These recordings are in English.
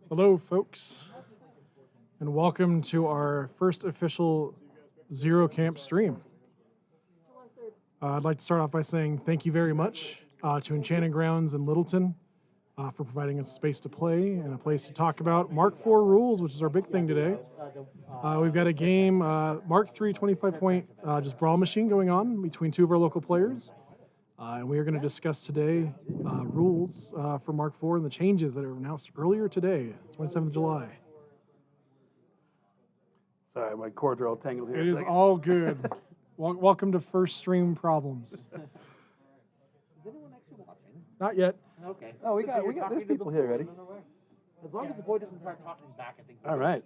Hello, folks, and welcome to our first official Zero Camp stream. I'd like to start off by saying thank you very much to Enchanted Grounds in Littleton for providing us a space to play and a place to talk about Mark IV rules, which is our big thing today. We've got a game, Mark III 25-point just Brawlmachine going on between two of our local players. And we are going to discuss today rules for Mark IV and the changes that are announced earlier today, 27th of July. Sorry, my cords are all tangled here. It is all good. Welcome to First Stream Problems. Is anyone actually watching? Not yet. Okay. Oh, we got there's people here already. As long as the boy doesn't start talking back, I think. All right.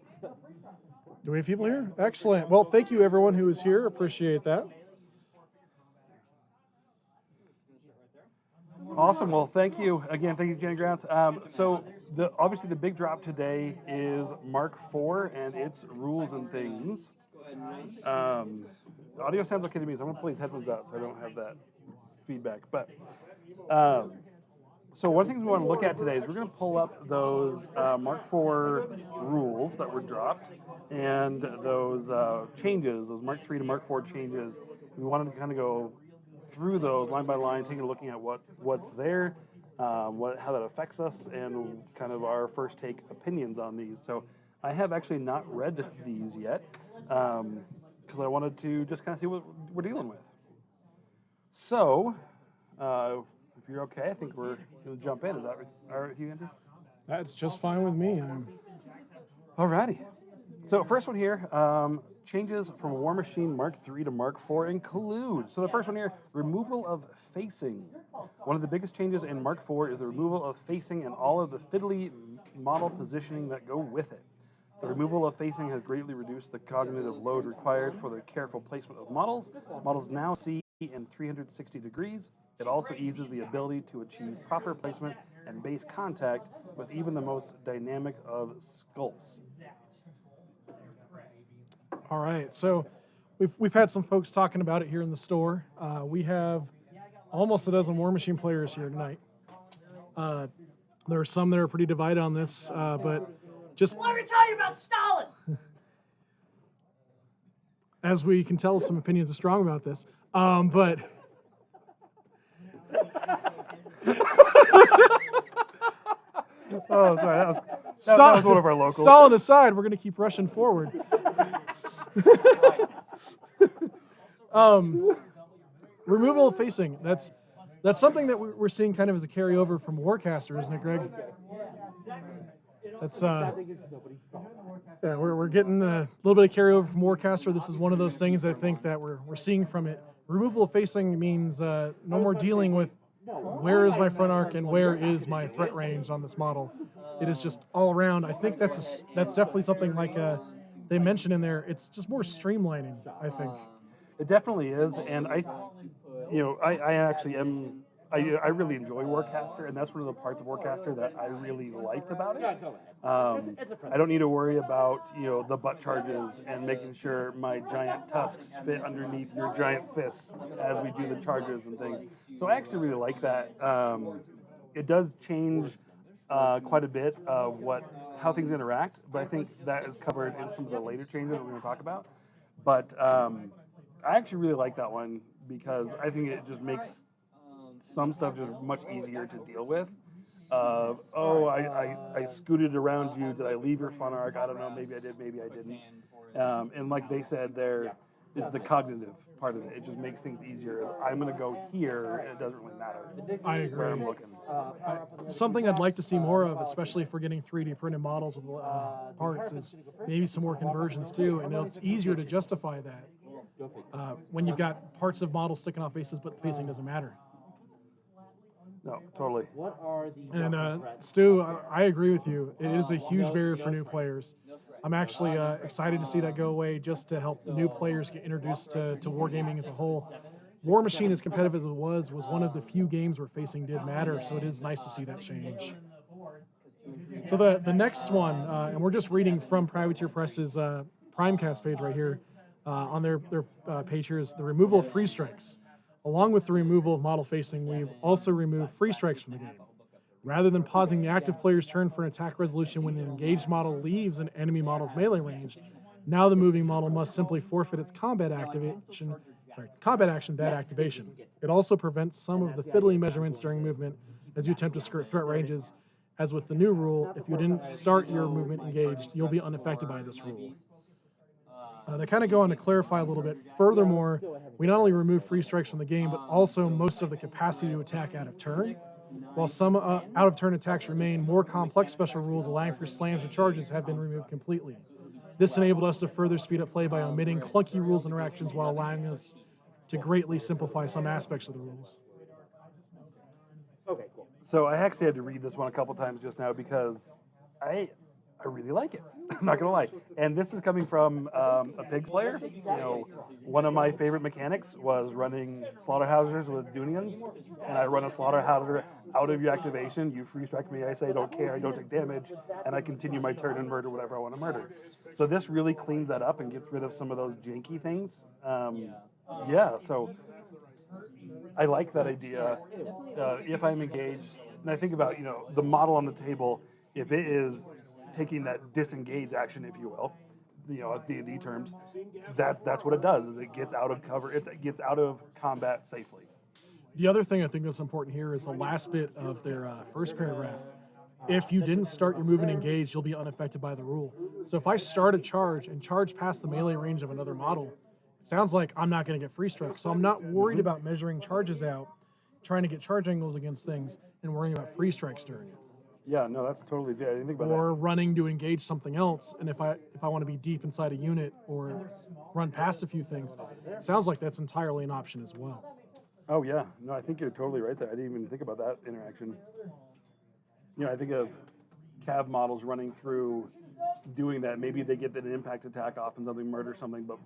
Do we have people here? Excellent. Well, thank you everyone who is here. Appreciate that. Awesome. Well, thank you again. Thank you, Jenny Grounds. So obviously the big drop today is Mark IV and its rules and things. Audio sounds okay to me, so I'm going to pull these headphones out so I don't have that feedback. But so one of the things we want to look at today is we're going to pull up those Mark IV rules that were dropped and those changes, those Mark III to Mark IV changes. We wanted to kind of go through those line by line, taking a looking at what's there, how that affects us, and kind of our first take opinions on these. So I have actually not read these yet because I wanted to just kind of see what we're dealing with. So if you're okay, I think we're going to jump in. Is that all right with you, Andrew? That's just fine with me. Alrighty. So first one here, changes from Warmachine Mark III to Mark IV include. So the first one here, removal of facing. One of the biggest changes in Mark IV is the removal of facing and all of the fiddly model positioning that go with it. The removal of facing has greatly reduced the cognitive load required for the careful placement of models. Models now see in 360 degrees. It also eases the ability to achieve proper placement and base contact with even the most dynamic of sculpts. All right, so we've had some folks talking about it here in the store. We have almost a dozen Warmachine players here tonight. There are some that are pretty divided on this, but just Let me tell you about Stalin. as we can tell, some opinions are strong about this. But Oh, sorry, that was one of our locals. Stalin aside, we're going to keep rushing forward. Removal of facing. That's something that we're seeing kind of as a carryover from Warcaster, isn't it, Greg? That's yeah, we're getting a little bit of carryover from Warcaster. This is one of those things I think that we're seeing from it. Removal of facing means no more dealing with where is my front arc and where is my threat range on this model. It is just all around. I think that's definitely something like they mentioned in there. It's just more streamlining, I think. It definitely is, and I actually am. I really enjoy Warcaster, and that's one of the parts of Warcaster that I really liked about it. I don't need to worry about the butt charges and making sure my giant tusks fit underneath your giant fists as we do the charges and things. So I actually really like that. It does change quite a bit of how things interact, but I think that is covered in some of the later changes that we're going to talk about. But I actually really like that one because I think it just makes some stuff just much easier to deal with. I scooted around you. Did I leave your front arc? I don't know. Maybe I did. Maybe I didn't. And like they said, there is the cognitive part of it. It just makes things easier. I'm going to go here. It doesn't really matter. I agree. Where I'm looking. Something I'd like to see more of, especially if we're getting 3D printed models with parts, is maybe some more conversions too. And it's easier to justify that when you've got parts of models sticking off faces, but facing doesn't matter. No, totally. And Stu, I agree with you. It is a huge barrier for new players. I'm actually excited to see that go away, just to help new players get introduced to wargaming as a whole. Warmachine, as competitive as it was one of the few games where facing did matter, so it is nice to see that change. So the next one, and we're just reading from Privateer Press's Primecast page right here, on their page here, is the removal of free strikes. Along with the removal of model facing, we've also removed free strikes from the game. Rather than pausing the active player's turn for an attack resolution when an engaged model leaves an enemy model's melee range, now the moving model must simply forfeit its combat action that activation. It also prevents some of the fiddly measurements during movement as you attempt to skirt threat ranges. As with the new rule, if you didn't start your movement engaged, you'll be unaffected by this rule. They kind of go on to clarify a little bit. Furthermore, we not only remove free strikes from the game, but also most of the capacity to attack out of turn. While some out-of-turn attacks remain, more complex special rules allowing for slams and charges have been removed completely. This enabled us to further speed up play by omitting clunky rules interactions while allowing us to greatly simplify some aspects of the rules. Okay, cool. So I actually had to read this one a couple times just now because I really like it. I'm not gonna lie. And this is coming from a pigs player. You know, one of my favorite mechanics was running slaughterhouses with Dunians, and I run a slaughterhouser out of your activation. You free strike me. I say don't care. I don't take damage, and I continue my turn and murder whatever I want to murder. So this really cleans that up and gets rid of some of those janky things. Yeah. So I like that idea. If I'm engaged, and I think about the model on the table, if it is taking that disengage action, if you will, D&D terms, that's what it does. Is it gets out of cover. It gets out of combat safely. The other thing I think that's important here is the last bit of their first paragraph. If you didn't start your movement engaged, you'll be unaffected by the rule. So if I start a charge and charge past the melee range of another model, it sounds like I'm not going to get free strike. So I'm not worried about measuring charges out, trying to get charge angles against things, and worrying about free strikes during it. Yeah, no, that's totally. I didn't think about or running to engage something else, and if I want to be deep inside a unit or run past a few things, it sounds like that's entirely an option as well. Oh yeah, no, I think you're totally right there. I didn't even think about that interaction. I think of Cav models running through, doing that. Maybe they get an impact attack off and something, murder something, but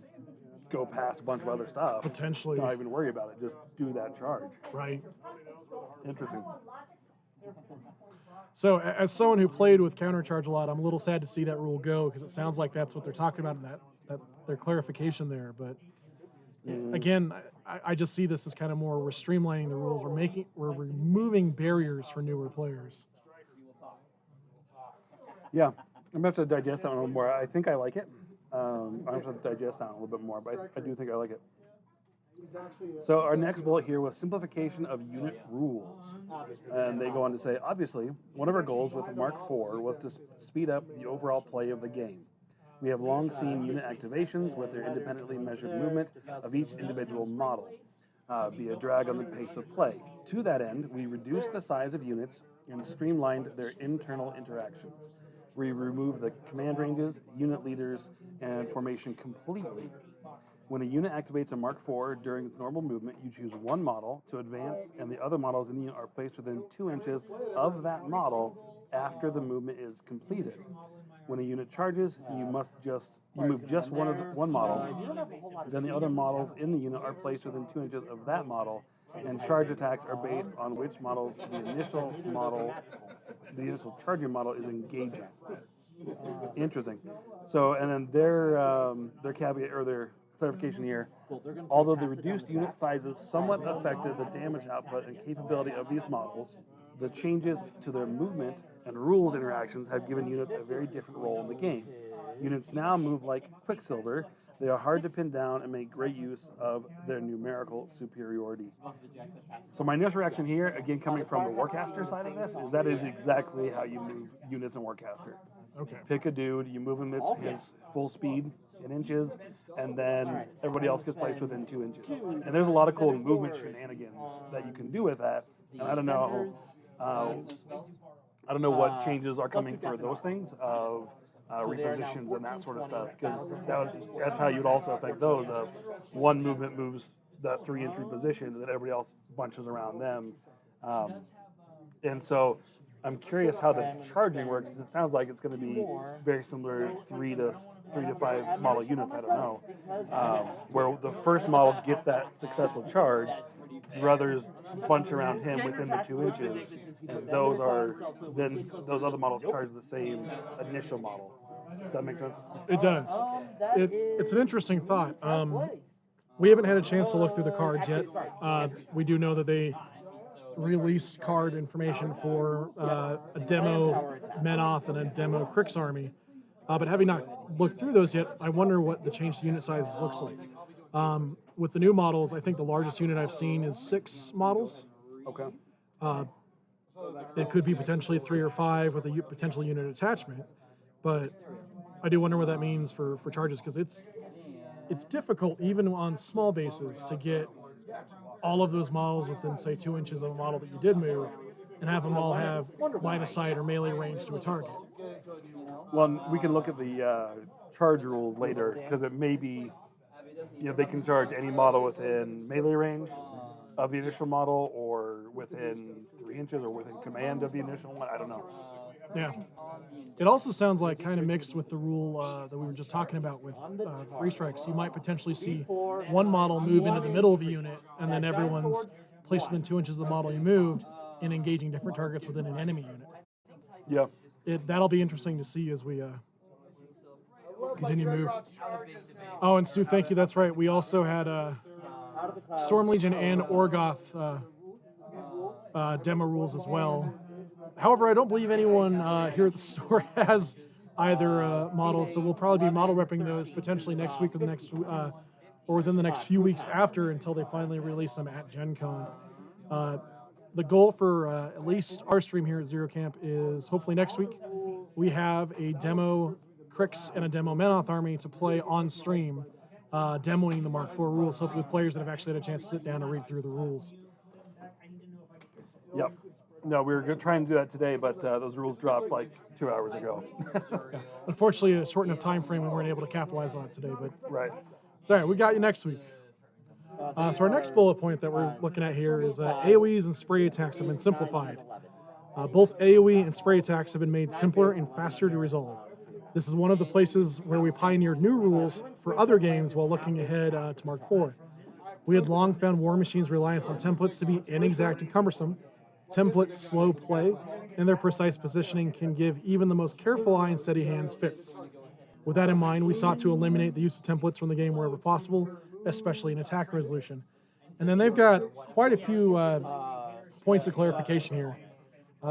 go past a bunch of other stuff. Potentially. Not even worry about it. Just do that charge. Right. Interesting. So, as someone who played with countercharge a lot, I'm a little sad to see that rule go because it sounds like that's what they're talking about in that their clarification there. But again, I just see this as kind of more we're streamlining the rules. We're removing barriers for newer players. Yeah, I'm gonna have to digest that one a little more. I think I like it. I'm gonna have to digest that one a little bit more, but I do think I like it. So our next bullet here was simplification of unit rules. And they go on to say, obviously, one of our goals with Mark IV was to speed up the overall play of the game. We have long seen unit activations with their independently measured movement of each individual model be a drag on the pace of play. To that end, we reduced the size of units and streamlined their internal interactions. We removed the command ranges, unit leaders, and formation completely. When a unit activates a Mark IV during its normal movement, you choose one model to advance, and the other models in the unit are placed within 2 inches of that model after the movement is completed. When a unit charges, you move just one model, then the other models in the unit are placed within 2 inches of that model, and charge attacks are based on which models the initial charging model is engaging. Interesting. So, and then their caveat or their clarification here, although the reduced unit sizes somewhat affected the damage output and capability of these models, the changes to their movement and rules interactions have given units a very different role in the game. Units now move like Quicksilver. They are hard to pin down and make great use of their numerical superiority. So my initial reaction here, again coming from the Warcaster side of this, is that is exactly how you move units in Warcaster. Okay. Pick a dude, you move him at his full speed in inches, and then everybody else gets placed within 2 inches. And there's a lot of cool movement shenanigans that you can do with that. And I don't know what changes are coming for those things of repositions and that sort of stuff, because that's how you'd also affect those. One movement moves that 3-inch reposition, and then everybody else bunches around them. And so I'm curious how the charging works. It sounds like it's going to be very similar to 3 to 5 model units. I don't know, where the first model gets that successful charge, the others bunch around him within the 2 inches, and those other models charge the same initial model. Does that make sense? It does. It's an interesting thought. We haven't had a chance to look through the cards yet. We do know that they release card information for a demo Menoth and a demo Crix army. But having not looked through those yet, I wonder what the change to unit sizes looks like. With the new models, I think the largest unit I've seen is 6 models. Okay. It could be potentially 3 or 5 with a potential unit attachment, but I do wonder what that means for charges, because it's difficult even on small bases to get all of those models within, say, 2 inches of a model that you did move, and have them all have line of sight or melee range to a target. Well, we can look at the charge rules later, because it may be, they can charge any model within melee range of the initial model, or within 3 inches, or within command of the initial one. I don't know. Yeah. It also sounds like kind of mixed with the rule that we were just talking about with free strikes. You might potentially see one model move into the middle of a unit, and then everyone's placed within 2 inches of the model you moved, and engaging different targets within an enemy unit. Yeah. That'll be interesting to see as we continue to move. Oh, and Stu, thank you. That's right. We also had Storm Legion and Orgoth demo rules as well. However, I don't believe anyone here at the store has either model, so we'll probably be model repping those potentially next week or within the next few weeks after, until they finally release them at Gen Con. The goal for at least our stream here at Zero Camp is hopefully next week we have a demo Crix and a demo Menoth army to play on stream, demoing the Mark IV rules, hopefully with players that have actually had a chance to sit down and read through the rules. Yep. No, we were going to try and do that today, but those rules dropped like 2 hours ago. Yeah. Unfortunately, a short enough time frame, we weren't able to capitalize on it today. But Right. it's all right. We got you next week. So our next bullet point that we're looking at here is AoEs and spray attacks have been simplified. Both AoE and spray attacks have been made simpler and faster to resolve. This is one of the places where we pioneered new rules for other games while looking ahead to Mark IV. We had long found Warmachine's reliance on templates to be inexact and cumbersome. Templates slow play, and their precise positioning can give even the most careful eye and steady hands fits. With that in mind, we sought to eliminate the use of templates from the game wherever possible, especially in attack resolution. And then they've got quite a few points of clarification here.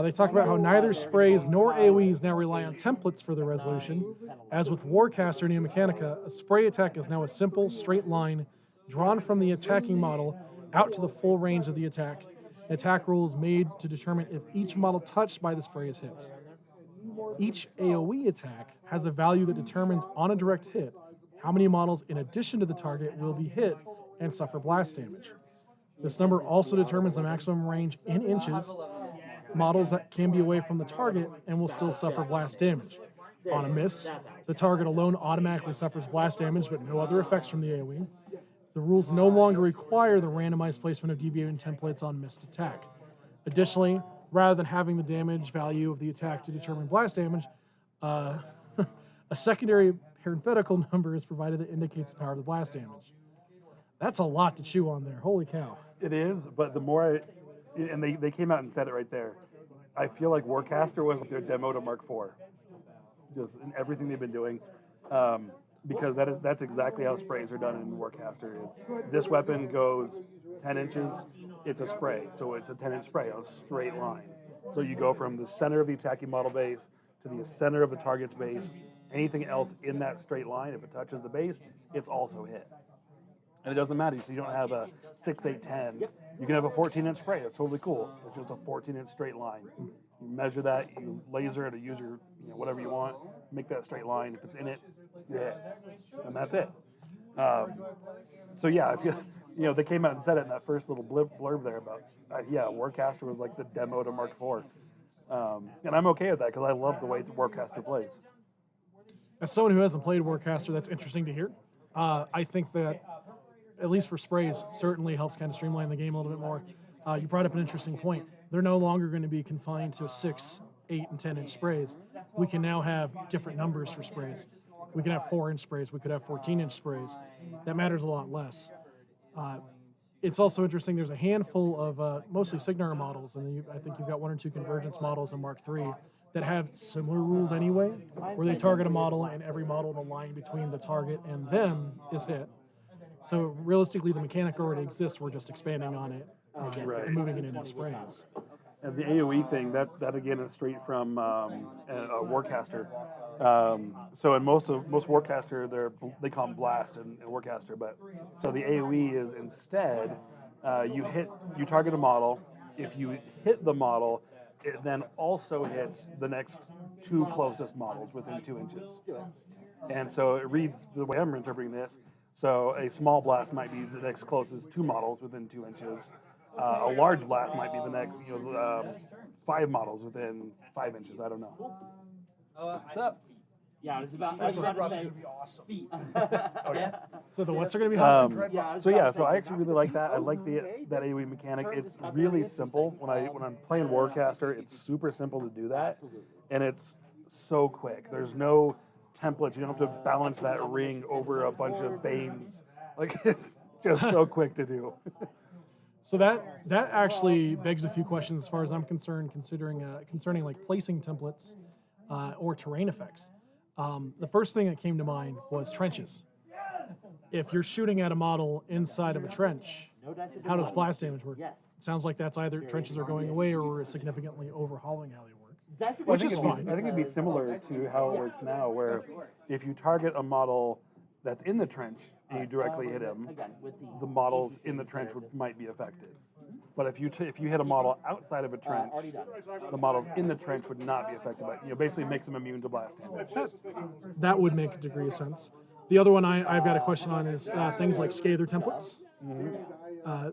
They talk about how neither sprays nor AoEs now rely on templates for their resolution. As with Warcaster Neo Mechanica, a spray attack is now a simple, straight line drawn from the attacking model out to the full range of the attack. Attack rules made to determine if each model touched by the spray is hit. Each AoE attack has a value that determines on a direct hit how many models in addition to the target will be hit and suffer blast damage. This number also determines the maximum range in inches, models that can be away from the target and will still suffer blast damage. On a miss, the target alone automatically suffers blast damage but no other effects from the AoE. The rules no longer require the randomized placement of deviating templates on missed attack. Additionally, rather than having the damage value of the attack to determine blast damage, a secondary parenthetical number is provided that indicates the power of the blast damage. That's a lot to chew on there. Holy cow. It is, but the more and they came out and said it right there, I feel like Warcaster was their demo to Mark IV. Just in everything they've been doing. Because that's exactly how sprays are done in Warcaster. This weapon goes 10 inches, it's a spray. So it's a 10-inch spray on a straight line. So you go from the center of the attacking model base to the center of the target's base. Anything else in that straight line, if it touches the base, it's also hit. And it doesn't matter. So you don't have a 6, 8, 10. You can have a 14-inch spray. It's totally cool. It's just a 14-inch straight line. You measure that, you laser it, or use your, whatever you want, make that straight line. If it's in it, you hit. And that's it. So yeah, I feel, they came out and said it in that first little blurb there about, Warcaster was like the demo to Mark IV. And I'm okay with that because I love the way the Warcaster plays. As someone who hasn't played Warcaster, that's interesting to hear. I think that, at least for sprays, certainly helps kind of streamline the game a little bit more. You brought up an interesting point. They're no longer going to be confined to 6, 8, and 10-inch sprays. We can now have different numbers for sprays. We can have 4-inch sprays. We could have 14-inch sprays. That matters a lot less. It's also interesting. There's a handful of mostly Signar models, and then I think you've got 1 or 2 Convergence models in Mark III that have similar rules anyway, where they target a model and every model in a line between the target and them is hit. So realistically, the mechanic already exists. We're just expanding on it Right. and moving it into sprays. And the AOE thing, that again is straight from a Warcaster. So in most Warcaster, they call them Blast and Warcaster, but so the AOE is instead you target a model. If you hit the model, it then also hits the next 2 closest models within 2 inches. And so it reads the way I'm interpreting this. So a small blast might be the next closest 2 models within 2 inches. A large blast might be the next, 5 models within 5 inches. I don't know. What's up? Yeah, I was about to say feet. Okay. So the what's are going to be awesome? So I actually really like that. I like that AOE mechanic. It's really simple. When I'm playing Warcaster, it's super simple to do that, and it's so quick. There's no templates. You don't have to balance that ring over a bunch of banes. Like it's just so quick to do. So that actually begs a few questions as far as I'm concerned, concerning like placing templates or terrain effects. The first thing that came to mind was trenches. If you're shooting at a model inside of a trench, how does blast damage work? It sounds like that's either trenches are going away or we're significantly overhauling how they work, which is fine. I think it'd be similar to how it works now, where if you target a model that's in the trench and you directly hit him, the models in the trench might be affected. But if you hit a model outside of a trench, the models in the trench would not be affected by it. Basically makes them immune to blast damage. That would make a degree of sense. The other one I've got a question on is things like scather templates.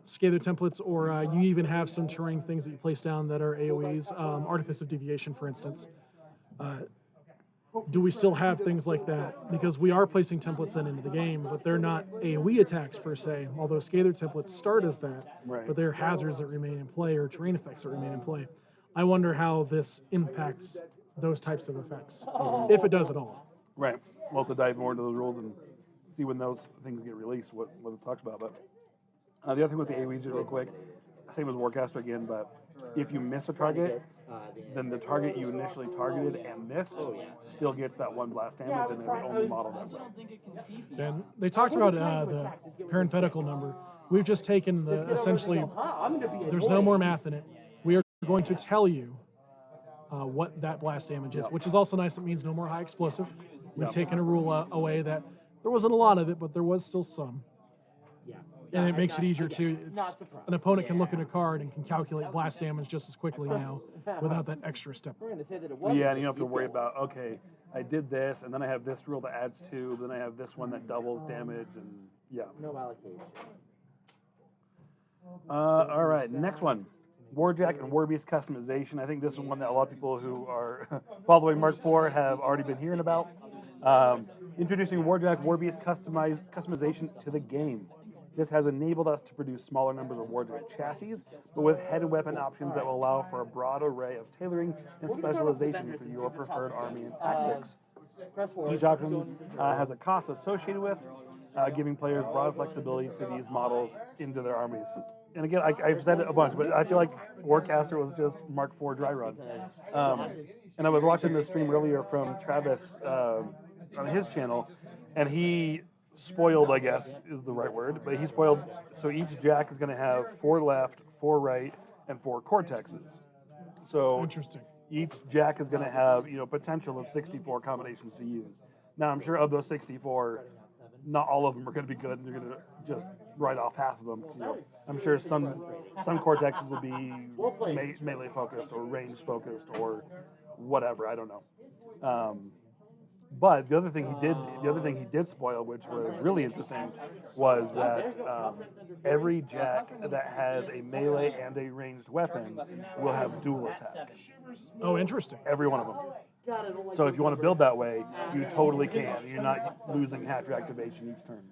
Scather templates, or you even have some terrain things that you place down that are AoEs, artifice of deviation, for instance. Do we still have things like that? Because we are placing templates into the game, but they're not AoE attacks per se, although scather templates start as that, Right. but they're hazards that remain in play or terrain effects that remain in play. I wonder how this impacts those types of effects, if it does at all. Right. We'll have to dive more into those rules and see when those things get released, what it talks about. But the other thing with the AoEs, real quick, same as Warcaster again, but if you miss a target, then the target you initially targeted and missed still gets that 1 blast damage, and then the only model does that. And they talked about the parenthetical number. We've just taken essentially, there's no more math in it. We are going to tell you what that blast damage is, which is also nice. It means no more high explosive. We've taken a rule away that there wasn't a lot of it, but there was still some. And it makes it easier too. An opponent can look at a card and can calculate blast damage just as quickly now without that extra step. Yeah, and you don't have to worry about, okay, I did this, and then I have this rule that adds 2, then I have this one that doubles damage, and yeah. No allocation. All right, next one. Warjack and Warbeast customization. I think this is one that a lot of people who are following Mark IV have already been hearing about. Introducing Warjack Warbeast customization to the game. This has enabled us to produce smaller numbers of Warjack chassis, but with head and weapon options that will allow for a broad array of tailoring and specialization for your preferred army and tactics. Each option has a cost associated with, giving players broad flexibility to these models into their armies. And again, I've said it a bunch, but I feel like Warcaster was just Mark IV dry run. And I was watching this stream earlier from Travis on his channel, and he spoiled, I guess is the right word, but he spoiled, so each jack is going to have 4 left, 4 right, and 4 cortexes. So Interesting. each jack is going to have, potential of 64 combinations to use. Now, I'm sure of those 64, not all of them are going to be good, and you're going to just write off half of them. I'm sure some cortexes will be melee focused or range focused or whatever. I don't know. But the other thing he did spoil, which was really interesting, was that every jack that has a melee and a ranged weapon will have dual attack. Oh, interesting. Every one of them. So if you want to build that way, you totally can. You're not losing half your activation each turn.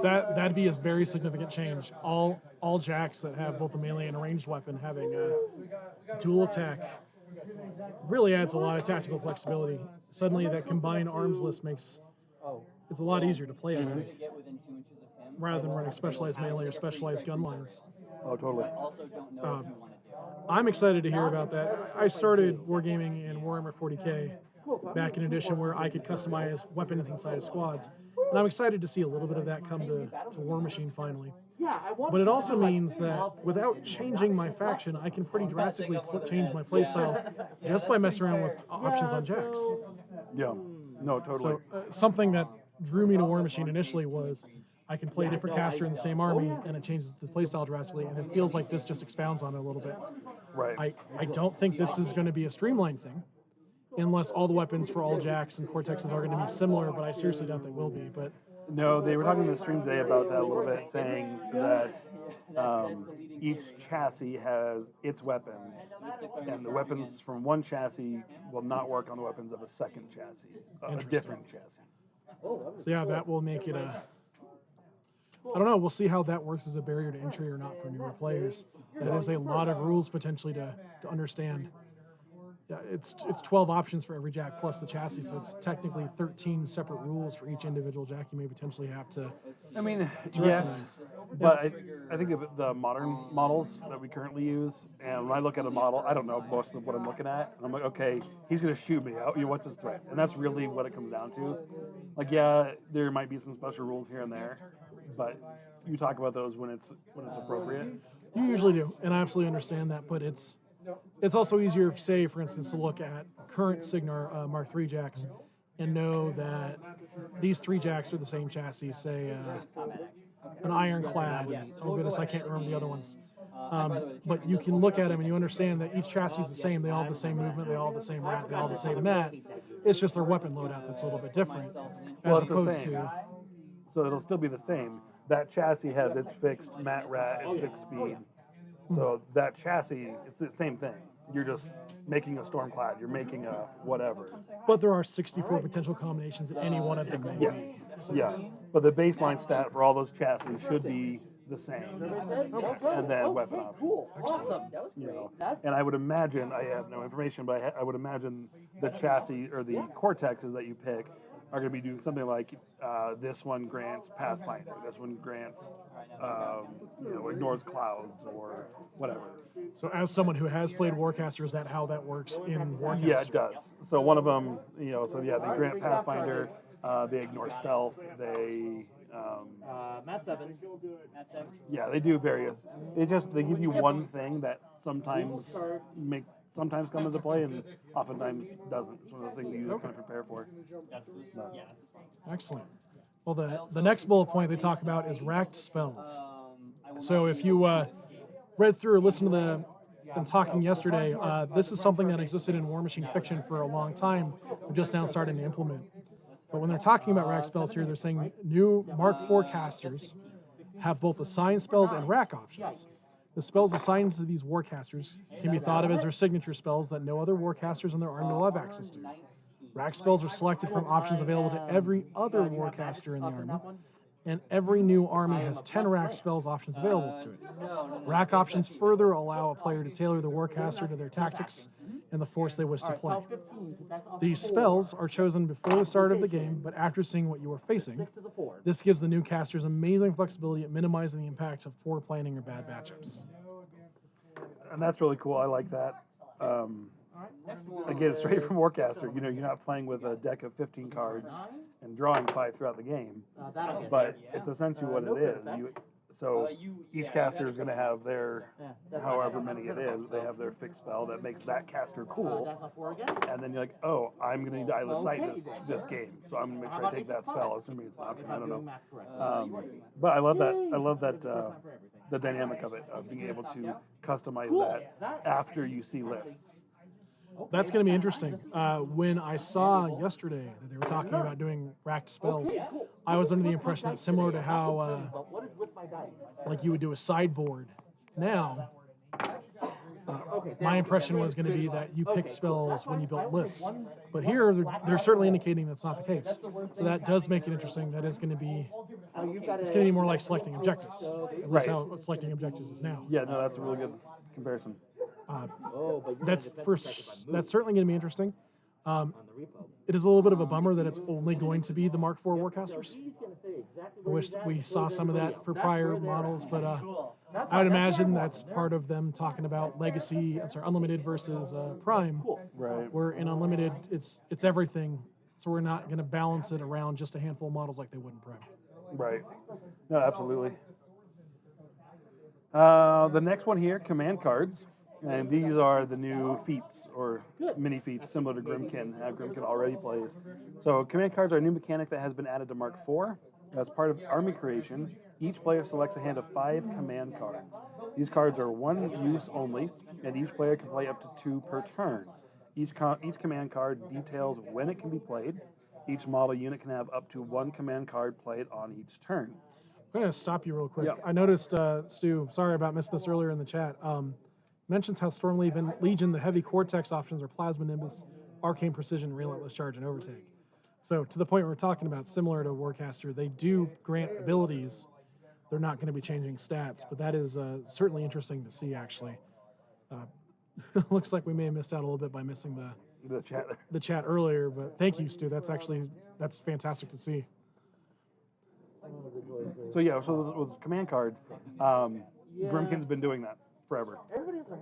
That'd be a very significant change. All jacks that have both a melee and a ranged weapon having a dual attack really adds a lot of tactical flexibility. Suddenly, that combined arms list makes it's a lot easier to play, I think, rather than running specialized melee or specialized gun lines. Oh, totally. I'm excited to hear about that. I started wargaming in Warhammer 40K back in edition where I could customize weapons inside of squads, and I'm excited to see a little bit of that come to Warmachine finally. But it also means that without changing my faction, I can pretty drastically change my playstyle just by messing around with options on jacks. Yeah. No, totally. So something that drew me to Warmachine initially was I can play a different caster in the same army, and it changes the playstyle drastically, and it feels like this just expounds on it a little bit. Right. I don't think this is going to be a streamlined thing, unless all the weapons for all jacks and cortexes are going to be similar, but I seriously doubt they will be. But No, they were talking in the stream today about that a little bit, saying that each chassis has its weapons, and the weapons from one chassis will not work on the weapons of a second chassis, a different chassis. So yeah, that will make it a... I don't know, we'll see how that works as a barrier to entry or not for newer players. That is a lot of rules potentially to understand. Yeah, it's 12 options for every jack plus the chassis, so it's technically 13 separate rules for each individual jack you may potentially have to. I mean, to yes, recognize. but I think of the modern models that we currently use, and when I look at a model, I don't know most of what I'm looking at, and I'm like, okay, he's going to shoot me. What's his threat? And that's really what it comes down to. Like, yeah, there might be some special rules here and there, but you talk about those when it's appropriate. You usually do, and I absolutely understand that, but it's also easier, say, for instance, to look at current Signar Mark III jacks and know that these 3 jacks are the same chassis, say an Ironclad, and, oh goodness, I can't remember the other ones. But you can look at them and you understand that each chassis is the same, they all have the same movement, they all have the same rat, they all have the same mat. It's just their weapon loadout that's a little bit different, as opposed to... So it'll still be the same. That chassis has its fixed mat rat, its fixed speed. So that chassis, it's the same thing. You're just making a Stormclad. You're making a whatever. But there are 64 potential combinations that any one of them may be. So. Yeah. But the baseline stat for all those chassis should be the same. And then weapon options. You know. And I would imagine, I have no information, but I would imagine the chassis or the cortexes that you pick are going to be doing something like this one grants Pathfinder, this one grants, ignores clouds or whatever. So as someone who has played Warcaster, is that how that works in Warcaster? Yeah, it does. So one of them, they grant Pathfinder, they ignore stealth, they... Matt 7. Yeah, they do various. They give you one thing that sometimes comes into play and oftentimes doesn't. It's one of the things you kind of prepare for. Excellent. Well, the next bullet point they talk about is racked spells. So if you read through or listened to them talking yesterday, this is something that existed in Warmachine fiction for a long time. We're just now starting to implement. But when they're talking about rack spells here, they're saying new Mark IV casters have both assigned spells and rack options. The spells assigned to these warcasters can be thought of as their signature spells that no other warcasters in their army will have access to. Rack spells are selected from options available to every other warcaster in the army, and every new army has 10 rack spells options available to it. Rack options further allow a player to tailor the warcaster to their tactics and the force they wish to play. These spells are chosen before the start of the game, but after seeing what you are facing. This gives the new casters amazing flexibility at minimizing the impact of poor planning or bad matchups. And that's really cool. I like that. Again, straight from Warcaster, you're not playing with a deck of 15 cards and drawing 5 throughout the game, but it's essentially what it is. So each caster is going to have their, however many it is, they have their fixed spell that makes that caster cool. And then you're like, oh, I'm going to need to Isle of Sight this game, so I'm going to make sure I take that spell, assuming it's an option. I don't know. But I love that. I love that the dynamic of it, of being able to customize that after you see lists. That's going to be interesting. When I saw yesterday that they were talking about doing racked spells, I was under the impression that similar to how like you would do a sideboard now, my impression was going to be that you picked spells when you built lists. But here, they're certainly indicating that's not the case. So that does make it interesting. That is going to be, it's going to be more like selecting objectives. At least how selecting objectives is now. Yeah, no, that's a really good comparison. That's certainly going to be interesting. It is a little bit of a bummer that it's only going to be the Mark IV Warcasters. I wish we saw some of that for prior models, but I would imagine that's part of them talking about Legacy, Unlimited versus Prime. Right. Where in Unlimited, it's everything, so we're not going to balance it around just a handful of models like they would in Prime. Right. No, absolutely. The next one here, command cards. And these are the new feats, or mini feats, similar to Grimkin, how Grimkin already plays. So command cards are a new mechanic that has been added to Mark IV. As part of army creation, each player selects a hand of 5 command cards. These cards are one use only, and each player can play up to 2 per turn. Each command card details when it can be played. Each model unit can have up to 1 command card played on each turn. I'm going to stop you real quick. Yeah. I noticed, Stu, sorry about missed this earlier in the chat, mentions how Storm Legion, the heavy Cortex options are Plasma Nimbus, Arcane Precision, Relentless Charge, and Overtake. So to the point we're talking about, similar to Warcaster, they do grant abilities. They're not going to be changing stats, but that is certainly interesting to see, actually. Looks like we may have missed out a little bit by missing the chat earlier, but thank you, Stu. That's fantastic to see. So yeah, so with command cards, Grimkin's been doing that forever.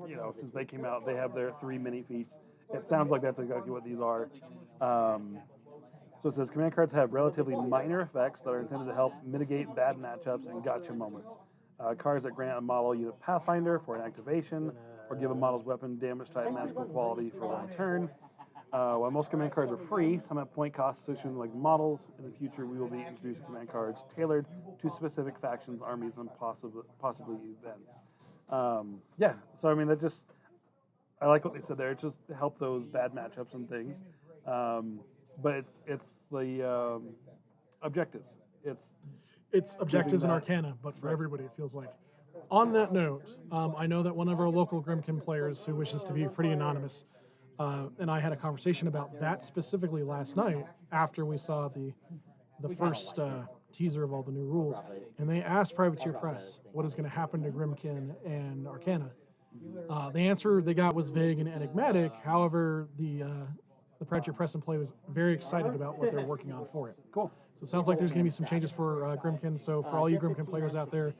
You know, since they came out, they have their 3 mini feats. It sounds like that's exactly what these are. So it says command cards have relatively minor effects that are intended to help mitigate bad matchups and gotcha moments. Cards that grant a model unit Pathfinder for an activation, or give a model's weapon damage type magical quality for 1 turn. While most command cards are free, some have point costs associated with like models. In the future, we will be introducing command cards tailored to specific factions, armies, and possibly events. Yeah, so I mean, I like what they said there. It just helped those bad matchups and things. But it's the objectives. It's objectives and arcana, but for everybody, it feels like. On that note, I know that one of our local Grimkin players who wishes to be pretty anonymous, and I had a conversation about that specifically last night after we saw the first teaser of all the new rules, and they asked Privateer Press what is going to happen to Grimkin and Arcana. The answer they got was vague and enigmatic. However, the Privateer Press employee was very excited about what they're working on for it. Cool. So it sounds like there's going to be some changes for Grimkin. So for all you Grimkin players out there,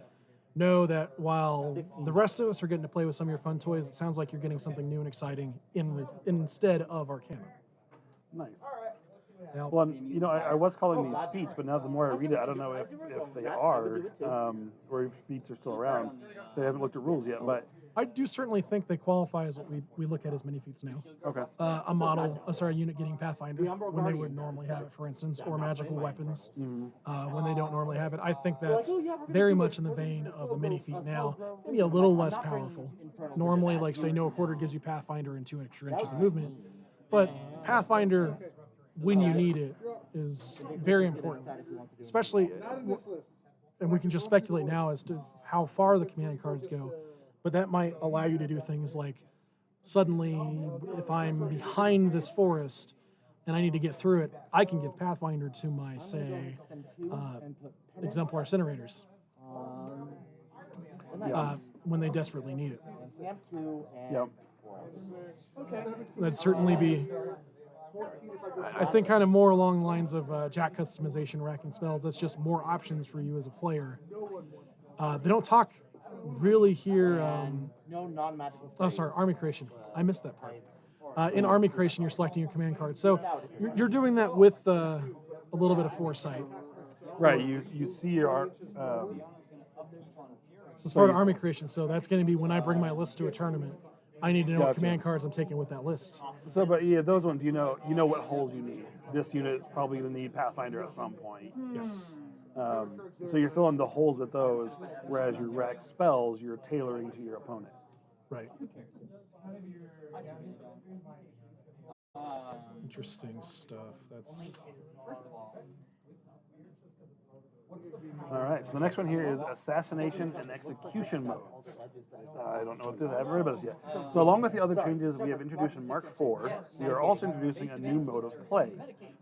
know that while the rest of us are getting to play with some of your fun toys, it sounds like you're getting something new and exciting instead of Arcana. Nice. Now, Well, you know, I was calling these feats, but now the more I read it, I don't know if they are, or if feats are still around. So I haven't looked at rules yet, but I do certainly think they qualify as what we look at as mini feats now. okay. A unit getting Pathfinder when they would normally have it, for instance, or magical weapons when they don't normally have it. I think that's very much in the vein of a mini feat now, maybe a little less powerful. Normally, like say, no quarter gives you Pathfinder and 2 extra inches of movement, but Pathfinder, when you need it, is very important, especially, and we can just speculate now as to how far the command cards go, but that might allow you to do things like suddenly, if I'm behind this forest and I need to get through it, I can give Pathfinder to my, say, Exemplar Incinerators when they desperately need it. Yep. That'd certainly be, I think, kind of more along the lines of Jack customization, racking spells. That's just more options for you as a player. They don't talk really here. No non-magical. Oh, sorry, army creation. I missed that part. In army creation, you're selecting your command card. So you're doing that with a little bit of foresight. Right. You see your So as part of army creation, so that's going to be when I bring my list to a tournament, I need to know what command cards I'm taking with that list. So, but yeah, those ones, you know what holes you need. This unit is probably going to need Pathfinder at some point. Yes. So you're filling the holes with those, whereas your rack spells, you're tailoring to your opponent. Right. Interesting stuff. That's. All right, so the next one here is assassination and execution modes. I don't know what this is. I haven't read about this yet. So along with the other changes we have introduced in Mark IV, we are also introducing a new mode of play.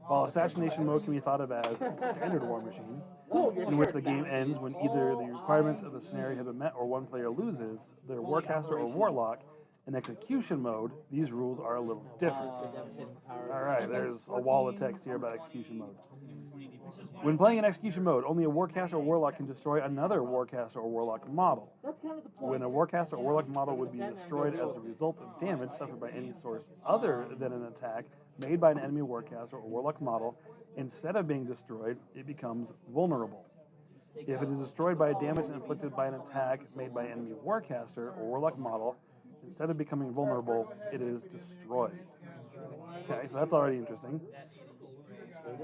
While assassination mode can be thought of as standard Warmachine, in which the game ends when either the requirements of the scenario have been met or one player loses their Warcaster or Warlock. In execution mode, these rules are a little different. All right, there's a wall of text here about execution mode. When playing in execution mode, only a Warcaster or Warlock can destroy another Warcaster or Warlock model. When a Warcaster or Warlock model would be destroyed as a result of damage suffered by any source other than an attack made by an enemy Warcaster or Warlock model, instead of being destroyed, it becomes vulnerable. If it is destroyed by damage inflicted by an attack made by an enemy warcaster or warlock model, instead of becoming vulnerable, it is destroyed. Okay, so that's already interesting.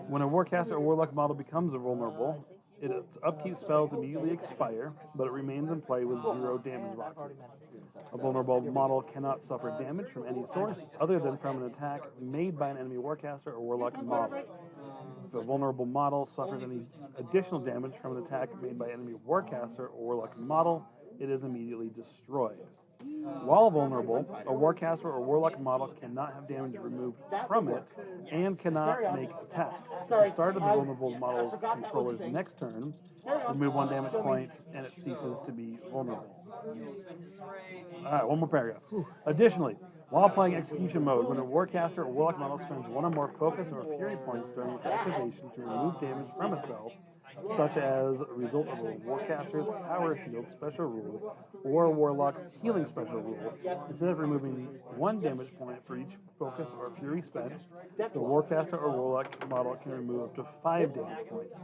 When a warcaster or warlock model becomes vulnerable, its upkeep spells immediately expire, but it remains in play with 0 damage boxes. A vulnerable model cannot suffer damage from any source other than from an attack made by an enemy warcaster or warlock model. If a vulnerable model suffers any additional damage from an attack made by an enemy warcaster or warlock model, it is immediately destroyed. While vulnerable, a warcaster or warlock model cannot have damage removed from it and cannot make attacks. At the start of the vulnerable model's controller's next turn, remove 1 damage point and it ceases to be vulnerable. Alright, one more paragraph. Additionally, while playing execution mode, when a warcaster or warlock model spends 1 or more focus or fury points during its activation to remove damage from itself, such as a result of a warcaster's power shield special rule or a warlock's healing special rule, instead of removing 1 damage point for each focus or fury spent, the warcaster or warlock model can remove up to 5 damage points.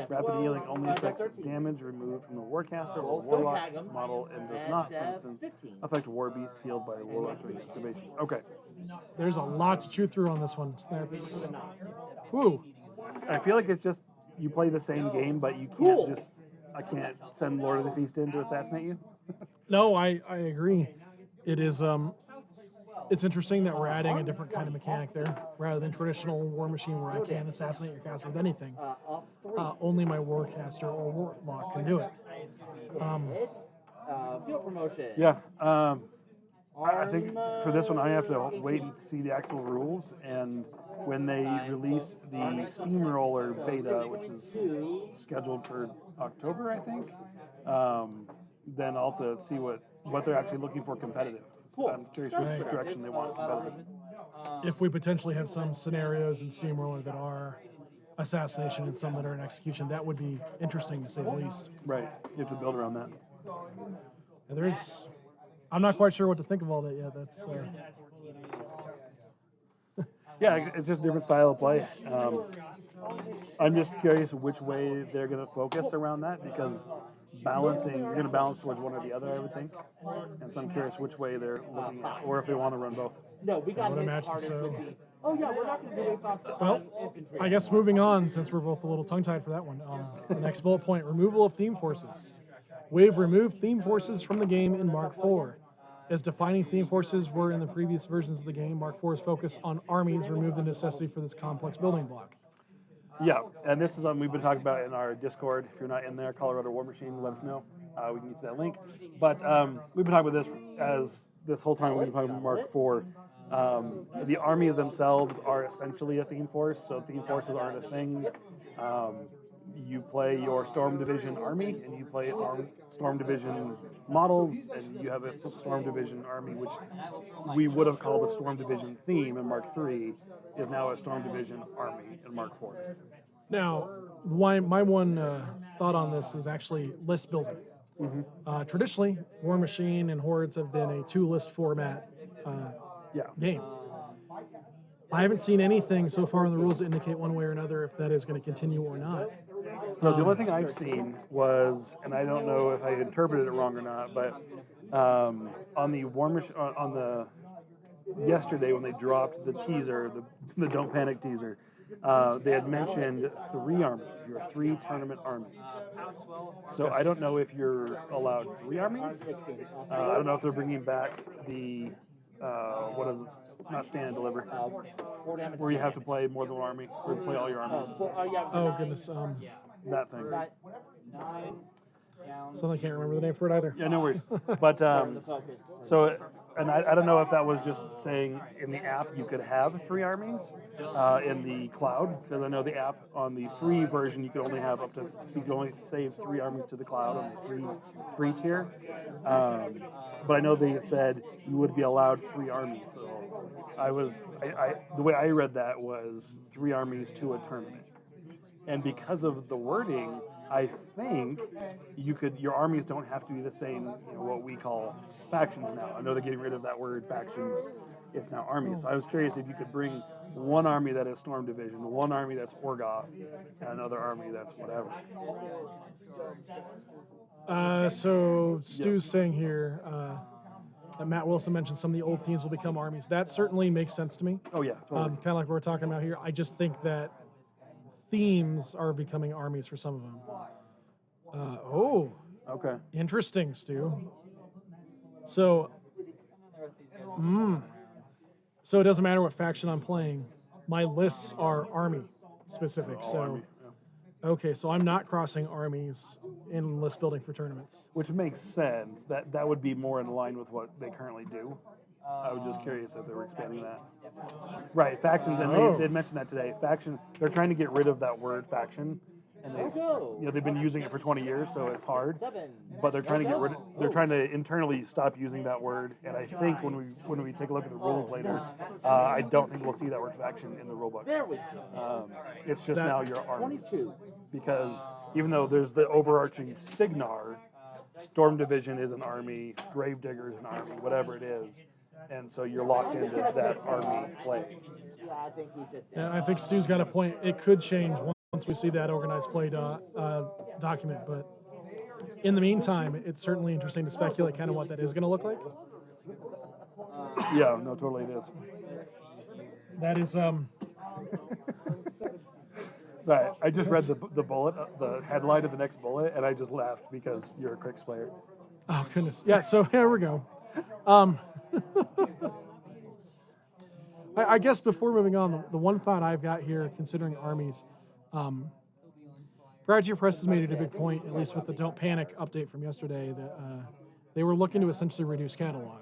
Rapid healing only affects damage removed from the warcaster or warlock model and does not, for instance, affect war beasts healed by a warlock during activation. Okay. There's a lot to chew through on this one. That's whew. I feel like it's just you play the same game, but you can't just. I can't send Lord of the Feast in to assassinate you. No, I agree. It is it's interesting that we're adding a different kind of mechanic there, rather than traditional Warmachine where I can assassinate your caster with anything. Only my Warcaster or Warlock can do it. Field promotion. Yeah. I think for this one, I have to wait and see the actual rules, and when they release the Steamroller beta, which is scheduled for October, I think, then I'll have to see what they're actually looking for competitive. I'm curious which direction they want competitive. If we potentially have some scenarios in Steamroller that are assassination and some that are in execution, that would be interesting to say the least. Right. You have to build around that. And I'm not quite sure what to think of all that yet. That's yeah, it's just a different style of play. I'm just curious which way they're going to focus around that, because you're going to balance towards one or the other, I would think. And so I'm curious which way they're looking at, or if they want to run both. No, we got I would imagine so. Oh yeah, we're not going to do it. Well, I guess moving on, since we're both a little tongue-tied for that one. The next bullet point: removal of theme forces. We've removed theme forces from the game in Mark IV. As defining theme forces were in the previous versions of the game, Mark IV's focus on armies removed the necessity for this complex building block. Yeah, and this is something we've been talking about in our Discord. If you're not in there, Colorado Warmachine, let us know. We can get to that link. But we've been talking about this this whole time we've been talking about Mark IV. The armies themselves are essentially a theme force, so theme forces aren't a thing. You play your Storm Division army, and you play Storm Division models, and you have a Storm Division army, which we would have called a Storm Division theme in Mark III, is now a Storm Division army in Mark IV. Now, my one thought on this is actually list building. Mm-hmm. Traditionally, Warmachine and Hordes have been a 2-list format game. I haven't seen anything so far in the rules to indicate one way or another if that is going to continue or not. So the only thing I've seen was, and I don't know if I interpreted it wrong or not, but on the Warmachine, yesterday when they dropped the teaser, the Don't Panic teaser, they had mentioned 3 armies, your 3 tournament armies. So I don't know if you're allowed 3 armies. I don't know if they're bringing back the what is it? Not stand and deliver, where you have to play more than one army, or play all your armies. Oh goodness, that thing. So I can't remember the name for it either. Yeah, no worries. But so, and I don't know if that was just saying in the app you could have 3 armies in the cloud, because I know the app on the free version you could only have you could only save 3 armies to the cloud on the free tier. But I know they said you would be allowed 3 armies. So the way I read that was 3 armies to a tournament, and because of the wording, I think your armies don't have to be the same, what we call factions now. I know they're getting rid of that word factions. It's now armies. So I was curious if you could bring one army that is Storm Division, one army that's Orgoth, and another army that's whatever. So Stu's saying here that Matt Wilson mentioned some of the old themes will become armies. That certainly makes sense to me. Oh yeah, totally. Kind of like what we're talking about here. I just think that themes are becoming armies for some of them. Okay. Interesting, Stu. So, so it doesn't matter what faction I'm playing. My lists are army specific. So, okay, so I'm not crossing armies in list building for tournaments. Which makes sense. That would be more in line with what they currently do. I was just curious if they were expanding that. Right, factions, and they mentioned that today. Factions, they're trying to get rid of that word faction, and they've been using it for 20 years, so it's hard. But they're trying to get rid. They're trying to internally stop using that word. And I think when we take a look at the rules later, I don't think we'll see that word faction in the rulebook. It's just now your army, because even though there's the overarching Signar, Storm Division is an army, Gravedigger is an army, whatever it is. And so you're locked into that army play. And I think Stu's got a point. It could change once we see that organized play document. But in the meantime, it's certainly interesting to speculate kind of what that is going to look like. Yeah, no, totally it is. That is Right, I just read the bullet, the headline of the next bullet, and I just laughed because you're a Crix player. Oh goodness, yeah. So here we go. I guess before moving on, the one thought I've got here, considering armies, Prior to Your Press has made it a big point, at least with the Don't Panic update from yesterday, that they were looking to essentially reduce catalog.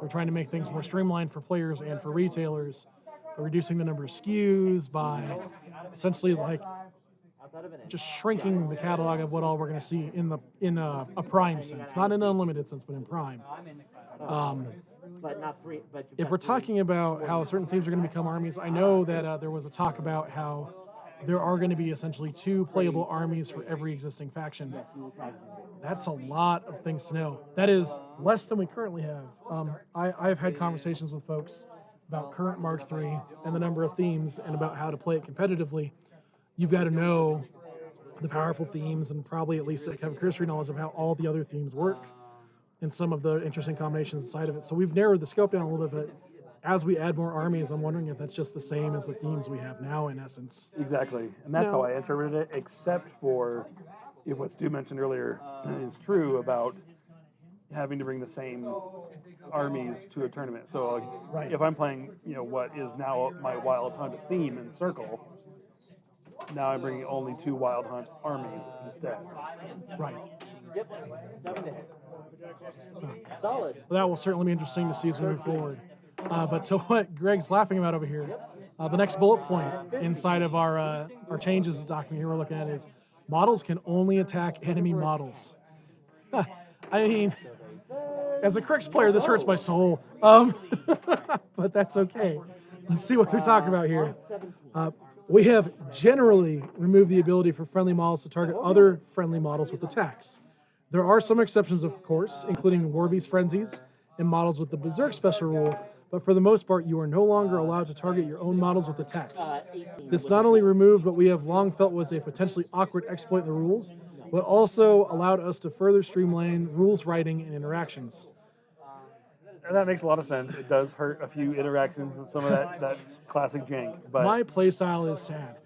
They're trying to make things more streamlined for players and for retailers, by reducing the number of SKUs, by essentially like just shrinking the catalog of what all we're going to see in a prime sense, not in an unlimited sense, but in prime. If we're talking about how certain themes are going to become armies, I know that there was a talk about how there are going to be essentially 2 playable armies for every existing faction. That's a lot of things to know. That is less than we currently have. I've had conversations with folks about current Mark III and the number of themes and about how to play it competitively. You've got to know the powerful themes and probably at least have a cursory knowledge of how all the other themes work and some of the interesting combinations inside of it. So we've narrowed the scope down a little bit, but as we add more armies, I'm wondering if that's just the same as the themes we have now in essence. Exactly, and that's how I interpreted it, except for if what Stu mentioned earlier is true about having to bring the same armies to a tournament. So if I'm playing, what is now my Wild Hunt theme in Circle, now I'm bringing only 2 Wild Hunt armies instead. Right. Yep. Solid. Well, that will certainly be interesting to see as we move forward. But to what Greg's laughing about over here, the next bullet point inside of our changes document here we're looking at is models can only attack enemy models. I mean, as a Crix player, this hurts my soul. But that's okay. Let's see what we're talking about here. We have generally removed the ability for friendly models to target other friendly models with attacks. There are some exceptions, of course, including Warbeast Frenzies and models with the Berserk special rule, but for the most part, you are no longer allowed to target your own models with attacks. This not only removed what we have long felt was a potentially awkward exploit in the rules, but also allowed us to further streamline rules writing and interactions. And that makes a lot of sense. It does hurt a few interactions and some of that classic jank. But my playstyle is sad.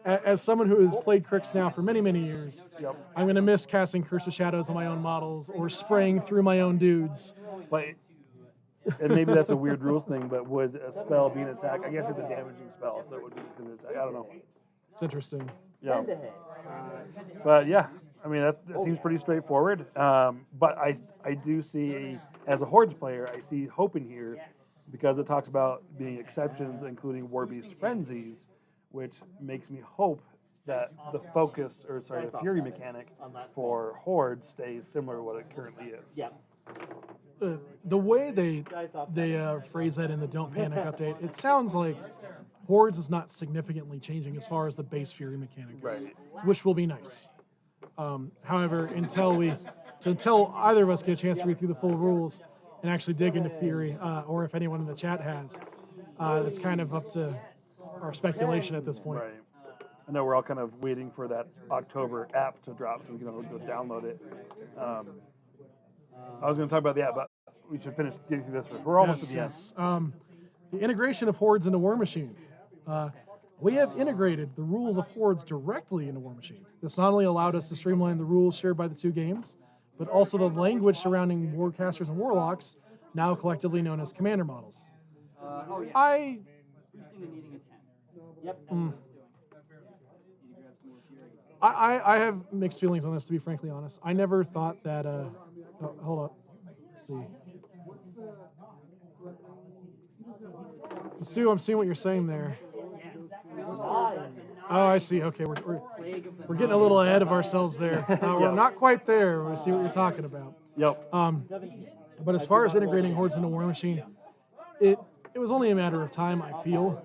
As someone who has played Crix now for many, many years, I'm going to miss casting Curse of Shadows on my own models or spraying through my own dudes. But, and maybe that's a weird rules thing, but would a spell be an attack? I guess it's a damaging spell, so it would be an attack. I don't know. It's interesting. Yeah. But yeah, I mean, that seems pretty straightforward. But I do see, as a Hordes player, I see hope in here because it talks about being exceptions, including Warbeast Frenzies, which makes me hope that the the Fury mechanic for Horde stays similar to what it currently is. Yeah. The way they phrase that in the Don't Panic update, it sounds like Hordes is not significantly changing as far as the base Fury mechanic goes, which will be nice. However, until either of us get a chance to read through the full rules and actually dig into Fury, or if anyone in the chat has, It's kind of up to our speculation at this point. Right. I know we're all kind of waiting for that October app to drop so we can go download it. I was going to talk about the app, but we should finish getting through this first. We're almost at the end. Yes. The integration of Hordes into Warmachine. We have integrated the rules of Hordes directly into Warmachine. This not only allowed us to streamline the rules shared by the two games, but also the language surrounding Warcasters and Warlocks, now collectively known as Commander models. I have mixed feelings on this, to be frankly honest. I never thought that. Hold up. Let's see. So Stu, I'm seeing what you're saying there. Oh, I see. Okay, we're getting a little ahead of ourselves there. We're not quite there. We see what you're talking about. Yep. But as far as integrating Hordes into Warmachine, it was only a matter of time, I feel.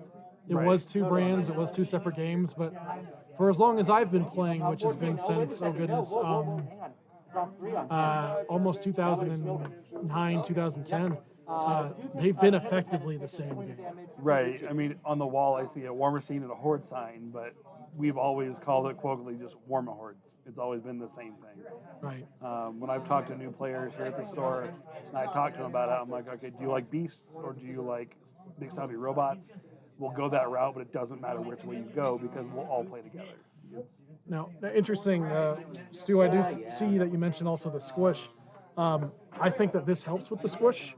It was two brands, it was two separate games, but for as long as I've been playing, which has been since, oh goodness, almost 2009, 2010, they've been effectively the same game. Right. I mean, on the wall, I see a Warmachine and a Horde sign, but we've always called it colloquially just Warmahordes. It's always been the same thing. Right. When I've talked to new players here at the store, and I talk to them about it, I'm like, okay, do you like beasts or do you like big stubby robots? We'll go that route, but it doesn't matter which way you go because we'll all play together. Now, interesting, Stu, I do see that you mentioned also the squish. I think that this helps with the squish.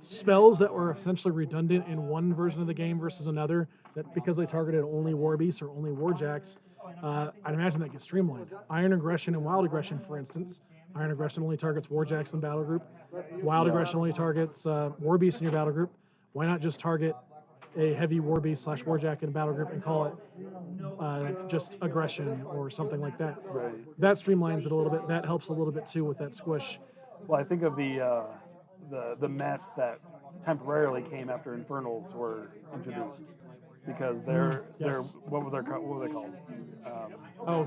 Spells that were essentially redundant in one version of the game versus another, that because they targeted only War Beasts or only Warjacks, I'd imagine that gets streamlined. Iron Aggression and Wild Aggression, for instance. Iron Aggression only targets Warjacks in battle group. Wild Aggression only targets War Beasts in your battle group. Why not just target a heavy War Beast / Warjack in a battle group and call it just aggression or something like that? Right. That streamlines it a little bit. That helps a little bit too with that squish. Well, I think of the mess that temporarily came after Infernals were introduced because they're what were they called?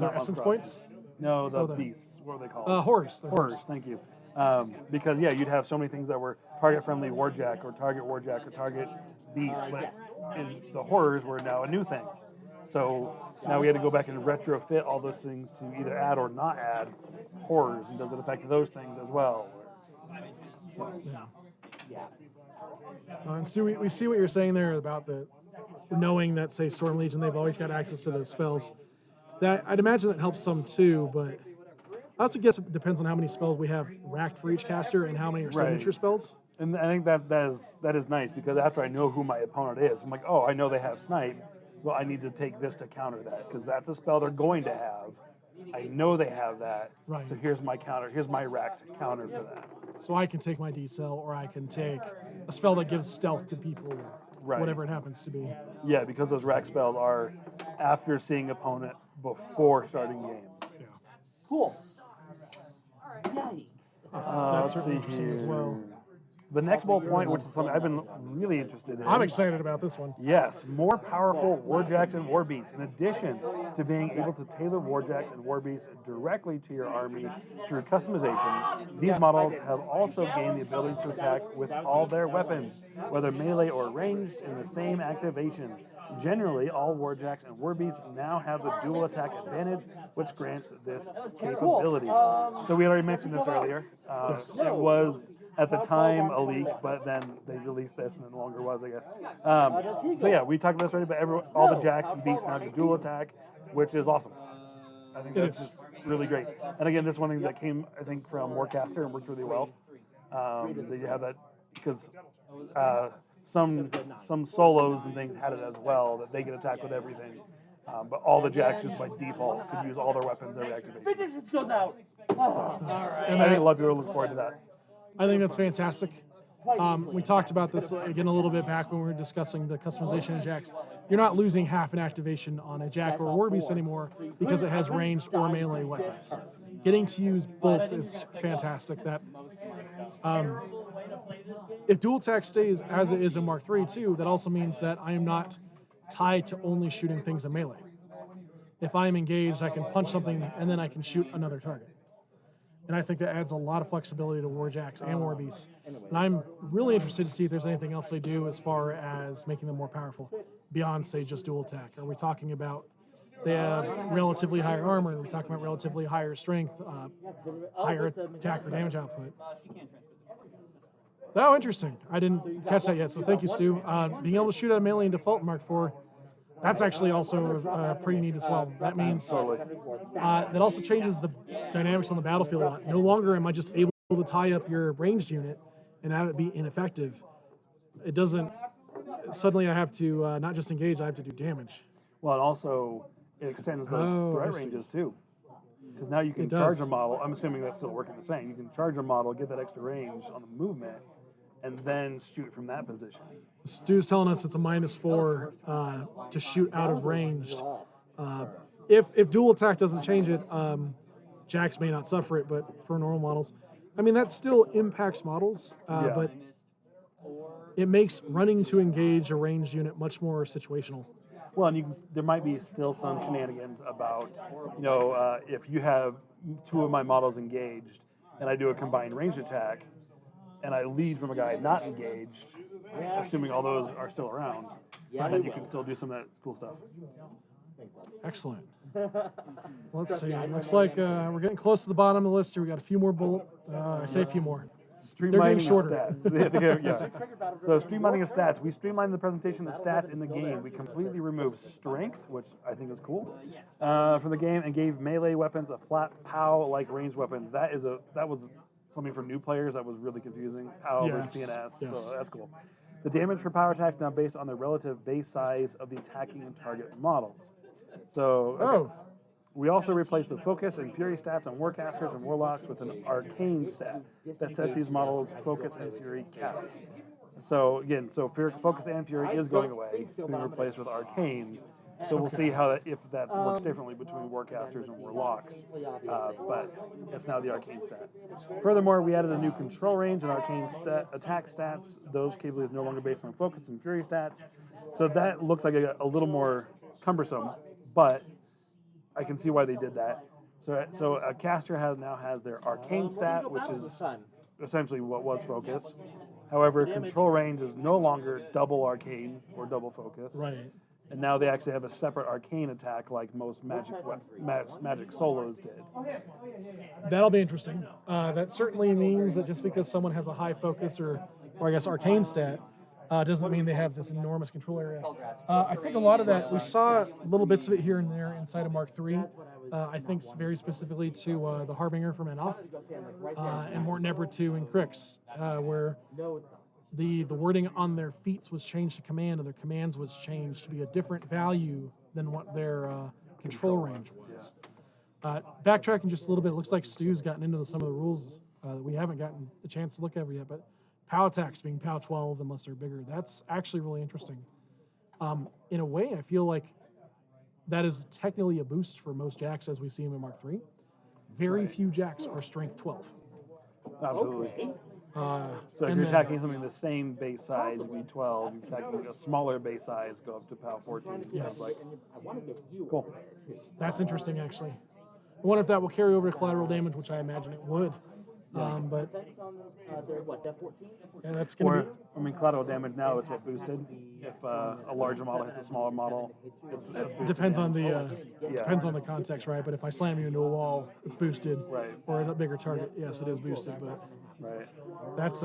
Their essence points? No, the beasts. What were they called? Horrors. Horrors. Thank you. Because you'd have so many things that were target friendly Warjack or target beast, but the horrors were now a new thing. So now we had to go back and retrofit all those things to either add or not add horrors, and does it affect those things as well? Yeah. And Stu, we see what you're saying there about the knowing that, say, Storm Legion, they've always got access to those spells. That I'd imagine that helps some too, but I also guess it depends on how many spells we have racked for each caster and how many are signature spells. And I think that is nice because after I know who my opponent is, I'm like, oh, I know they have Snipe, so I need to take this to counter that because that's a spell they're going to have. I know they have that, right. So here's my counter. Here's my racked counter for that. So I can take my D-Cell, or I can take a spell that gives stealth to people, whatever it happens to be. Yeah, because those rack spells are after seeing opponent before starting game. Yeah. Cool. Yikes. That's certainly interesting as well. The next bullet point, which is something I've been really interested in. I'm excited about this one. Yes, more powerful Warjacks and War Beasts. In addition to being able to tailor Warjacks and War Beasts directly to your army through customization, these models have also gained the ability to attack with all their weapons, whether melee or ranged, in the same activation. Generally, all Warjacks and War Beasts now have the dual attack advantage, which grants this capability. So we already mentioned this earlier. It was at the time a leak, but then they released this and it no longer was, I guess. So yeah, we talked about this already, but all the Jacks and Beasts now do dual attack, which is awesome. I think that's just really great. And again, this is one thing that came, I think, from Warcaster and worked really well. They have that because some solos and things had it as well, that they get attacked with everything. But all the Jacks just by default could use all their weapons every activation. It goes out. And I think a lot of people look forward to that. I think that's fantastic. We talked about this again a little bit back when we were discussing the customization of Jacks. You're not losing half an activation on a Jack or a War Beast anymore because it has ranged or melee weapons. Getting to use both is fantastic. That if dual attack stays as it is in Mark III too, that also means that I am not tied to only shooting things in melee. If I am engaged, I can punch something and then I can shoot another target. and I think that adds a lot of flexibility to Warjacks and Warbeasts. And I'm really interested to see if there's anything else they do as far as making them more powerful, beyond, say, just dual attack. Are we talking about they have relatively higher armor? Are we talking about relatively higher strength, higher attack or damage output? Oh, interesting. I didn't catch that yet, so thank you, Stu. Being able to shoot at a melee in default in Mark IV, that's actually also pretty neat as well. That means that also changes the dynamics on the battlefield a lot. No longer am I just able to tie up your ranged unit and have it be ineffective. It doesn't, suddenly I have to not just engage, I have to do damage. Well, and also it extends those threat ranges too. Because now you can charge a model. I'm assuming that's still working the same. You can charge a model, get that extra range on the movement, and then shoot from that position. Stu's telling us it's a -4 to shoot out of ranged. If dual attack doesn't change it, Jacks may not suffer it, but for normal models, I mean, that still impacts models, but it makes running to engage a ranged unit much more situational. Well, and there might be still some shenanigans about, if you have 2 of my models engaged and I do a combined range attack and I lead from a guy not engaged, assuming all those are still around, then you can still do some of that cool stuff. Excellent. Let's see. Looks like we're getting close to the bottom of the list here. We got a few more I say a few more. They're getting shorter. Yeah. So streamlining of stats. We streamlined the presentation of stats in the game. We completely removed strength, which I think is cool, from the game, and gave melee weapons a flat POW like ranged weapons. That was something for new players that was really confusing. POW versus PNS. Yes. So that's cool. The damage for power attacks now based on the relative base size of the attacking and target models. So we also replaced the focus and fury stats on warcasters and warlocks with an arcane stat that sets these models focus and fury caps. So again, focus and fury is going away, being replaced with arcane. So we'll see if that works differently between warcasters and warlocks. But it's now the arcane stat. Furthermore, we added a new control range and arcane attack stats. Those capabilities no longer based on focus and fury stats. So that looks like a little more cumbersome, but I can see why they did that. So a caster now has their arcane stat, which is essentially what was focus. However, control range is no longer double arcane or double focus. Right. And now they actually have a separate arcane attack like most magic solos did. That'll be interesting. That certainly means that just because someone has a high focus or I guess arcane stat, doesn't mean they have this enormous control area. I think a lot of that, we saw little bits of it here and there inside of Mark III. I think very specifically to the Harbinger from Enoth, and Mort Nebra 2 and Crix, where the wording on their feats was changed to command, and their commands was changed to be a different value than what their control range was. Backtracking just a little bit, it looks like Stu's gotten into some of the rules that we haven't gotten a chance to look at yet, but POW attacks being POW 12 unless they're bigger, that's actually really interesting. In a way, I feel like that is technically a boost for most jacks as we see them in Mark III. Very few jacks are strength 12. Absolutely. So if you're attacking something the same base size, it'd be 12. You're attacking a smaller base size, go up to POW 14. Yes. Cool. That's interesting, actually. I wonder if that will carry over to collateral damage, which I imagine it would. But yeah, that's going to be... collateral damage now is what boosted. If a larger model hits a smaller model, it's depends on the context, right? But if I slam you into a wall, it's boosted. Right. Or a bigger target, yes, it is boosted. But right. That's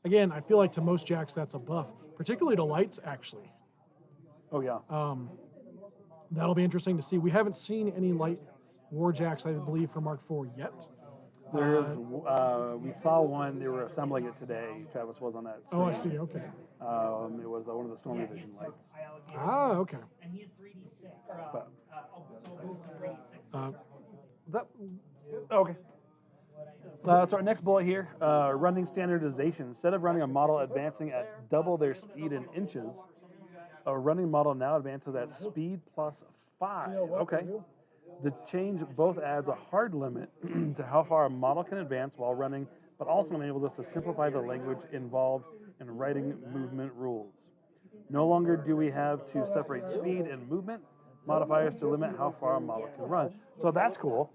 again, I feel like to most jacks that's a buff, particularly to lights, actually. Oh yeah. That'll be interesting to see. We haven't seen any light war jacks, I believe, for Mark IV yet. We saw one. They were assembling it today. Travis was on that. Oh, I see. Okay. It was one of the Stormy Vision lights. Ah, okay. And he's 3d6. Okay. So our next bullet here, running standardization. Instead of running a model advancing at double their speed in inches, a running model now advances at speed plus 5. Okay. The change both adds a hard limit to how far a model can advance while running, but also enables us to simplify the language involved in writing movement rules. No longer do we have to separate speed and movement modifiers to limit how far a model can run. So that's cool.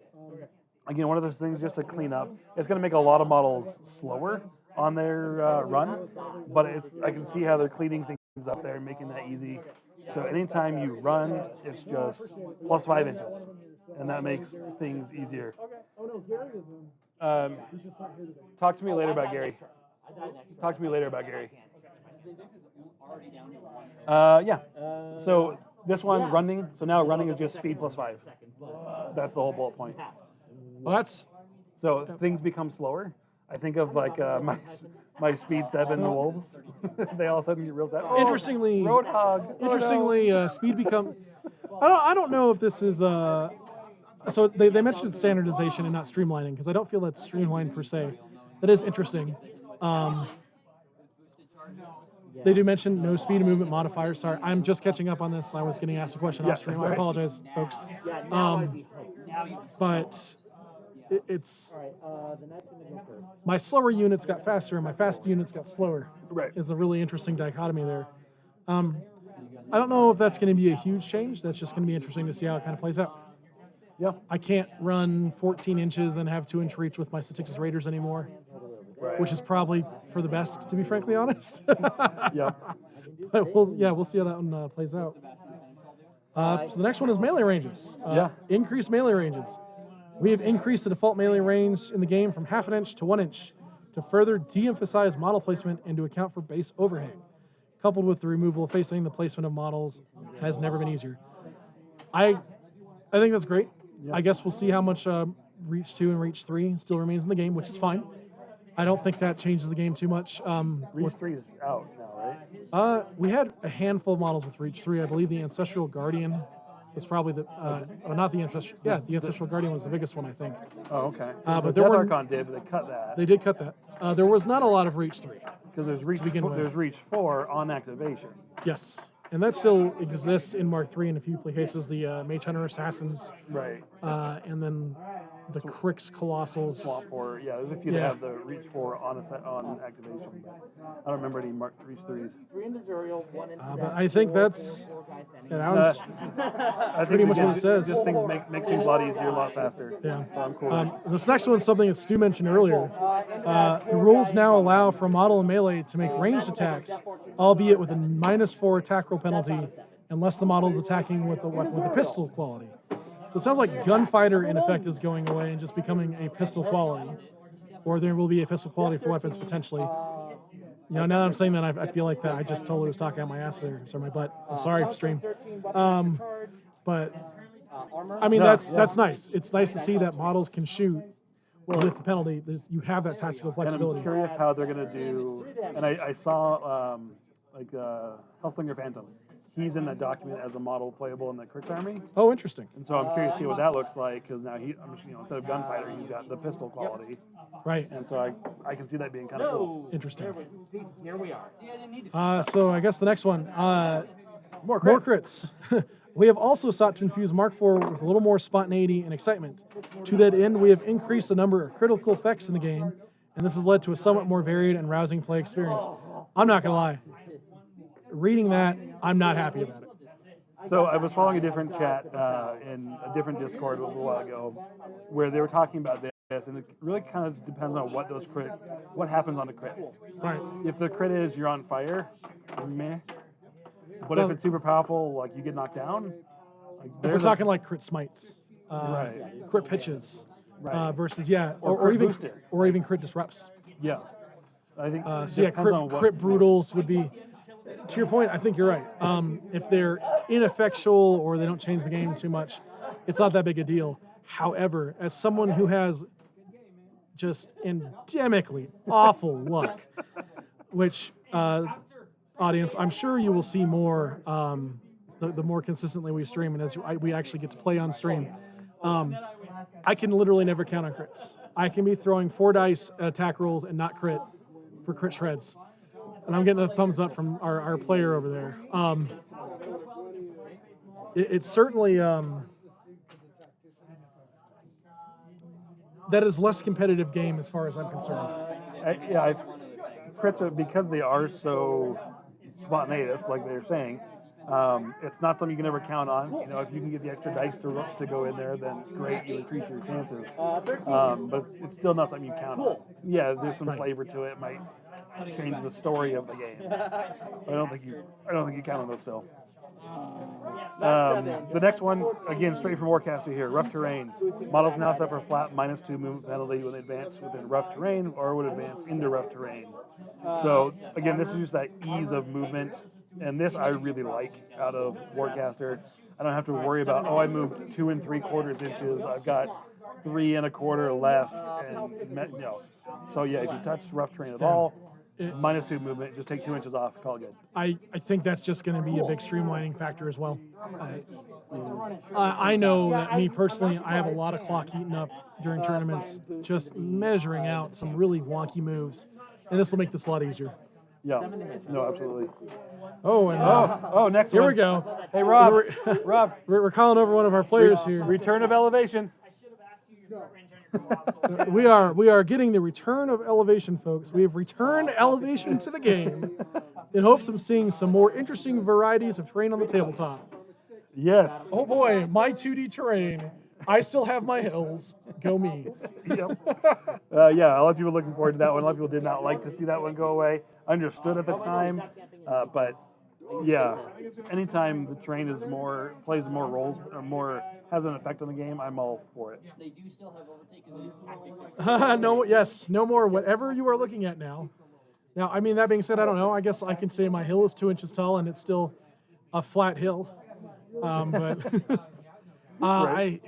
again, one of those things just to clean up. It's going to make a lot of models slower on their run, but I can see how they're cleaning things up there and making that easy. So anytime you run, it's just plus 5 inches, and that makes things easier. Talk to me later about Gary. Yeah. So this one, running. So now running is just speed plus 5. That's the whole bullet point. Well, that's So things become slower. I think of like my speed 7 wolves. They all of a sudden get real fast. Oh, interestingly. Roadhog. Interestingly, speed become. I don't know if this is. So they mentioned standardization and not streamlining because I don't feel that's streamlined per se. That is interesting. They do mention no speed and movement modifiers. Sorry, I'm just catching up on this. I was getting asked a question off stream. I apologize, folks. But it's my slower units got faster and my fast units got slower. Right. It's a really interesting dichotomy there. I don't know if that's going to be a huge change. That's just going to be interesting to see how it kind of plays out. Yeah. I can't run 14 inches and have 2-inch reach with my Statixis Raiders anymore, Right. which is probably for the best, to be frankly honest. Yeah. But we'll see how that one plays out. So the next one is melee ranges. Increased melee ranges. We have increased the default melee range in the game from 1/2 inch to 1 inch to further de-emphasize model placement and to account for base overhang. Coupled with the removal of facing, the placement of models has never been easier. I think that's great. I guess we'll see how much Reach 2 and Reach 3 still remains in the game, which is fine. I don't think that changes the game too much. Reach 3 is out now, right? We had a handful of models with Reach 3. I believe the Ancestral Guardian was probably the, not the Ancestral, the Ancestral Guardian was the biggest one, I think. Oh, okay. But Death there were, Archon did, but they cut that. They did cut that. There was not a lot of Reach 3. Because there's Reach 4 on activation. Yes. And that still exists in Mark 3 in a few cases. The Mage Hunter Assassins. Right. And then the Crix Colossals. Swamp 4. Yeah, there's a few that have the Reach 4 on activation. But I don't remember any Reach 3s. But I think that's pretty much what it says. Just things make things a lot easier, a lot faster. Yeah. So I'm cool. This next one is something that Stu mentioned earlier. The rules now allow for model and melee to make ranged attacks, albeit with a -4 attack roll penalty, unless the model is attacking with a weapon with a pistol quality. So it sounds like gunfighter in effect is going away and just becoming a pistol quality, or there will be a pistol quality for weapons potentially. You know, now that I'm saying that, I feel like that I just totally was talking out my ass there, sorry, my butt. I'm sorry, stream. But I mean, that's nice. It's nice to see that models can shoot with the penalty. You have that tactical flexibility. And I'm curious how they're going to do. And I saw Hellslinger Phantom. He's in that document as a model playable in the Crix Army. Oh, interesting. And so I'm curious to see what that looks like because now instead of gunfighter, he's got the pistol quality. Right. And so I can see that being kind of cool. Interesting. Here we are. So I guess the next one. More crits. We have also sought to infuse Mark IV with a little more spontaneity and excitement. To that end, we have increased the number of critical effects in the game, and this has led to a somewhat more varied and rousing play experience. I'm not going to lie. Reading that, I'm not happy about it. So I was following a different chat in a different Discord a little while ago where they were talking about this, and it really kind of depends on what happens on the crit. Right. If the crit is you're on fire, meh. But So, if it's super powerful, like you get knocked down. Like if we're talking like crit smites, crit pitches, versus or even crit disrupts. Yeah, I think. Crit brutals would be. To your point, I think you're right. If they're ineffectual or they don't change the game too much, it's not that big a deal. However, as someone who has just endemically awful luck, which audience, I'm sure you will see more the more consistently we stream and as we actually get to play on stream. I can literally never count on crits. I can be throwing 4 dice at attack rolls and not crit for crit shreds. And I'm getting a thumbs up from our player over there. It's certainly that is less competitive game as far as I'm concerned. Crits are, because they are so spontaneous, like they're saying, It's not something you can ever count on. You know, if you can get the extra dice to go in there, then great, you increase your chances. But it's still not something you count on. Yeah, there's some flavor to it. It might change the story of the game. I don't think you count on those still. The next one, again, straight from Warcaster here. Rough terrain. Models now suffer a flat -2 movement penalty when they advance within rough terrain or would advance into rough terrain. So again, this is just that ease of movement, and this I really like out of Warcaster. I don't have to worry about, I moved 2 3/4 inches. I've got 3 1/4 left, and you know. So yeah, if you touch rough terrain at all, -2 movement, just take 2 inches off, call it good. I think that's just going to be a big streamlining factor as well. I know that me personally, I have a lot of clock eaten up during tournaments, just measuring out some really wonky moves, and this will make this a lot easier. Yeah, no, absolutely. Oh, and Next here one. we go. Hey, Rob. Rob, We're calling over one of our players here. return of elevation. We are getting the return of elevation, folks. We have returned elevation to the game in hopes of seeing some more interesting varieties of terrain on the tabletop. Yes. Oh boy, my 2D terrain. I still have my hills. Go me. Yep. Yeah, a lot of people looking forward to that one. A lot of people did not like to see that one go away. Understood at the time, but yeah, anytime the terrain is plays more roles or has an effect on the game, I'm all for it. They do still have overtake tactics. No more whatever you are looking at now. Now, I mean, that being said, I don't know. I guess I can say my hill is 2 inches tall and it's still a flat hill. But Right.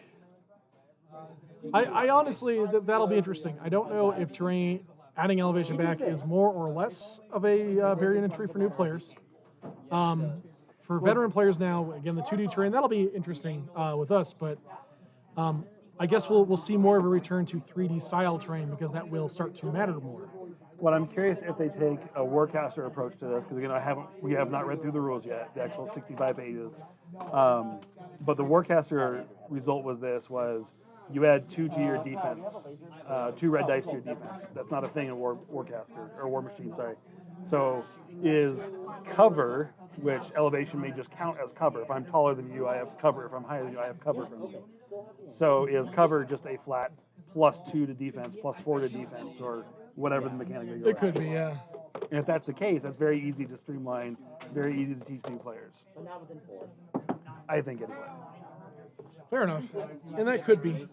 I honestly, that'll be interesting. I don't know if terrain, adding elevation back is more or less of a barrier to entry for new players. For veteran players now, again, the 2D terrain, that'll be interesting with us, but I guess we'll see more of a return to 3D style terrain because that will start to matter more. Well, I'm curious if they take a Warcaster approach to this, because again, we have not read through the rules yet, the actual 65 pages. But the Warcaster result was you add 2 to your defense, 2 red dice to your defense. That's not a thing in Warcaster or Warmachine, sorry. So is cover, which elevation may just count as cover. If I'm taller than you, I have cover. If I'm higher than you, I have cover from you. So is cover just a flat +2 to defense, +4 to defense, or whatever the mechanic is? It could be, yeah. And if that's the case, that's very easy to streamline, very easy to teach new players. I think anyway. Fair enough. And that could be.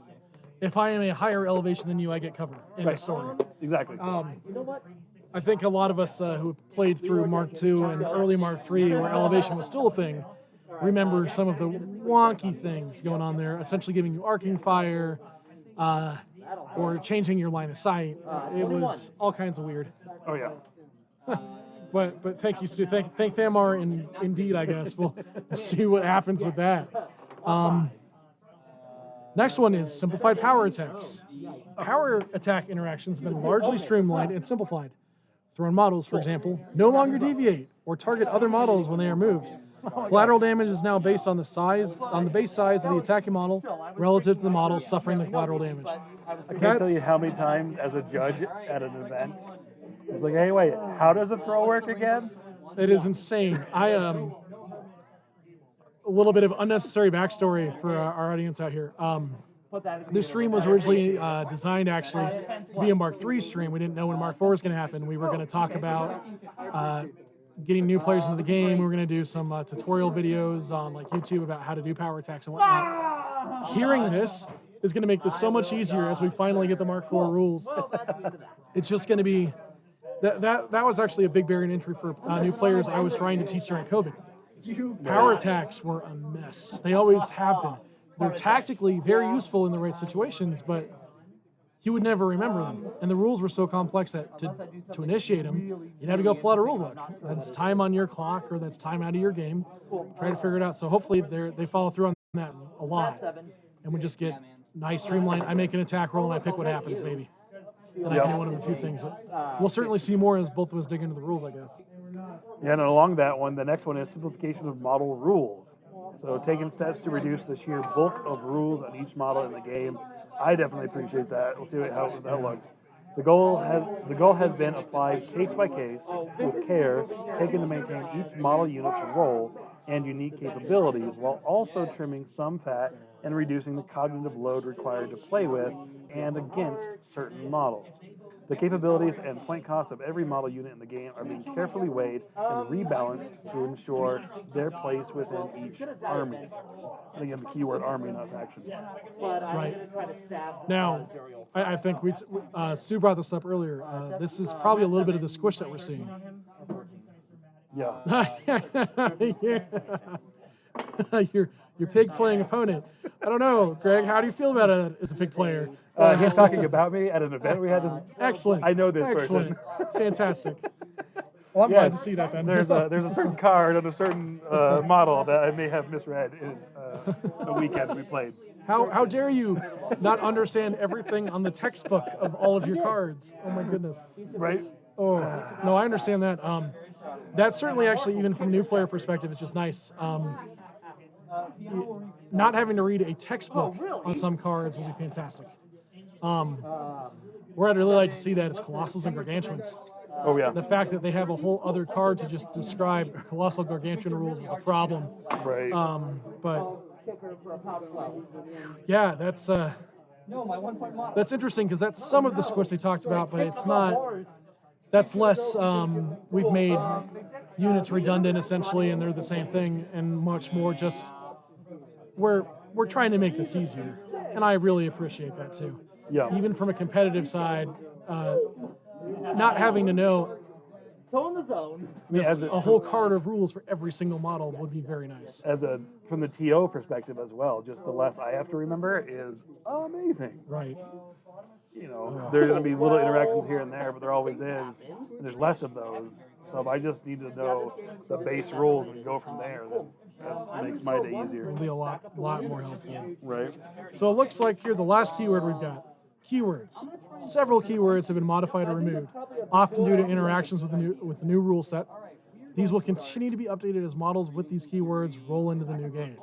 If I am a higher elevation than you, I get cover in the story. Exactly. I think a lot of us who played through Mark II and early Mark III, where elevation was still a thing, remember some of the wonky things going on there, essentially giving you arcing fire or changing your line of sight. It was all kinds of weird. Oh, yeah. But thank you, Stu. Thank Thamar, and indeed, I guess. We'll see what happens with that. Next one is simplified power attacks. Power attack interactions have been largely streamlined and simplified. Thrown models, for example, no longer deviate or target other models when they are moved. Collateral damage is now based on the base size of the attacking model relative to the model suffering the collateral damage. I can't tell you how many times as a judge at an event, I was like, hey, wait, how does a throw work again? It is insane. A little bit of unnecessary backstory for our audience out here. This stream was originally designed actually to be a Mark III stream. We didn't know when Mark IV was going to happen. We were going to talk about getting new players into the game. We were going to do some tutorial videos on like YouTube about how to do power attacks and whatnot. Hearing this is going to make this so much easier as we finally get the Mark IV rules. It's just going to be that was actually a big barrier to entry for new players I was trying to teach during COVID. Power attacks were a mess. They always have been. They're tactically very useful in the right situations, but you would never remember them. And the rules were so complex that to initiate them, you'd have to go pull out a rule book. That's time on your clock or that's time out of your game. Try to figure it out. So hopefully they follow through on that a lot. And we just get nice streamlined. I make an attack roll and I pick what happens, maybe. And I can do one of a few things. But we'll certainly see more as both of us dig into the rules, I guess. Yeah, and along that one, the next one is simplification of model rules. So taking steps to reduce the sheer bulk of rules on each model in the game. I definitely appreciate that. We'll see how that looks. The goal has been applied case by case with care, taken to maintain each model unit's role and unique capabilities, while also trimming some fat and reducing the cognitive load required to play with and against certain models. The capabilities and point costs of every model unit in the game are being carefully weighed and rebalanced to ensure their place within each army. And again, the keyword army, not faction. Right. Now, I think Stu brought this up earlier. This is probably a little bit of the squish that we're seeing. Yeah. your pig playing opponent. I don't know, Greg. How do you feel about it as a pig player? He's talking about me at an event we had. Excellent. I know this Excellent. person. Fantastic. Well, I'm glad to see that then. There's a certain card on a certain model that I may have misread in the weekend we played. How dare you not understand everything on the textbook of all of your cards? Oh my goodness. Right? Oh no, I understand that. That's certainly actually, even from a new player perspective, it's just nice. Not having to read a textbook on some cards will be fantastic. Where I'd really like to see that is Colossals and Gargantuans. Oh yeah. The fact that they have a whole other card to just describe Colossal Gargantuan rules was a problem. Right. But yeah, that's interesting because that's some of the squish they talked about, but it's not. That's less. We've made units redundant essentially, and they're the same thing, and much more just we're trying to make this easier, and I really appreciate that too. Yeah. Even from a competitive side, not having to know just a whole card of rules for every single model would be very nice. From the TO perspective as well, just the less I have to remember is amazing. Right. You know, there's going to be little interactions here and there, but there always is, and there's less of those. So if I just need to know the base rules and go from there, then that makes my day easier. It'll be a lot more helpful. Right. So it looks like here the last keyword we've got. Keywords. Several keywords have been modified or removed, often due to interactions with the new rule set. These will continue to be updated as models with these keywords roll into the new game.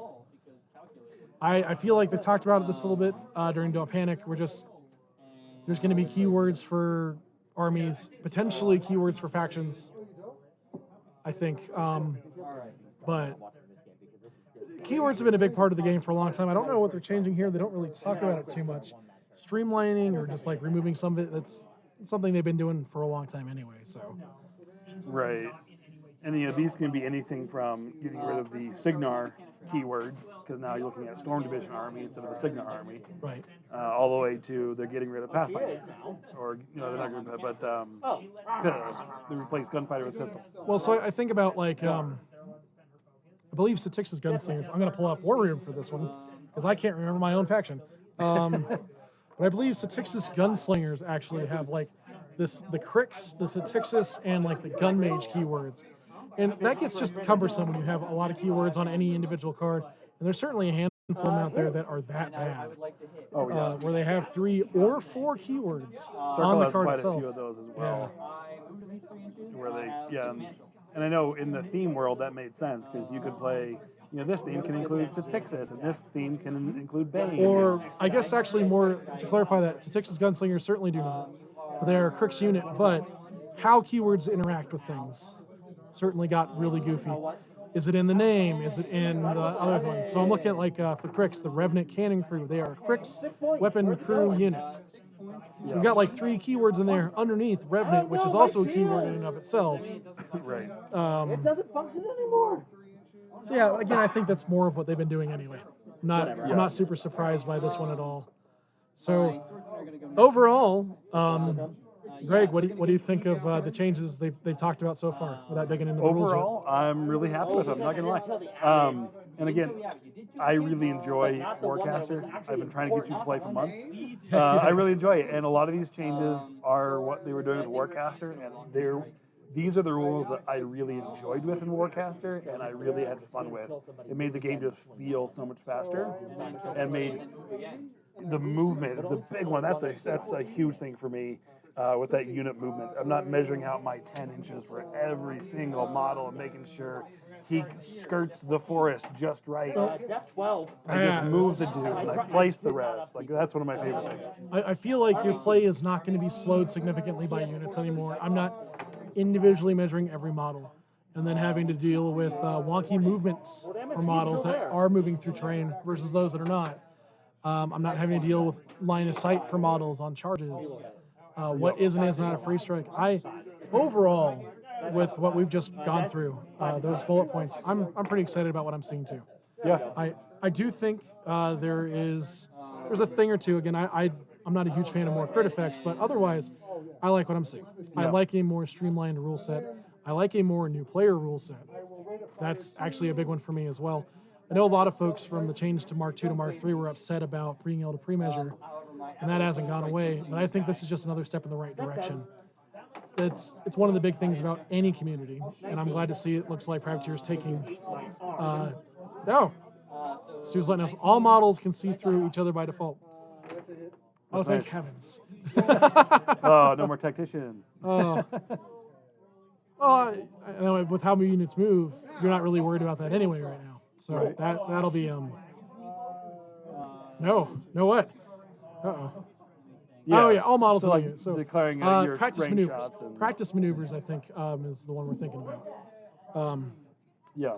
I feel like they talked about this a little bit during Don't Panic. There's going to be keywords for armies, potentially keywords for factions, I think. But keywords have been a big part of the game for a long time. I don't know what they're changing here. They don't really talk about it too much. Streamlining or just like removing some of it, that's something they've been doing for a long time anyway. So. Right. And these can be anything from getting rid of the Signar keyword, because now you're looking at Storm Division army instead of a Signar army. Right. All the way to they're getting rid of Pathfinder, or they're not going to, but they replace Gunfighter with pistol. Well, so I think about like I believe Statix's Gunslingers. I'm going to pull up War Room for this one because I can't remember my own faction. But I believe Statix's Gunslingers actually have like the Crix, the Statixis, and like the Gun Mage keywords. And that gets just cumbersome when you have a lot of keywords on any individual card. And there's certainly a handful of them out there that are that bad. Oh, yeah. Where they have 3 or 4 keywords on the card quite itself. A few of those as well. Where and I know in the theme world that made sense because you could play, this theme can include Statixis and this theme can include Bane. Or, I guess actually more to clarify that, Statixis Gunslingers certainly do not. They are a Crix unit, but how keywords interact with things certainly got really goofy. Is it in the name? Is it in the other one? So I'm looking at like for Crix, the Revenant Cannon Crew. They are a Crix weapon crew unit. So we've got like 3 keywords in there underneath Revenant, which is also a keyword in and of itself. Right. It doesn't function anymore. So yeah, again, I think that's more of what they've been doing anyway. I'm not super surprised by this one at all. So overall, Greg, what do you think of the changes they've talked about so far without digging into the rules yet? Overall, I'm really happy with them. I'm not gonna lie. And again, I really enjoy Warcaster. I've been trying to get you to play for months. I really enjoy it, and a lot of these changes are what they were doing with Warcaster, and these are the rules that I really enjoyed with in Warcaster, and I really had fun with. It made the game just feel so much faster, and made the movement, the big one. That's a huge thing for me. With that unit movement, I'm not measuring out my 10 inches for every single model and making sure he skirts the forest just right. That's 12. I just move the dude and I place the rest. Like that's one of my favorite things. I feel like your play is not going to be slowed significantly by units anymore. I'm not individually measuring every model. and then having to deal with wonky movements for models that are moving through terrain versus those that are not. I'm not having to deal with line of sight for models on charges. What is and is not a free strike. Overall, with what we've just gone through, those bullet points, I'm pretty excited about what I'm seeing too. Yeah. I do think there's a thing or two. Again, I'm not a huge fan of more crit effects, but otherwise, I like what I'm seeing. I like a more streamlined rule set. I like a more new player rule set. That's actually a big one for me as well. I know a lot of folks from the change to Mark II to Mark III were upset about being able to pre-measure, and that hasn't gone away. But I think this is just another step in the right direction. It's one of the big things about any community, and I'm glad to see it looks like Privateer's taking. Stu's letting us. All models can see through each other by default. Oh, thank heavens. Oh, no more tactician. Oh. Well, with how units move, you're not really worried about that anyway right now. So that'll be No what? Uh-oh. Yeah. Oh yeah, all models. So, like, units. So declaring your practice range maneuvers. shots and- Practice maneuvers, I think, is the one we're thinking about. Yeah.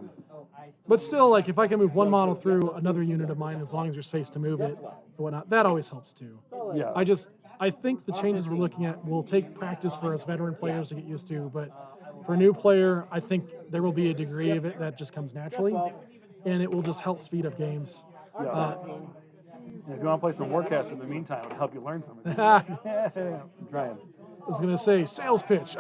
But still, like if I can move one model through another unit of mine, as long as there's space to move it, or whatnot, that always helps too. Yeah. I think the changes we're looking at will take practice for us veteran players to get used to, but for a new player, I think there will be a degree of it that just comes naturally, and it will just help speed up games. Yeah. If you want to play some Warcaster in the meantime, it'll help you learn something. I'm trying. I was gonna say sales pitch.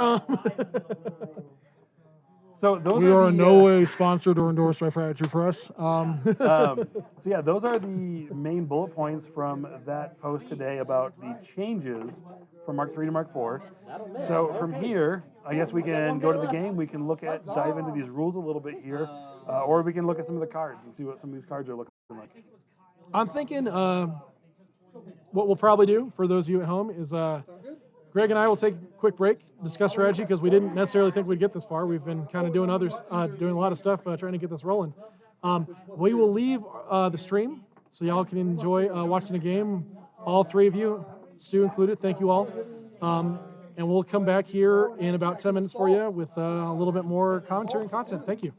So those We are in the, no way sponsored or endorsed by Fracture Press. So yeah, those are the main bullet points from that post today about the changes from Mark III to Mark IV. So from here, I guess we can go to the game. We can dive into these rules a little bit here, or we can look at some of the cards and see what some of these cards are looking like. I'm thinking what we'll probably do for those of you at home is Greg and I will take a quick break, discuss strategy, because we didn't necessarily think we'd get this far. We've been kind of doing a lot of stuff trying to get this rolling. We will leave the stream so y'all can enjoy watching the game. All three of you, Stu included, thank you all. And we'll come back here in about 10 minutes for you with a little bit more commentary and content. Thank you.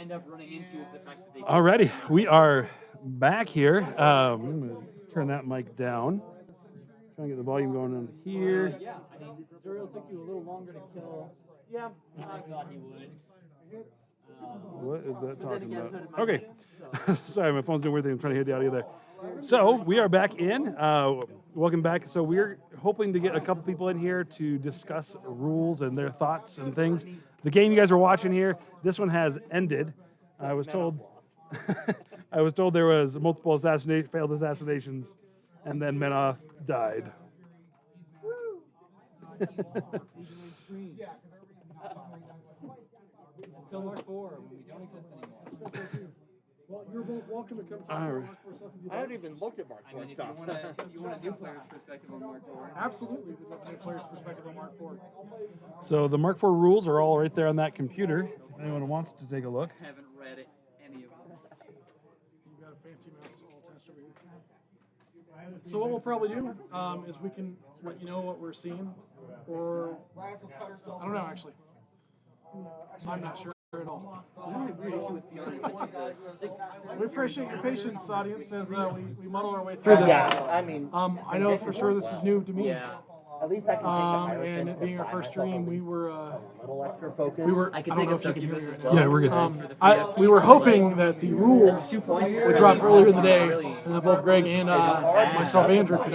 end up running into is the fact that they. Alrighty, we are back here. I'm gonna turn that mic down. Trying to get the volume going on here. Yeah, I mean, Zuriel took you a little longer to kill. Yeah, I thought he would. What is that talking about? Okay. Sorry, my phone's doing weird thing. I'm trying to hear the audio there. So we are back in. Welcome back. So we're hoping to get a couple people in here to discuss rules and their thoughts and things. The game you guys were watching here, this one has ended. I was told there was multiple failed assassinations, and then Menoth died. Until Mark 4, when we don't exist anymore. Well, you're both welcome to come to All right. Mark 4 stuff if you'd I like. haven't even looked at Mark 4 stuff. If you want a new player's perspective on Mark 4. Absolutely, we'd love to get players' perspective on Mark 4. So the Mark IV rules are all right there on that computer. If anyone wants to take a look. I haven't read it, any of them. You've got a fancy mouse all attached over here. So what we'll probably do is we can let you know what we're seeing, or I don't know actually. I'm not sure at all. We appreciate your patience, audience, as we muddle our way through this. Yeah, I mean, I know for sure this is new to me. yeah. At least I can take the higher And it being our first stream, we were a little extra focus. I don't know if you can hear me. Yeah, we're good. We were hoping that the rules would drop earlier in the day, and that both Greg and myself, Andrew, could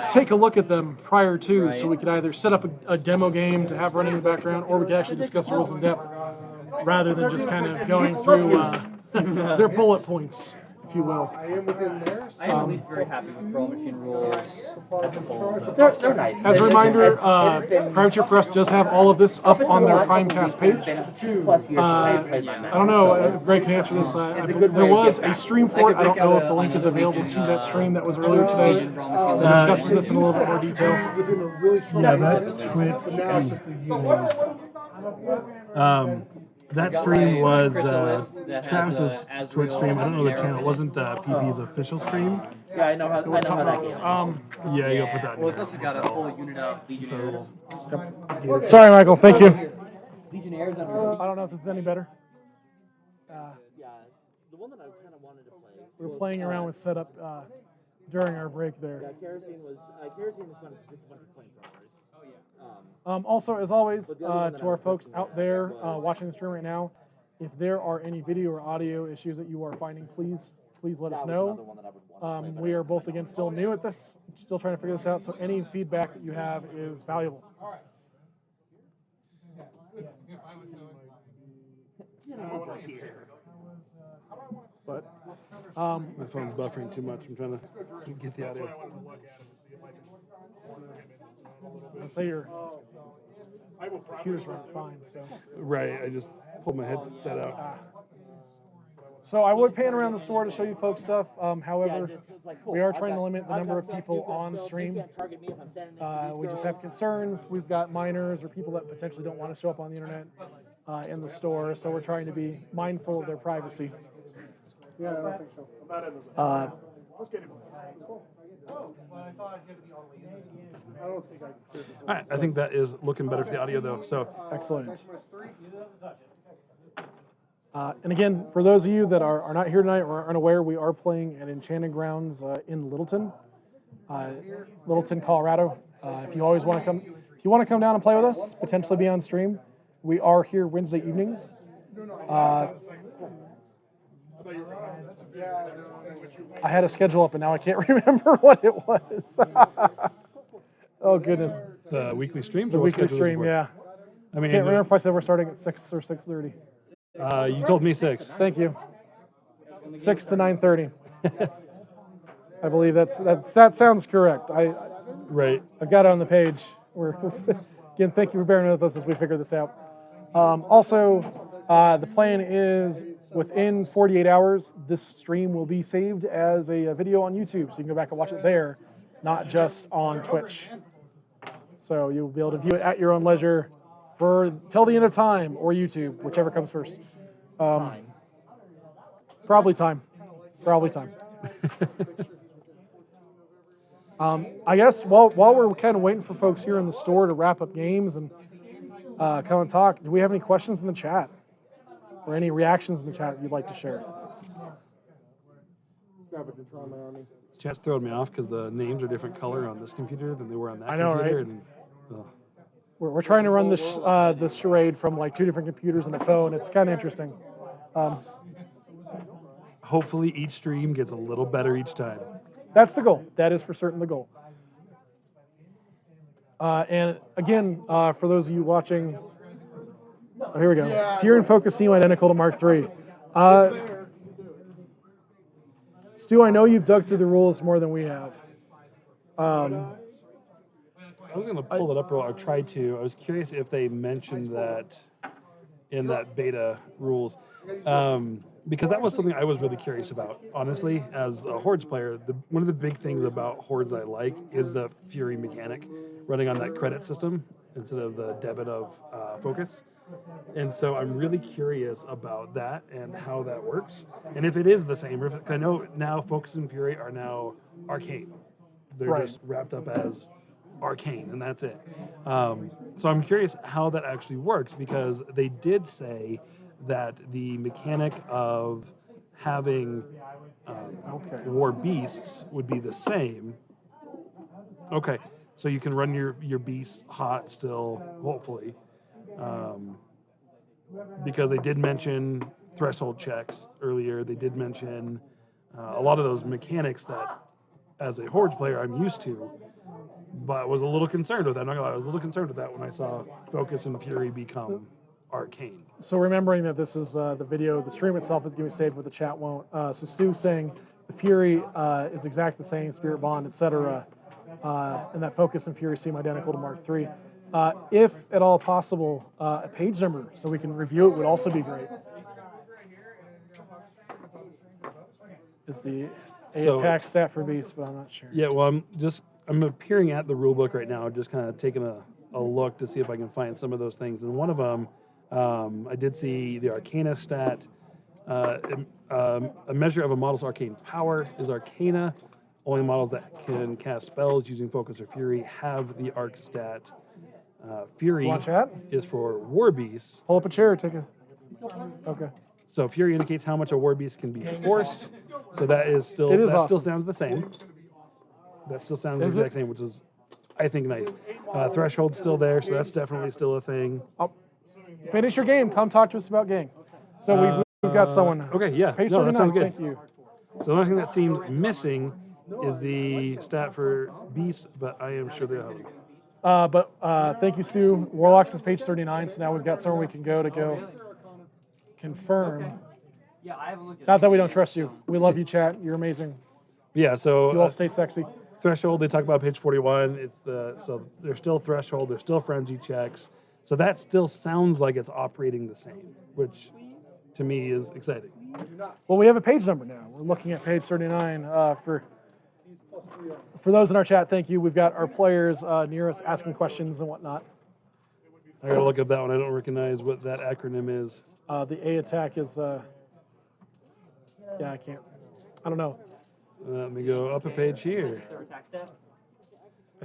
take a look at them prior to, so we could either set up a demo game to have running in the background, or we could actually discuss the rules in depth, rather than just kind of going through their bullet points, if you will. I am at least very happy with Brawlmachine rules as a whole. They're nice. As a reminder, Privateer Press does have all of this up on their Primecast page. I don't know if Greg can answer this. There was a stream for it. I don't know if the link is available to that stream that was earlier today that discusses this in a little bit more detail. Yeah, that's Twitch. That stream was Travis's Twitch stream. I don't know the channel. It wasn't PP's official stream. Yeah, I know how that else. game. Yeah, you'll put that in Well, it's there. also got a full unit of Legionnaires. Sorry, Michael. Thank you. Legionnaires under. I don't know if this is any better. Yeah, the one that I kind of wanted to play. We were playing around with setup during our break Yeah, there. kerosene was just a bunch of flamethrowers. Oh yeah. Also, as always, to our folks out there watching the stream right now, if there are any video or audio issues that you are finding, please let us know. We are both, again, still new at this, still trying to figure this out, so any feedback that you have is valuable. But My phone's buffering too much. I'm trying to get the audio. I'll say your computer's running fine. So. Right, I just pulled my headset out. So I would pan around the store to show you folks stuff. However, we are trying to limit the number of people on stream. We just have concerns. We've got minors or people that potentially don't want to show up on the internet in the store. So we're trying to be mindful of their privacy. Yeah, I don't think so. I don't think I. All right, I think that is looking better for the audio though. So Excellent. And again, for those of you that are not here tonight or are unaware, we are playing at Enchanted Grounds in Littleton, Colorado. If you want to come down and play with us, potentially be on stream, we are here Wednesday evenings. I had a schedule up and now I can't remember what it was. Oh goodness. the weekly streams. The weekly stream, yeah. I mean, Can't remember if I said we're starting at 6 or 6:30. You told me 6. Thank you. 6 to 9:30. I believe that sounds correct. Right. I've got it on the page. Again, thank you for bearing with us as we figure this out. Also, the plan is within 48 hours, this stream will be saved as a video on YouTube, so you can go back and watch it there, not just on Twitch. So you'll be able to view it at your own leisure till the end of time, or YouTube, whichever comes first. Probably time. I guess while we're kind of waiting for folks here in the store to wrap up games and come and talk, do we have any questions in the chat? or any reactions in the chat you'd like to share. Chat's throwing me off because the names are different color on this computer than they were on that I know, computer. right? And, We're trying to run this charade from like 2 different computers and a phone. It's kind of interesting. hopefully each stream gets a little better each time. That's the goal. That is for certain the goal. And again, for those of you watching, here we go. Fury and Focus seem identical to Mark III. Stu, I know you've dug through the rules more than we have. I was going to pull it up, or I tried to. I was curious if they mentioned that in that beta rules. Because that was something I was really curious about. Honestly, as a Hordes player, one of the big things about Hordes I like is the Fury mechanic running on that credit system instead of the debit of focus. And so I'm really curious about that and how that works. And if it is the same, or if I know now Focus and Fury are now arcane. They're just wrapped up as arcane, and that's it. So I'm curious how that actually works, because they did say that the mechanic of having war beasts would be the same. Okay, so you can run your beasts hot still, hopefully. Because they did mention threshold checks earlier. They did mention a lot of those mechanics that, as a Hordes player, I'm used to, but was a little concerned with that. I'm not gonna lie, I was a little concerned with that when I saw Focus and Fury become arcane. So remembering that this is the video, the stream itself is going to be saved, but the chat won't. So Stu's saying the Fury is exactly the same, Spirit Bond, etc., and that Focus and Fury seem identical to Mark III. If at all possible, a page number so we can review it would also be great. Is the attack stat for Beast, but I'm not sure. Yeah, well, I'm appearing at the rule book right now, just kind of taking a look to see if I can find some of those things. And one of them, I did see the Arcana stat. A measure of a model's arcane power is Arcana. Only models that can cast spells using Focus or Fury have the Arc stat. Fury is for War Beasts. Pull up a chair, take a. Okay. So Fury indicates how much a War Beast can be forced. So that is still awesome. Still sounds the same. That still sounds the exact same, which is, I think, nice. Threshold's still there, so that's definitely still a thing. Finish your game. Come talk to us about game. So we've got someone. Okay, yeah. Page no, that 39, sounds good. Thank you. So the only thing that seems missing is the stat for Beasts, but I am sure they'll have it. But thank you, Stu. Warlocks is page 39, so now we've got somewhere we can go confirm. Yeah, I haven't looked at Not that we don't trust you. We love you, chat. You're amazing. Yeah, so You all stay sexy. Threshold, they talk about page 41. So there's still Threshold, there's still Frenzy checks. So that still sounds like it's operating the same, which to me is exciting. Well, we have a page number now. We're looking at page 39. For those in our chat, thank you. We've got our players near us asking questions and whatnot. I gotta look up that one. I don't recognize what that acronym is. The A attack is, yeah, I don't know. Let me go up a page here. their attack stat.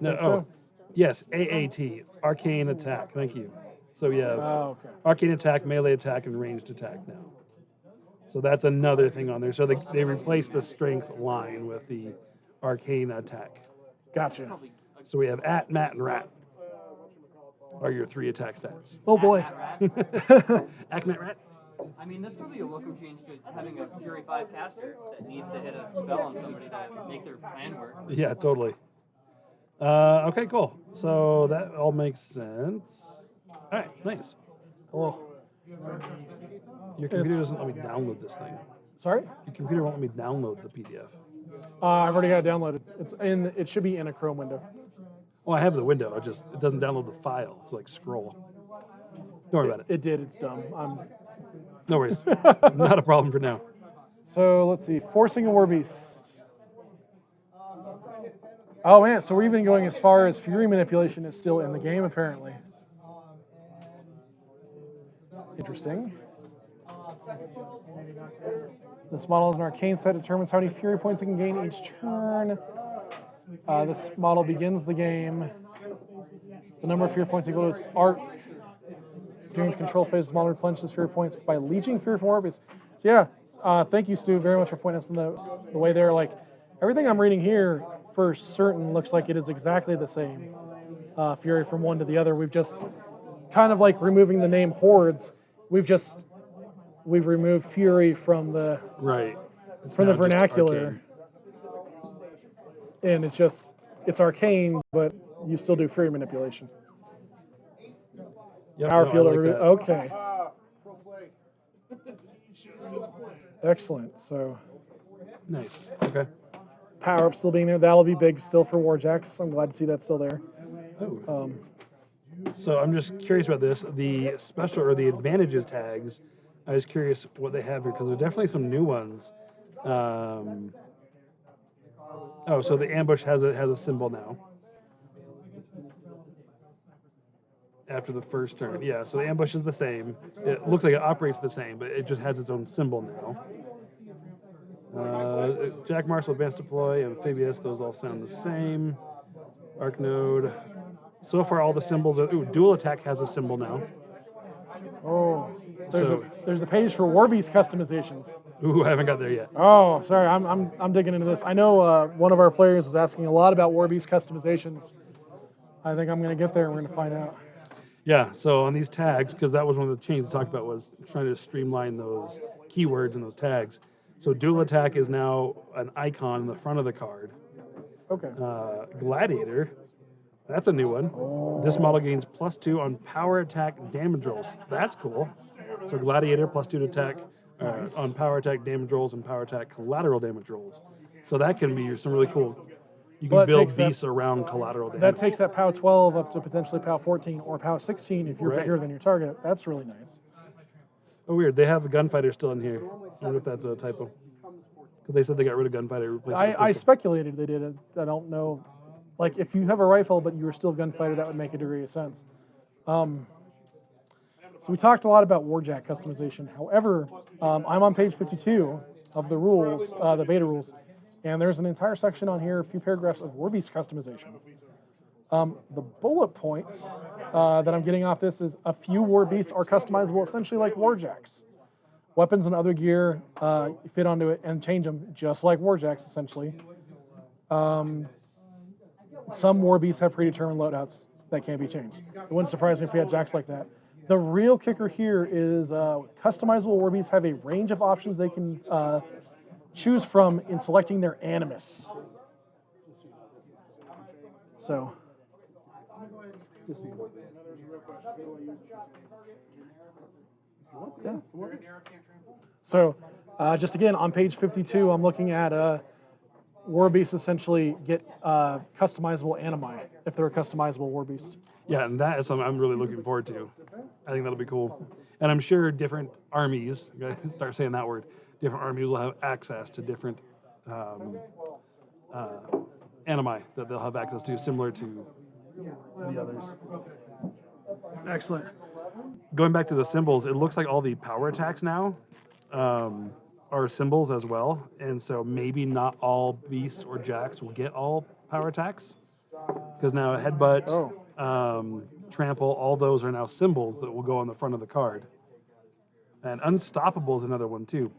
No, so. Yes, AAT, Arcane Attack. Thank you. So we have Oh, okay. Arcane Attack, Melee Attack, and Ranged Attack now. So that's another thing on there. So they replaced the Strength line with the Arcane Attack. Gotcha. So we have At, Mat, and Rat are your 3 attack stats. Oh, boy. At, Mat, Rat? I mean, that's probably a welcome change to having a Fury 5 caster that needs to hit a spell on somebody to make their plan work. Yeah, totally. Okay, cool. So that all makes sense. All right, nice. Cool. Your computer doesn't let me download this thing. Sorry? Your computer won't let me download the PDF. I've already got it downloaded. It should be in a Chrome window. Well, I have the window. It doesn't download the file. It's like scroll. Don't worry about it. It did. It's dumb. No worries. Not a problem for now. So let's see. Forcing a War Beast. Oh man, so we're even going as far as Fury manipulation is still in the game apparently. Interesting. This model is an arcane set, determines how many Fury points it can gain each turn. This model begins the game. The number of Fury points equal to its arc during control phase, the model replenishes Fury points by leeching Fury from Warbeast. So yeah, thank you, Stu, very much for pointing us in the way there. Like, everything I'm reading here, for certain, looks like it is exactly the same. Fury from one to the other. We've just, kind of like removing the name Hordes, we've removed Fury from the vernacular. And it's arcane, but you still do Fury manipulation. Yep, Power no, field I like over. that. Okay. Excellent. So Nice. Okay. power up still being there. That'll be big still for Warjacks. I'm glad to see that's still there. Oh. So I'm just curious about this. The special or the advantages tags. I was curious what they have here because there's definitely some new ones. So the ambush has a symbol now. After the first turn, yeah. So the ambush is the same. It looks like it operates the same, but it just has its own symbol now. Jack Marshall, Advanced Deploy, Amphibious, those all sound the same. Arc Node. So far, all the symbols are. Ooh, Dual Attack has a symbol now. Oh, So, there's a page for Warbeast customizations. ooh, I haven't got there yet. Oh, sorry, I'm digging into this. I know one of our players was asking a lot about Warbeast customizations. I think I'm going to get there and we're going to find out. Yeah, so on these tags, because that was one of the changes I talked about, was trying to streamline those keywords and those tags. So Dual Attack is now an icon in the front of the card. Okay. Gladiator, that's a new one. This model gains +2 on power attack damage rolls. That's cool. So Gladiator +2 to attack on power attack damage rolls and power attack collateral damage rolls. So that can be some really cool. You can build beasts around collateral damage. That takes that POW 12 up to potentially POW 14 or POW 16 if you're bigger than your target. That's really nice. Oh, weird. They have the gunfighter still in here. I wonder if that's a typo. Because they said they got rid of gunfighter. Replaced it with I pistol. speculated they did it. I don't know. Like, if you have a rifle but you were still gunfighter, that would make a degree of sense. So we talked a lot about Warjack customization. However, I'm on page 52 of the rules, the beta rules, and there's an entire section on here, a few paragraphs of Warbeast customization. The bullet points that I'm getting off this is a few Warbeasts are customizable essentially like Warjacks. Weapons and other gear fit onto it and change them just like Warjacks essentially. Some Warbeasts have predetermined loadouts that can't be changed. It wouldn't surprise me if we had jacks like that. The real kicker here is customizable Warbeasts have a range of options they can choose from in selecting their animus. So, yeah. So, just again, on page 52, I'm looking at Warbeasts essentially get customizable animi if they're a customizable Warbeast. Yeah, and that is something I'm really looking forward to. I think that'll be cool. And I'm sure different armies, start saying that word, different armies will have access to different animi that they'll have access to, similar to the others. Excellent. Going back to the symbols, it looks like all the power attacks now are symbols as well. And so maybe not all beasts or jacks will get all power attacks. Because now headbutt, trample, all those are now symbols that will go on the front of the card. And unstoppable is another one too.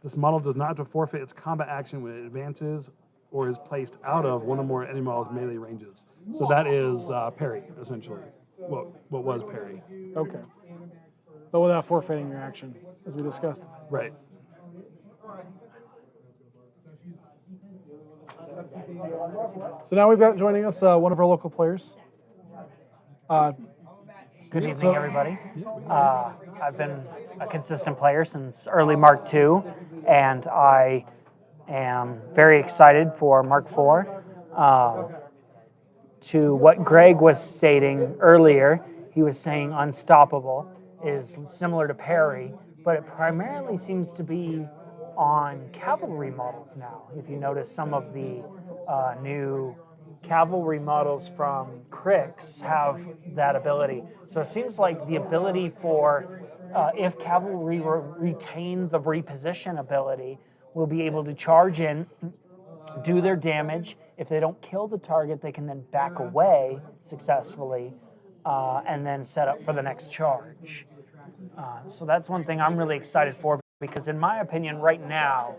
This model does not have to forfeit its combat action when it advances or is placed out of one or more enemy model's melee ranges. So that is parry, essentially. What was parry. Okay. But without forfeiting your action, as we discussed. Right. So now we've got joining us one of our local players. Good evening, everybody. I've been a consistent player since early Mark II, and I am very excited for Mark IV. To what Greg was stating earlier, he was saying unstoppable is similar to parry, but it primarily seems to be on cavalry models now. If you notice, some of the new cavalry models from Crix have that ability. So it seems like the ability for, if cavalry retain the reposition ability, will be able to charge in, do their damage. If they don't kill the target, they can then back away successfully and then set up for the next charge. So that's one thing I'm really excited for, because in my opinion, right now,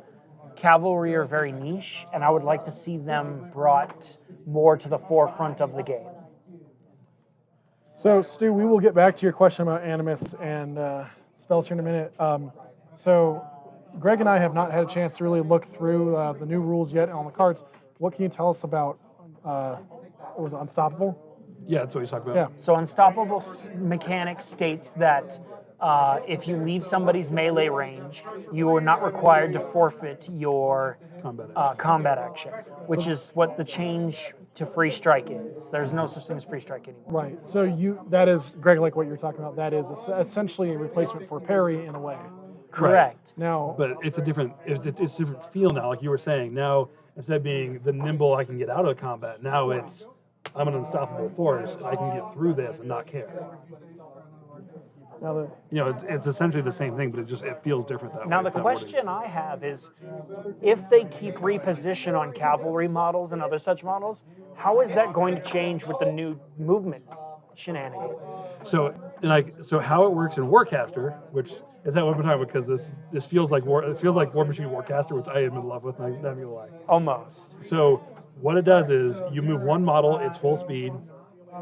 cavalry are very niche, and I would like to see them brought more to the forefront of the game. So, Stu, we will get back to your question about Animus and spells here in a minute. So, Greg and I have not had a chance to really look through the new rules yet on the cards. What can you tell us about, what was it, Unstoppable? Yeah, that's what he's talking Yeah. about. So Unstoppable mechanic states that if you leave somebody's melee range, you are not required to forfeit your combat action, which is what the change to free strike is. There's no such thing as free strike anymore. Right. So that is, Greg, like what you're talking about, that is essentially a replacement for parry in a way. Correct. Now, But it's a different feel now, like you were saying. Now, instead of being the nimble, I can get out of combat, now it's, I'm an unstoppable force. I can get through this and not care. It's essentially the same thing, but it feels different that way. Now the question I have is, if they keep reposition on cavalry models and other such models, how is that going to change with the new movement shenanigans? So how it works in Warcaster, which is that what we're talking about, because this feels like Warmachine Warcaster, which I am in love with. I'm not gonna lie. Almost. So what it does is you move one model, its full speed,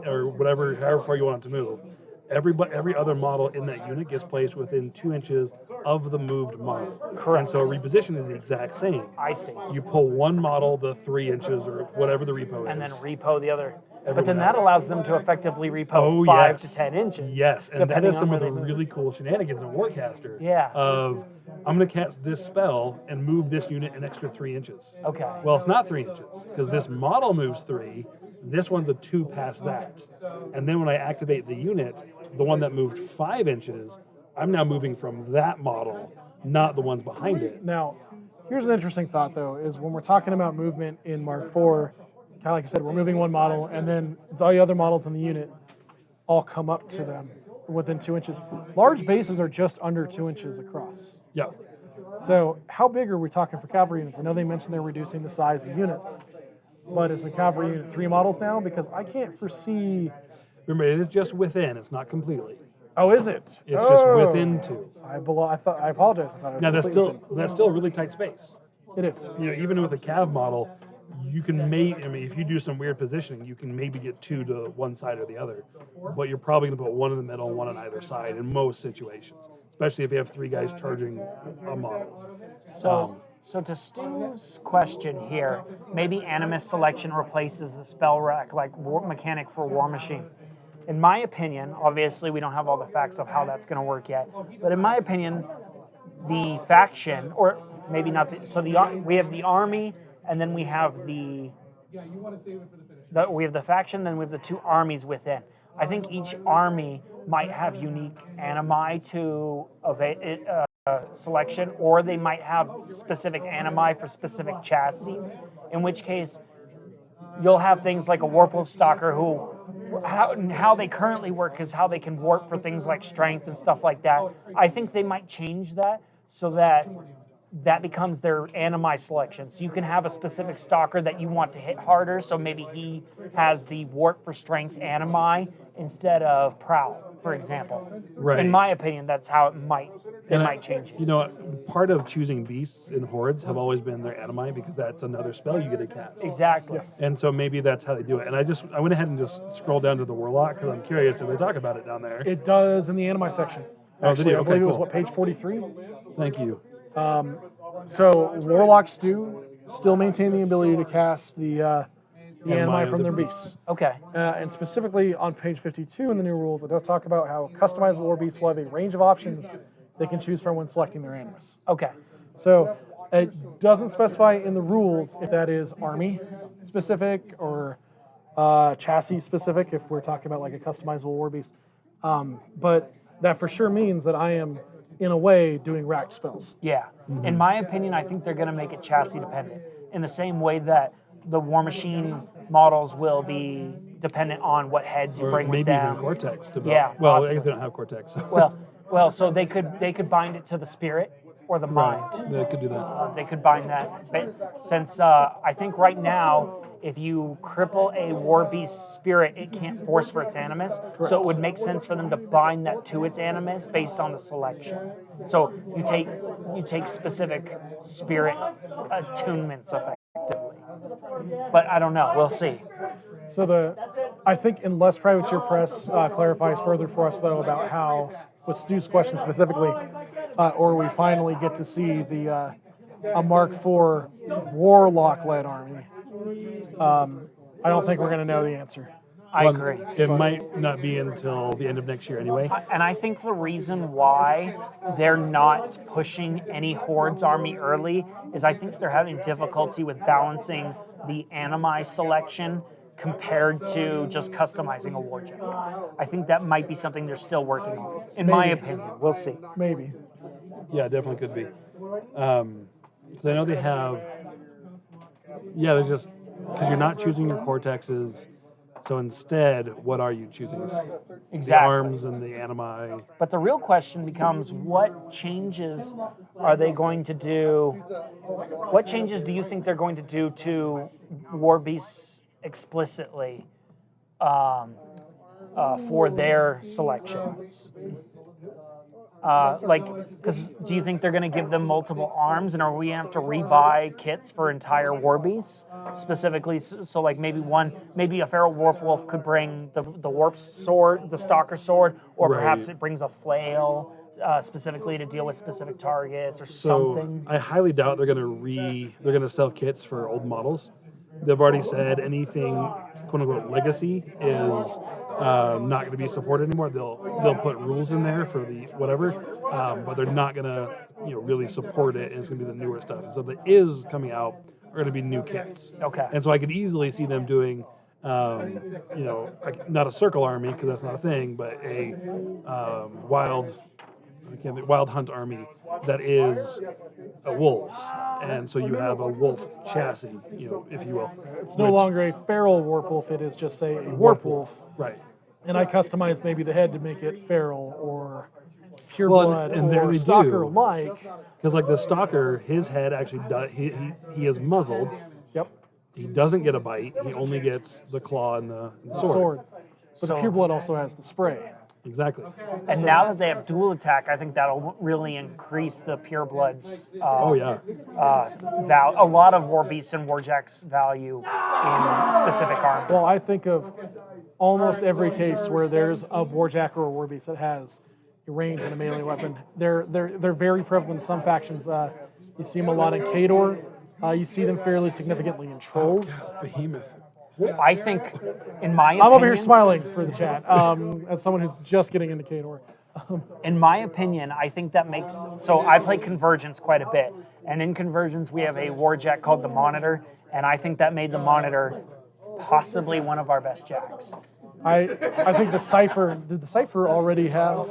or whatever, however far you want it to move. Every other model in that unit gets placed within 2 inches of the moved model. Correct. And so reposition is the exact same. I see. You pull one model the 3 inches or whatever the repo is. And then repo the other. But Everyone then that else. allows them to effectively repo 5 to 10 inches. Yes, and that depending is on some of where the they move. really cool shenanigans in Warcaster. Yeah. Of, I'm going to cast this spell and move this unit an extra 3 inches. Okay. Well, it's not 3 inches, because this model moves 3. This one's a 2 past that. And then when I activate the unit, the one that moved 5 inches, I'm now moving from that model, not the ones behind it. Now, here's an interesting thought, though, is when we're talking about movement in Mark IV, kind of like you said, we're moving one model, and then the other models in the unit all come up to them within 2 inches. Large bases are just under 2 inches across. Yeah. So how big are we talking for cavalry units? I know they mentioned they're reducing the size of units, but is the cavalry unit 3 models now? Because I can't foresee... Remember, it is just within, it's not completely. Oh, is it? It's just within 2. I apologize. I thought it was Now, that's completely still a really tight space. It is. Even with a cav model, you can if you do some weird positioning, you can maybe get 2 to one side or the other. But you're probably going to put 1 in the middle, 1 on either side in most situations, especially if you have 3 guys charging a model. So to Stu's question here, maybe Animus selection replaces the spell rack like mechanic for Warmachine. In my opinion, obviously we don't have all the facts of how that's going to work yet, but in my opinion, the faction, or maybe not, we have the army, and then we have we have the faction, then we have the 2 armies within. I think each army might have unique animi to selection, or they might have specific animi for specific chassis, in which case you'll have things like a Warpwolf Stalker who, how they currently work is how they can warp for things like strength and stuff like that. I think they might change that so that becomes their animi selection. So you can have a specific stalker that you want to hit harder, so maybe he has the warp for strength animi instead of prowl, for example. Right. In my opinion, that's how it might change it. Part of choosing beasts in hordes have always been their animi, because that's another spell you get to cast. Exactly. And so maybe that's how they do it. And I went ahead and just scrolled down to the Warlock, because I'm curious if they talk about it down there. It does in the animi section. Oh, did Actually, you? I Okay, believe it was, cool. page 43? Thank you. So Warlocks do still maintain the ability to cast the animi of from the their beasts. beasts. Okay. And specifically on page 52 in the new rules, it does talk about how customizable war beasts will have a range of options they can choose from when selecting their animus. Okay. So it doesn't specify in the rules if that is army specific or chassis specific, if we're talking about like a customizable war beast. But that for sure means that I am, in a way, doing racked spells. Yeah. In my opinion, I think they're going to make it chassis dependent in the same way that the Warmachine models will be dependent on what heads you Or bring with maybe them. even Cortex. Yeah, Well, possibly. I guess they don't have Cortex. So. Well, so they could bind it to the spirit or the mind. Right. They could do that. They could bind that. But since I think right now if you cripple a war beast spirit, it can't force for its animus. So it would make sense for them to bind that to its animus based on the selection. So you take specific spirit attunements effectively. But I don't know. We'll see. So I think unless Privateer Press clarifies further for us though about how, with Stu's question specifically, or we finally get to see the a Mark IV Warlock-led army, I don't think we're going to know the answer. I agree. It might not be until the end of next year anyway. And I think the reason why they're not pushing any Hordes army early is I think they're having difficulty with balancing the animi selection compared to just customizing a warjack. I think that might be something they're still working on, in my opinion. We'll see. Maybe. Yeah, it definitely could be. Because I know they have. Yeah, they're just because you're not choosing your cortexes. So instead, what are you choosing? Exactly. The arms and the animi. But the real question becomes, what changes are they going to do? What changes do you think they're going to do to War Beasts explicitly for their selections? Because do you think they're going to give them multiple arms, and are we going to have to rebuy kits for entire war beasts specifically? So like maybe a feral warp wolf could bring the warp sword, the stalker sword, or perhaps it brings a flail specifically to deal with specific targets or something. I highly doubt they're going to sell kits for old models. They've already said anything quote unquote legacy is not going to be supported anymore. They'll put rules in there for the whatever, but they're not going to really support it. And it's going to be the newer stuff. And so that is coming out are going to be new kits. Okay. And so I could easily see them doing, like not a circle army because that's not a thing, but a wild hunt army that is a wolves. And so you have a wolf chassis, if you will. It's no longer a feral warp wolf, it is just, say, a warp wolf. Right. And I customize maybe the head to make it feral or pureblood and there or they stalker-like. Because like the stalker, his head actually does, he is muzzled. Yep. He doesn't get a bite. He only gets the claw and the sword. But the pureblood also has the spray. Exactly. And now that they have dual attack, I think that'll really increase the purebloods. A lot of war beasts and warjacks value in specific armies. Well, I think of almost every case where there's a warjack or a war beast that has a range and a melee weapon. They're very prevalent in some factions. You see them a lot in Khador. You see them fairly significantly in Trolls. Behemoth. I think, in my opinion... I'm over here smiling for the chat, as someone who's just getting into Khador. In my opinion, I think that makes... So I play Convergence quite a bit, and in Convergence we have a warjack called the Monitor, and I think that made the Monitor possibly one of our best jacks. I think the Cypher... Did the Cypher already have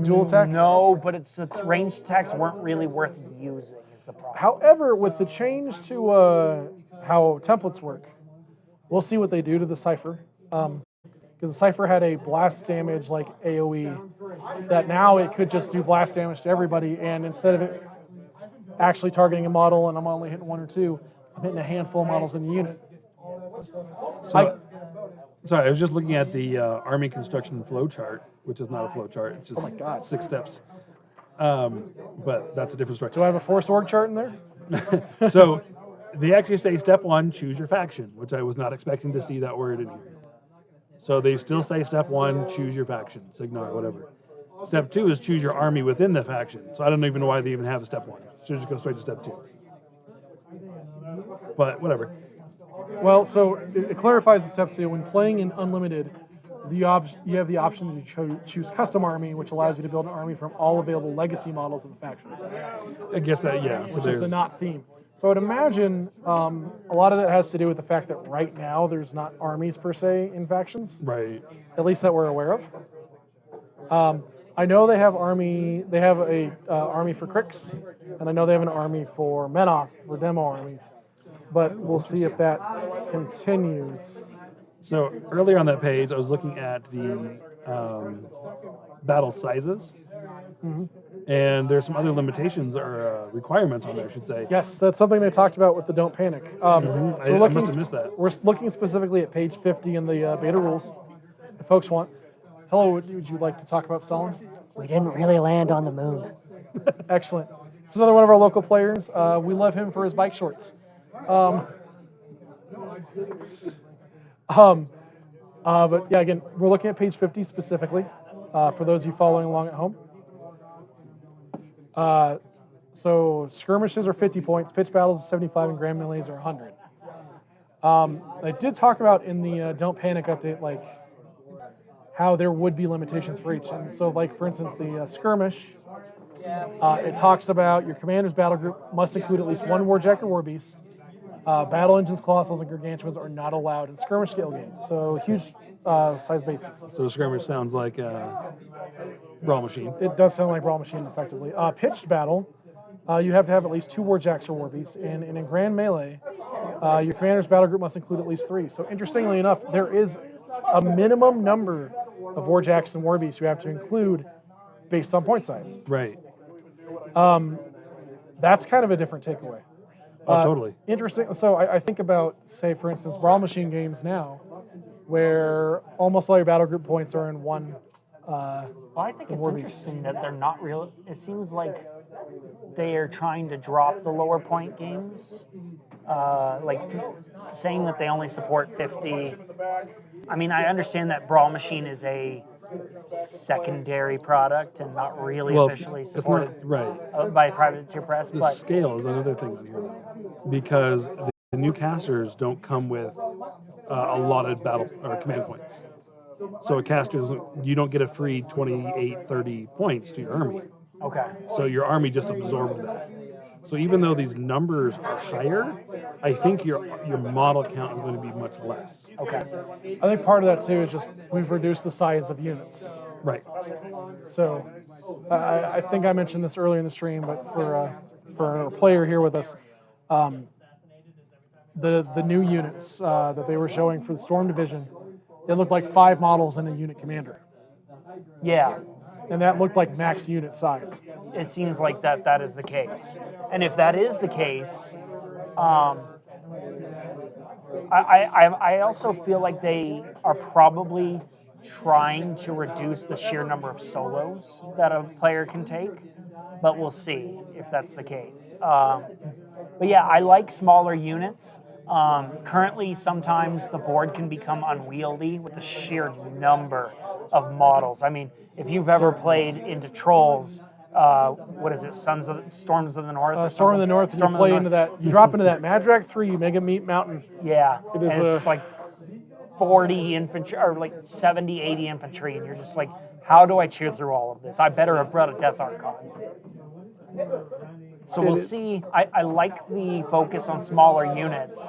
dual attack? No, but its ranged attacks weren't really worth using, is the problem. However, with the change to how templates work, we'll see what they do to the Cypher. Because the Cypher had a blast damage like AoE, that now it could just do blast damage to everybody, and instead of it actually targeting a model and I'm only hitting one or two, I'm hitting a handful of models in the unit. Sorry, I was just looking at the army construction flow chart, which is not a flow chart, it's just 6 steps. But that's a different story. Do I have a Force org chart in there? So they actually say step 1, choose your faction, which I was not expecting to see that word in here. So they still say step 1, choose your faction, Signar, whatever. Step 2 is choose your army within the faction. So I don't even know why they even have a step 1. Should just go straight to step 2. But whatever. Well, so it clarifies the step 2. When playing in Unlimited, you have the option to choose custom army, which allows you to build an army from all available legacy models of the faction. I guess that, yeah. Which is the not theme. So I would imagine a lot of that has to do with the fact that right now there's not armies per se in factions. Right. At least that we're aware of. I know they have army. They have a army for Crix, and I know they have an army for Menoth for demo armies. But we'll see if that continues. So earlier on that page, I was looking at the battle sizes, And there's some other limitations or requirements on there, I should say. Yes, that's something they talked about with the Don't Panic. I must have missed that. We're looking specifically at page 50 in the beta rules. If folks want. Hello, would you like to talk about Stalin? We didn't really land on the moon. Excellent. It's another one of our local players. We love him for his bike shorts. But yeah, again, we're looking at page 50 specifically for those of you following along at home. So skirmishes are 50 points, pitch battles are 75, and grand melees are 100. I did talk about in the Don't Panic update, like how there would be limitations for each. And so, like for instance, the skirmish, it talks about your commander's battle group must include at least one warjack or warbeast. Battle engines, colossals, and gargantuans are not allowed in skirmish scale games. So huge size bases. So skirmish sounds like Brawlmachine. It does sound like Brawlmachine effectively. Pitched battle, you have to have at least 2 warjacks or warbeasts, and in grand melee, your commander's battle group must include at least 3. So interestingly enough, there is a minimum number of warjacks and warbeasts you have to include based on point size. Right. That's kind of a different takeaway. Totally. Interesting. So I think about, say, for instance, Brawlmachine games now, where almost all your battle group points are in one. Well, I think it's warbeast. interesting that they're not real. It seems like they are trying to drop the lower point games, like saying that they only support 50. I mean, I understand that Brawlmachine is a secondary product and not really officially it's supported not, right. by private tier press, The but scale is another thing on here, though, because the new casters don't come with allotted battle or command points. So a caster doesn't, you don't get a free 28, 30 points to your army. okay. So your army just absorbs that. So even though these numbers are higher, I think your model count is going to be much less. Okay. I think part of that too is just we've reduced the size of units. Right. So I think I mentioned this earlier in the stream, but for a player here with us, the new units that they were showing for the Storm Division, it looked like 5 models in a unit commander. Yeah. And that looked like max unit size. It seems like that is the case. And if that is the case, I also feel like they are probably trying to reduce the sheer number of solos that a player can take, but we'll see if that's the case. But yeah, I like smaller units. Currently, sometimes the board can become unwieldy with the sheer number of models. I mean, if you've ever played into Trolls, what is it, Storms of the North? Storm of the North, Storm you of the play North. into that, you drop into that Madrak 3 Mega Meat Mountain. Yeah, It is and it's like 40 infantry, or like 70, 80 infantry, and you're just like, how do I cheer through all of this? I better have brought a Death Archon. So we'll see. I like the focus on smaller units.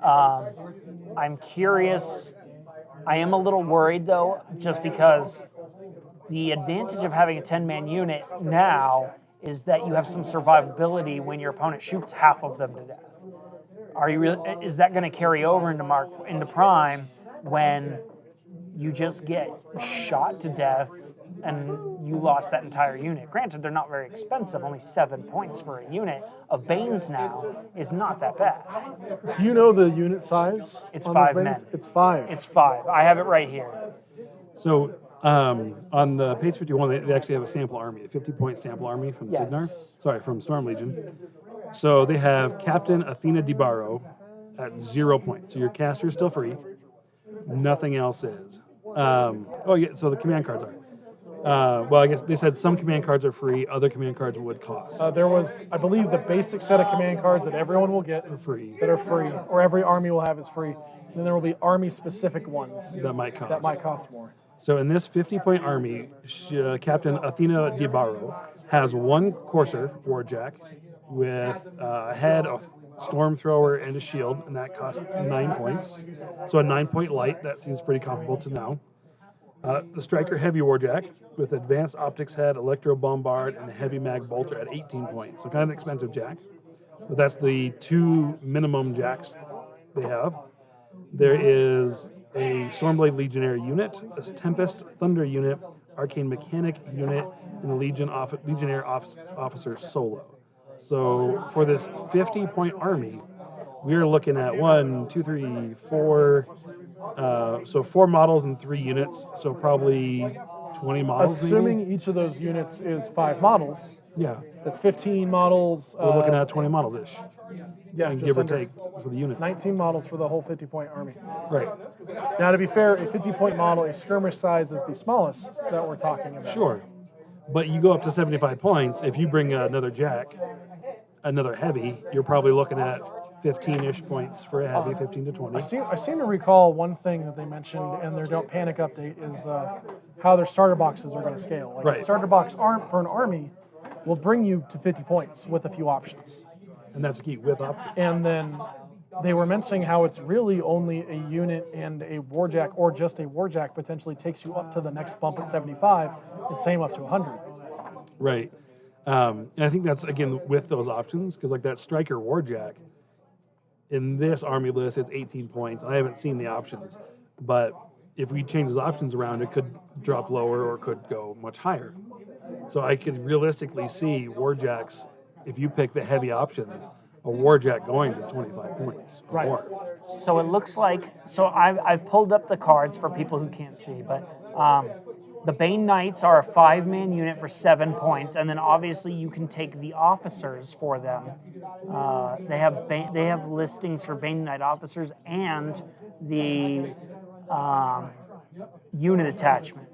I'm curious. I am a little worried, though, just because the advantage of having a 10-man unit now is that you have some survivability when your opponent shoots half of them to death. Is that going to carry over into Prime when you just get shot to death and you lost that entire unit? Granted, they're not very expensive. Only 7 points for a unit of Banes now is not that bad. Do you know the unit size? It's on 5 those men. Banes? It's 5. It's 5. I have it right here. So on the page 51, they actually have a sample army, a 50-point sample army from Yes. Signar. Sorry, from Storm Legion. So they have Captain Athena DiBaro at 0 points. So your caster is still free. Nothing else is. So the command cards are. Well, I guess they said some command cards are free, other command cards would cost. There was, I believe, the basic set of command cards that everyone will get Free. that are free, or every army will have is free. And then there will be army-specific ones That might cost. that might cost more. So in this 50-point army, Captain Athena DiBaro has 1 Courser Warjack with a head, a storm thrower, and a shield, and that costs 9 points. So a 9-point light, that seems pretty comparable to now. The Striker Heavy Warjack with advanced optics head, electro bombard, and a heavy mag bolter at 18 points. So kind of an expensive jack, but that's the 2 minimum jacks they have. There is a Stormblade Legionary unit, a Tempest Thunder unit, Arcane Mechanic unit and a Legionnaire officer solo. So for this 50-point army, we're looking at 1, 2, 3, 4. So 4 models and 3 units. So probably 20 models. Assuming maybe? each of those units is 5 models, Yeah, that's 15 models. we're looking at 20 models ish, yeah, and just give or under take for the units. 19 models for the whole 50-point army. Right. Now, to be fair, a 50-point model, a skirmish size is the smallest that we're talking about. Sure. But you go up to 75 points. If you bring another jack, another heavy, you're probably looking at 15-ish points for a heavy, 15 to 20. I seem to recall one thing that they mentioned in their Don't Panic update is how their starter boxes are going to scale. Like Right. a starter box arm for an army will bring you to 50 points with a few options. And that's the key with up. And then they were mentioning how it's really only a unit and a warjack, or just a warjack potentially takes you up to the next bump at 75, and same up to 100. Right. And I think that's, again, with those options, because like that Striker Warjack, in this army list, it's 18 points. I haven't seen the options, but if we change those options around, it could drop lower or could go much higher. So I could realistically see Warjacks, if you pick the heavy options, a Warjack going to 25 points or Right. more. So it looks like, so I've pulled up the cards for people who can't see, but the Bane Knights are a 5-man unit for 7 points, and then obviously you can take the officers for them. They have listings for Bane Knight officers and the unit attachment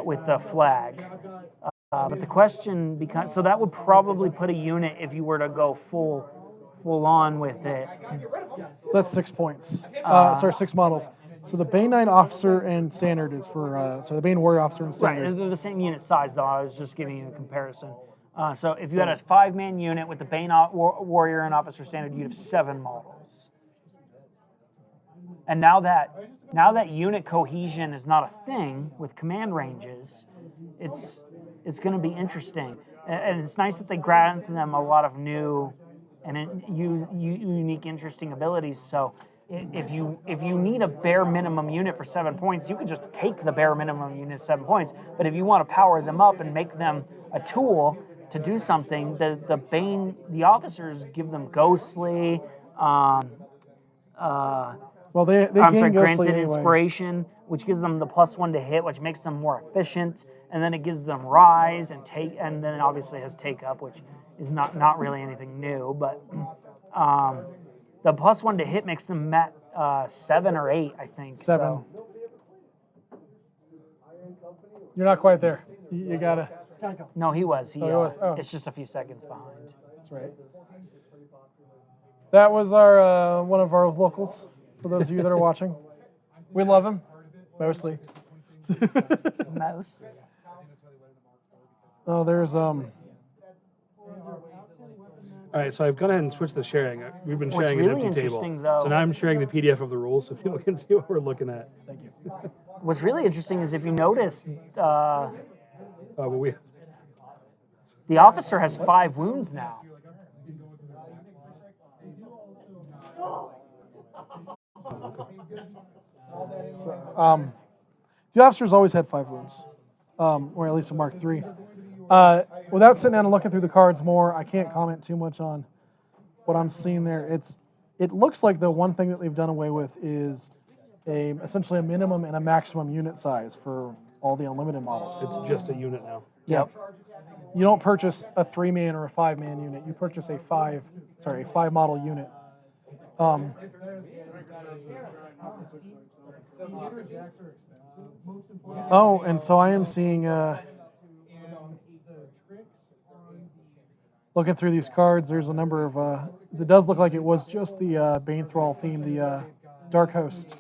with the flag. But the question becomes, so that would probably put a unit, if you were to go full on with it. So that's 6 points. 6 models. So the Bane Knight officer and standard is for, so the Bane Warrior officer and Right, standard. they're the same unit size, though. I was just giving you a comparison. So if you had a 5-man unit with the Bane Warrior and Officer Standard, you'd have 7 models. And now that unit cohesion is not a thing with command ranges, it's going to be interesting. And it's nice that they grant them a lot of new and unique, interesting abilities. So if you need a bare minimum unit for 7 points, you could just take the bare minimum unit 7 points. But if you want to power them up and make them a tool to do something, the officers give them ghostly. Well, they gain ghostly granted anyway. inspiration, which gives them the +1 to hit, which makes them more efficient, and then it gives them rise and take, and then it obviously has take up, which is not really anything new, but the +1 to hit makes them 7 or 8, I think. 7. So. You're not quite there. You gotta. No, he was. he was. Oh. It's just a few seconds behind. That's right. That was our one of our locals. For those of you that are watching, we love him mostly. Most. Oh, there's All right, so I've gone ahead and switched the sharing. We've been What's sharing really an empty table. interesting, though- So now I'm sharing the PDF of the rules so people can see what we're looking at. Thank you. What's really interesting is if you notice, But we the officer has 5 wounds now. The officers always had 5 wounds, or at least a Mark III. Without sitting down and looking through the cards more, I can't comment too much on what I'm seeing there. It looks like the one thing that they've done away with is essentially a minimum and a maximum unit size for all the unlimited models. it's just a unit now. Yep. You don't purchase a 3-man or a 5-man unit. You purchase a 5 model unit. Oh, and so I am seeing, looking through these cards, there's a number of, it does look like it was just the Bane Thrall theme, the Dark Host.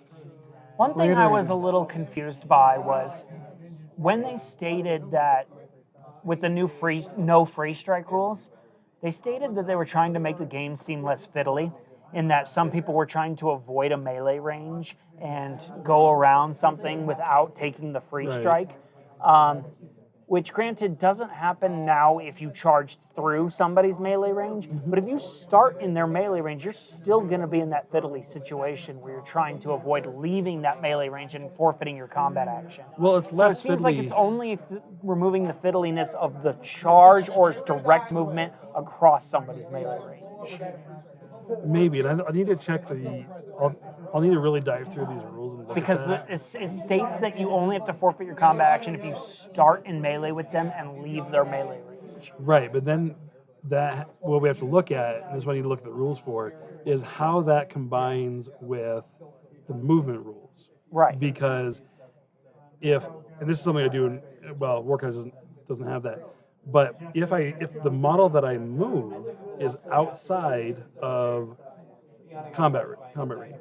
One thing I was a little confused by was when they stated that with the new no free strike rules, they stated that they were trying to make the game seem less fiddly, in that some people were trying to avoid a melee range and go around something without taking the free Right. strike. which granted doesn't happen now if you charge through somebody's melee range, but if you start in their melee range, you're still going to be in that fiddly situation where you're trying to avoid leaving that melee range and forfeiting your combat action. Well, it's So less it seems like fiddly. it's only removing the fiddliness of the charge or direct movement across somebody's melee range. Maybe, and I need to check I'll need to really dive through these rules and look Because at that. it states that you only have to forfeit your combat action if you start in melee with them and leave their melee range. Right, but then what we have to look at, and this is what I need to look at the rules for, is how that combines with the movement rules. Right. Because and this is something I do in, well, Warcraft doesn't have that, but if the model that I move is outside of combat range,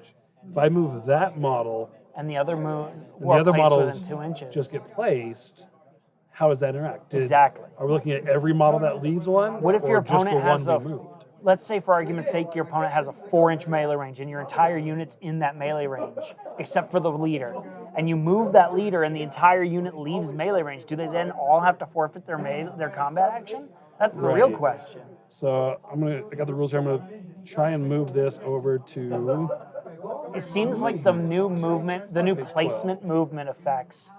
if I move that model And the other models within 2 inches. just get placed, how does that interact? Exactly. Are we looking at every model that leaves one? What if or your just opponent the one has we moved? let's say for argument's sake, your opponent has a 4-inch melee range and your entire unit's in that melee range, except for the leader. And you move that leader and the entire unit leaves melee range. Do they then all have to forfeit their combat action? That's the real Right. question. So I got the rules here. I'm gonna try and move this over to. It seems like the new placement movement effects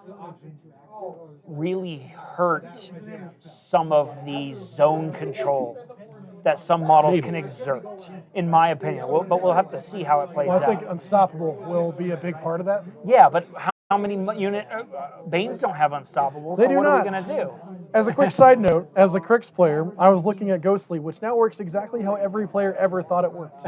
really hurt some of the zone control that some models can exert, in my opinion. But we'll have to see how it plays Well, I out. think Unstoppable will be a big part of that. Yeah, but how many Banes don't have Unstoppable, They so do what are not. we going to do? As a quick side note, as a Crix player, I was looking at Ghostly, which now works exactly how every player ever thought it worked.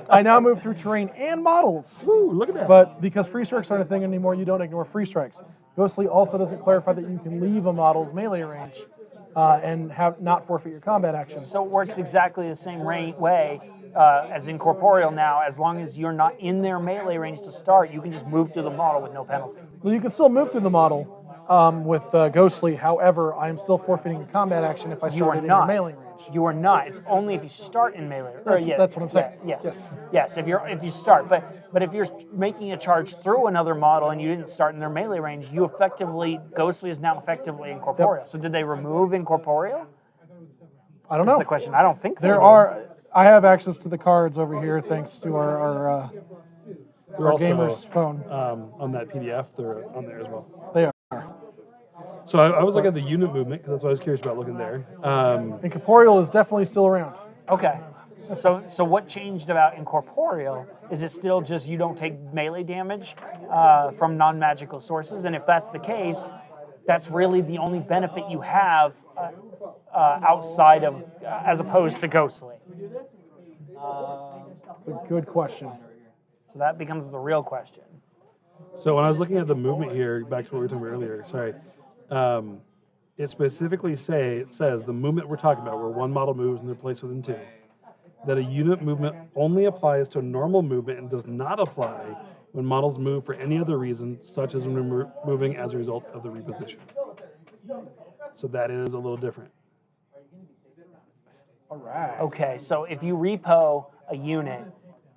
I now move through terrain and models. Ooh, look at that. But because free strikes aren't a thing anymore, you don't ignore free strikes. Ghostly also doesn't clarify that you can leave a model's melee range and have not forfeit your combat action. So it works exactly the same way as Incorporeal now. As long as you're not in their melee range to start, you can just move through the model with no penalty. Well, you can still move through the model with Ghostly. However, I am still forfeiting a combat action if I You are started in your not. melee range. You are not. It's only if you start in melee. That's what I'm saying. Yes. Yes. Yes. If you start, but if you're making a charge through another model and you didn't start in their melee range, Ghostly is now effectively Incorporeal. So did they remove Incorporeal? I don't That's know. the question. I don't think they There did. are. I have access to the cards over here thanks to our They're also, gamer's phone. on that PDF. They're on there as well. They are. So I was looking at the unit movement because that's what I was curious about looking there. Incorporeal is definitely still around. Okay. So what changed about Incorporeal? Is it still just you don't take melee damage from non-magical sources? And if that's the case, that's really the only benefit you have outside of, as opposed to Ghostly. It's a good question. So that becomes the real question. So when I was looking at the movement here, back to what we were talking about earlier, sorry, it specifically says the movement we're talking about, where one model moves and they're placed within two, that a unit movement only applies to normal movement and does not apply when models move for any other reason, such as when moving as a result of the reposition. So that is a little different. All right. Okay, so if you repo a unit,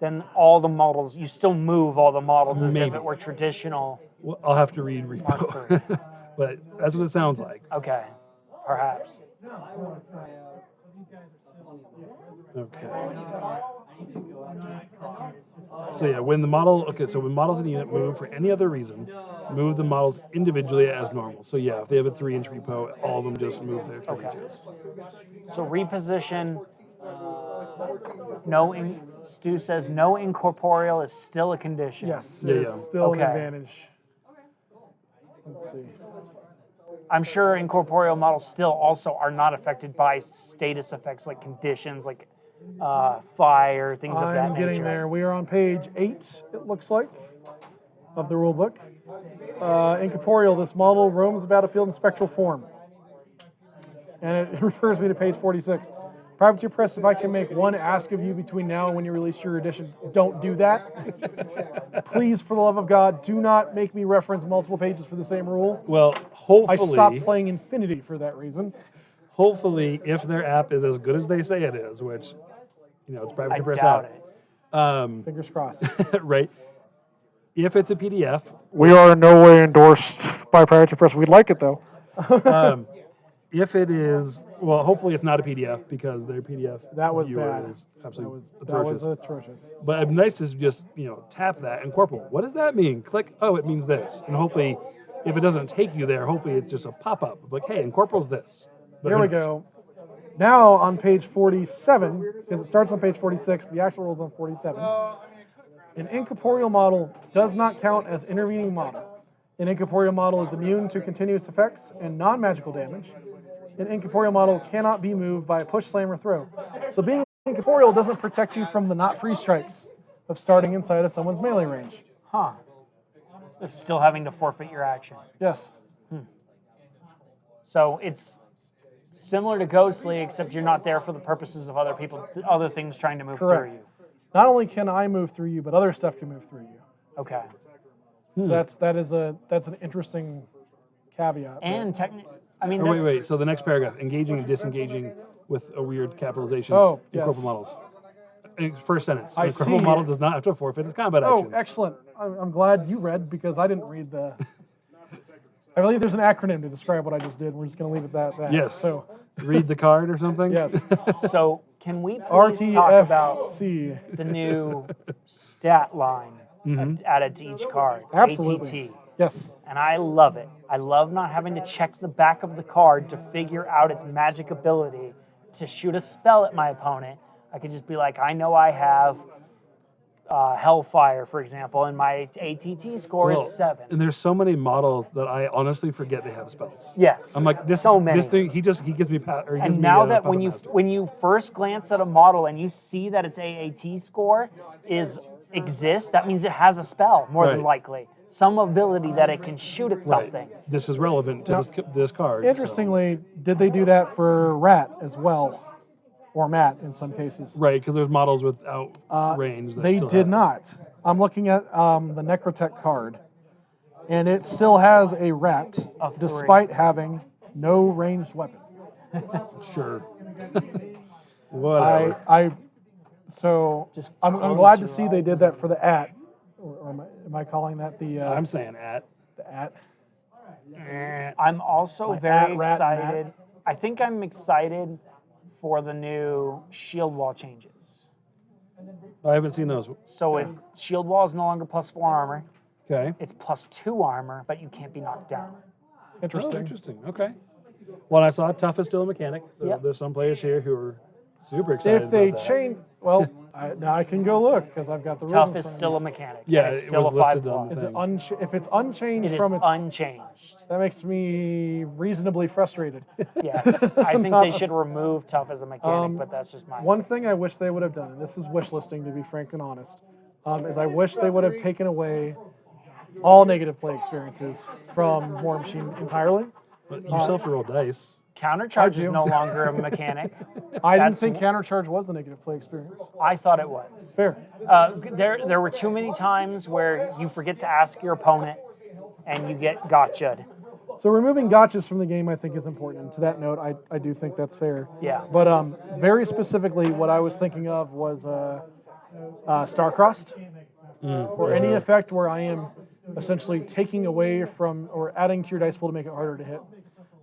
then all the models, you still move all the models as if Maybe. it were traditional. Well, I'll have to read repo, but that's what it sounds like. Okay, perhaps. Okay. So yeah, when models in the unit move for any other reason, move the models individually as normal. So yeah, if they have a 3-inch repo, all of them just move their 3 inches. So reposition. Stu says no incorporeal is still a condition. Yes, Yeah, it's yeah. still Okay. an advantage. Let's see. I'm sure incorporeal models still also are not affected by status effects like conditions, like fire, things of that I'm nature. getting there. We are on page 8, it looks like, of the rule book. Incorporeal, this model roams the battlefield in spectral form. And it refers me to page 46. Privateer Press, if I can make one ask of you between now and when you release your edition, don't do that. Please, for the love of God, do not make me reference multiple pages for the same rule. Well, I hopefully, stopped playing Infinity for that reason. hopefully, if their app is as good as they say it is, which it's private I to press doubt out, it. Fingers crossed. right? If it's a PDF, We are in no way endorsed by Privateer Press. We'd like it, though. If it is, well, hopefully it's not a PDF because their PDF That was viewer bad. is absolutely That was atrocious. atrocious. But it'd be nice to just, tap that and corporal. What does that mean? Click, oh, it means this. And hopefully, if it doesn't take you there, hopefully it's just a pop-up of like, hey, incorporal's this. But Here who we knows? go. Now on page 47, because it starts on page 46, the actual rule's on 47. An incorporeal model does not count as intervening model. An incorporeal model is immune to continuous effects and non-magical damage. An incorporeal model cannot be moved by a push, slam, or throw. So being incorporeal doesn't protect you from the not free strikes of starting inside of someone's melee range. Huh. They're still having to forfeit your action. Yes. So it's similar to Ghostly, except you're not there for the purposes of other things trying to move Correct. through you. Not only can I move through you, but other stuff can move through you. Okay. So that's an interesting caveat. And I mean, Or that's, wait. So the next paragraph, engaging and disengaging with a weird capitalization Oh, in yes. corporal models. First sentence. I The corporal see. model does not have to forfeit its combat Oh, action. excellent. I'm glad you read because I didn't read the. I believe there's an acronym to describe what I just did. We're just going to leave it that. Yes. So, Read the card or something? yes. so can we please talk about RTFC. the new stat line added to each card? Absolutely. ATT. Yes. And I love it. I love not having to check the back of the card to figure out its magic ability to shoot a spell at my opponent. I could just be like, I know I have Hellfire, for example, and my ATT score Well, is 7. And there's so many models that I honestly forget they have spells. Yes. I'm like, this so many. this thing, he gives me And now that Puppet when Master. you first glance at a model and you see that its AAT score exists, that means it has a spell more than Right. likely. Some ability that it can shoot at Right. something. This is relevant to Now, this card. so- Interestingly, did they do that for Rat as well? Or Matt in some cases? Right, because there's models without range. That They still did have- not. I'm looking at the Necrotech card, and it still has a Rat Of 3. despite having no ranged weapon. Sure. Whatever. Just I'm close glad to your see they did that for the at. Or am I calling that the I'm saying at. the at? I'm also My very at rat excited. Matt. I think I'm excited for the new shield wall changes. I haven't seen those. So shield wall is no longer +4 armor. Okay. It's +2 armor, but you can't be knocked down. Oh, Interesting. interesting. Okay. Well, I saw Tough is still a mechanic, so Yep. there's some players here who are super excited If they about that. change, well, now I can go look because I've got the rules. Tough in is front of still me. a mechanic. Yeah, It's it still was a 5 listed on plus. the Is it if it's unchanged It is from its, unchanged. that makes me reasonably frustrated. Yes, I think they should remove Tough as a mechanic, Um, but that's just my One thing I wish they would have done, and this is wish listing to be frank and honest, is I wish they would have taken away all negative play experiences from Warmachine entirely. But you still have to roll dice. Countercharge I is do. no longer a mechanic. I didn't That's- think countercharge was the negative play experience. I thought it was. Fair. There were too many times where you forget to ask your opponent and you get gotcha'd. So removing gotchas from the game, I think, is important. And to that note, I do think that's fair. Yeah. But very specifically, what I was thinking of was Starcrossed, or any effect where I am essentially taking away from or adding to your dice pool to make it harder to hit.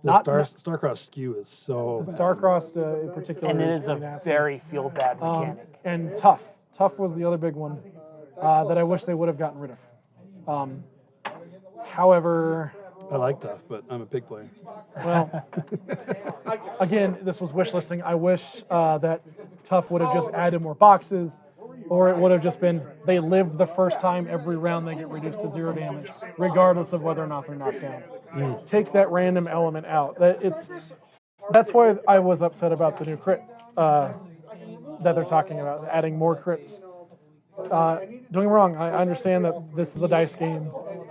The Not- Starcross skew is so bad. Starcrossed in particular, And it is a really nasty. very feel bad mechanic. And Tough. Tough was the other big one that I wish they would have gotten rid of. However, I like Tough, but I'm a pig player. well, again, this was wish listing. I wish that Tough would have just added more boxes, or it would have just been they live the first time every round they get reduced to 0 damage, regardless of whether or not they're knocked down. Take that random element out. That's why I was upset about the new crit that they're talking about, adding more crits. Don't get me wrong, I understand that this is a dice game.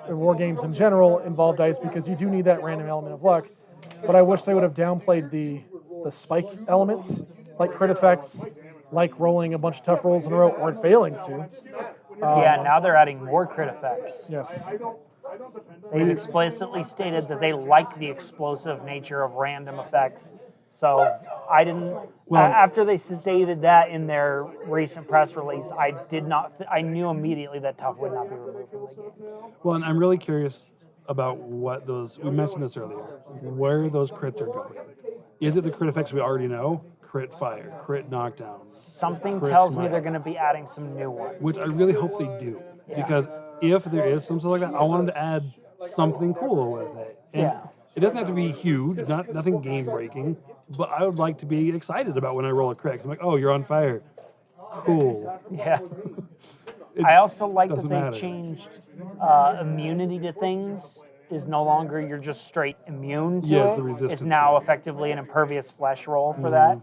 War games in general involve dice because you do need that random element of luck. But I wish they would have downplayed the spike elements, like crit effects, like rolling a bunch of tough rolls in a row, or failing to. Yeah, now they're adding more crit effects. Yes. They've explicitly stated that they like the explosive nature of random effects. So I didn't. After they stated that in their recent press release, I did not. I knew immediately that Tough would not be removed from the game. Well, and I'm really curious about what those, we mentioned this earlier, where those crits are going. Is it the crit effects we already know? Crit fire, crit knockdown. Something crit tells me smite, they're going to be adding some new ones. which I really hope they do. Because if there is something like that, I want them to add something cool with it. And Yeah. it doesn't have to be huge, nothing game breaking, but I would like to be excited about when I roll a crit. I'm like, oh, you're on fire. Cool. Yeah. It I also like that doesn't they've matter. changed immunity to things is no longer you're just straight immune to Yes, it. the resistance, It's now yeah. effectively an impervious flesh roll for that.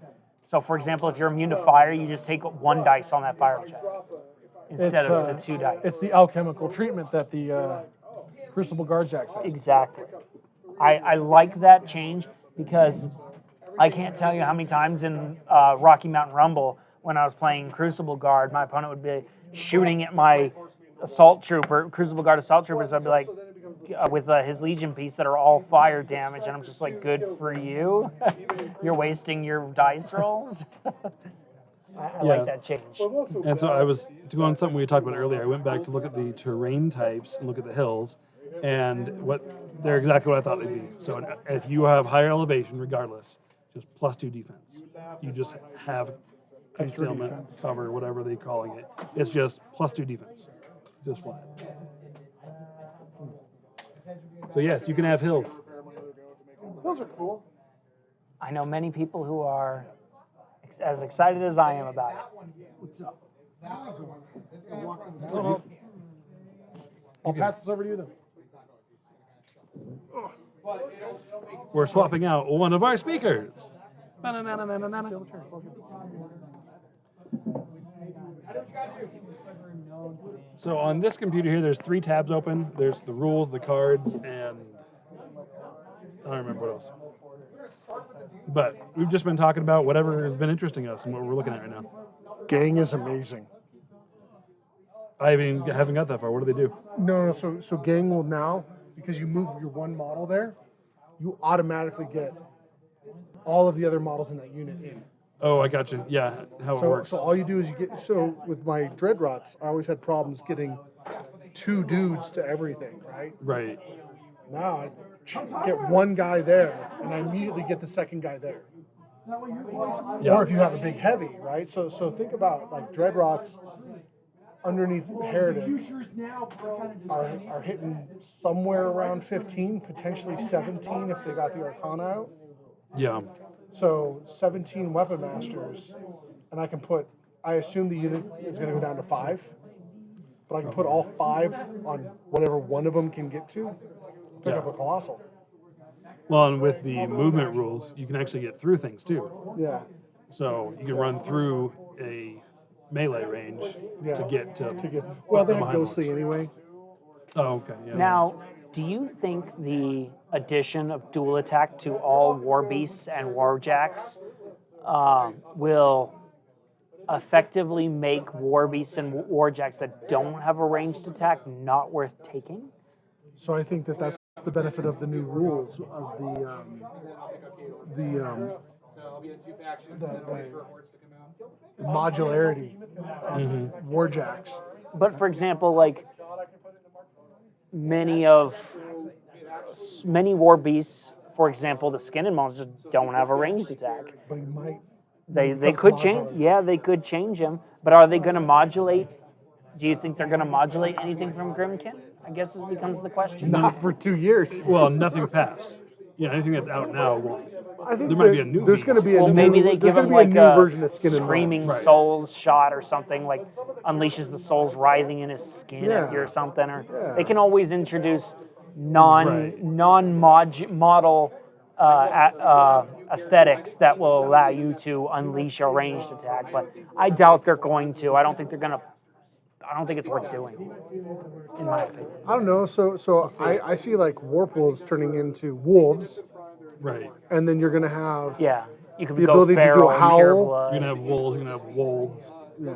So, for example, if you're immune to fire, you just take 1 dice on that fire check instead of the 2 dice. It's the alchemical treatment that the Crucible Guard Jacks has. Exactly. I like that change because I can't tell you how many times in Rocky Mountain Rumble when I was playing Crucible Guard, my opponent would be shooting at my Crucible Guard assault troopers. I'd be like, with his Legion piece that are all fire damage, and I'm just like, good for you. You're wasting your dice rolls. I like that change. And so I was, to go on something we talked about earlier, I went back to look at the terrain types and look at the hills, and they're exactly what I thought they'd be. So if you have higher elevation, regardless, just +2 defense. You just have concealment, cover, whatever they're calling it. It's just +2 defense, just flat. So yes, you can have hills. Those are cool. I know many people who are as excited as I am about it. What's up? I'll pass this over to you then. We're swapping out one of our speakers. So on this computer here, there's 3 tabs open. There's the rules, the cards, and I don't remember what else. But we've just been talking about whatever has been interesting us and what we're looking at right now. Gang is amazing. I haven't got that far. What do they do? No. So gang will now, because you move your one model there, you automatically get all of the other models in that unit in. Oh, I got you. Yeah, how it works. So all you do is so with my Dreadrots, I always had problems getting 2 dudes to everything, right? Right. Now I get 1 guy there, and I immediately get the 2nd guy there. Yeah. Or if you have a big heavy, right? So think about like Dreadrots underneath Heritage are hitting somewhere around 15, potentially 17 if they got the Arcana out. Yeah. So 17 Weapon Masters, and I assume the unit is going to go down to 5, but I can put all 5 on whatever one of them can get to, pick up a Colossal. Well, and with the movement rules, you can actually get through things too. Yeah. So you can run through a melee range to get to. Well, they have behind Ghostly ones. anyway. Oh, okay. Yeah. Now, do you think the addition of dual attack to all War Beasts and Warjacks will effectively make War Beasts and Warjacks that don't have a ranged attack not worth taking? So I think that's the benefit of the new rules of the modularity of Warjacks. But for example, like many War Beasts, for example, the Skinned monsters don't have a ranged attack. But he might. They could change. Yeah, they could change them. But are they going to modulate? Do you think they're going to modulate anything from Grimkin? I guess this becomes the question. Not for 2 years. Well, nothing passed. Yeah, anything that's out now won't. I think There might be a new There's beast. going to be a Well, new. maybe they give there's them gonna be like a new version of Skin and screaming Bones. souls shot or something, like unleashes the souls writhing in his skin at you Yeah. or something. Or Yeah. they can always introduce non-model aesthetics that will allow you to unleash a ranged attack. But I doubt they're going to. I don't think it's worth doing, in my opinion. I don't know. So I see like Warp Wolves turning into wolves, Right. and then you're going to have Yeah, you could The go ability to do feral a and howl. pure You're blood. gonna have wolves. You're gonna have wolves. yeah.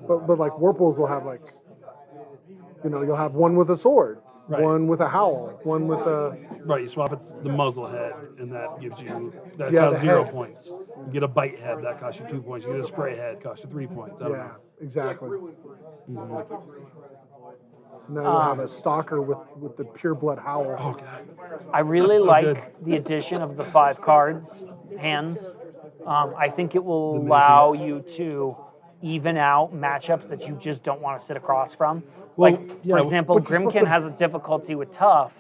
But like Warp Wolves will have like, you'll have one with a sword, Right. one with a howl, one with a Right. You swap the muzzle head, and that gives you Yeah, costs the 0 head. points. You get a bite head that costs you 2 points. You get a spray head costs you 3 points. I don't know. exactly. So now you have a stalker with the pure blood howl. Oh god. I really so like good. the addition of the 5 cards hands. I think it will The mini allow feats. you to even out matchups that you just don't want to sit across from. Well, Like, yeah, for example, but you're supposed Grimkin to- has a difficulty with tough.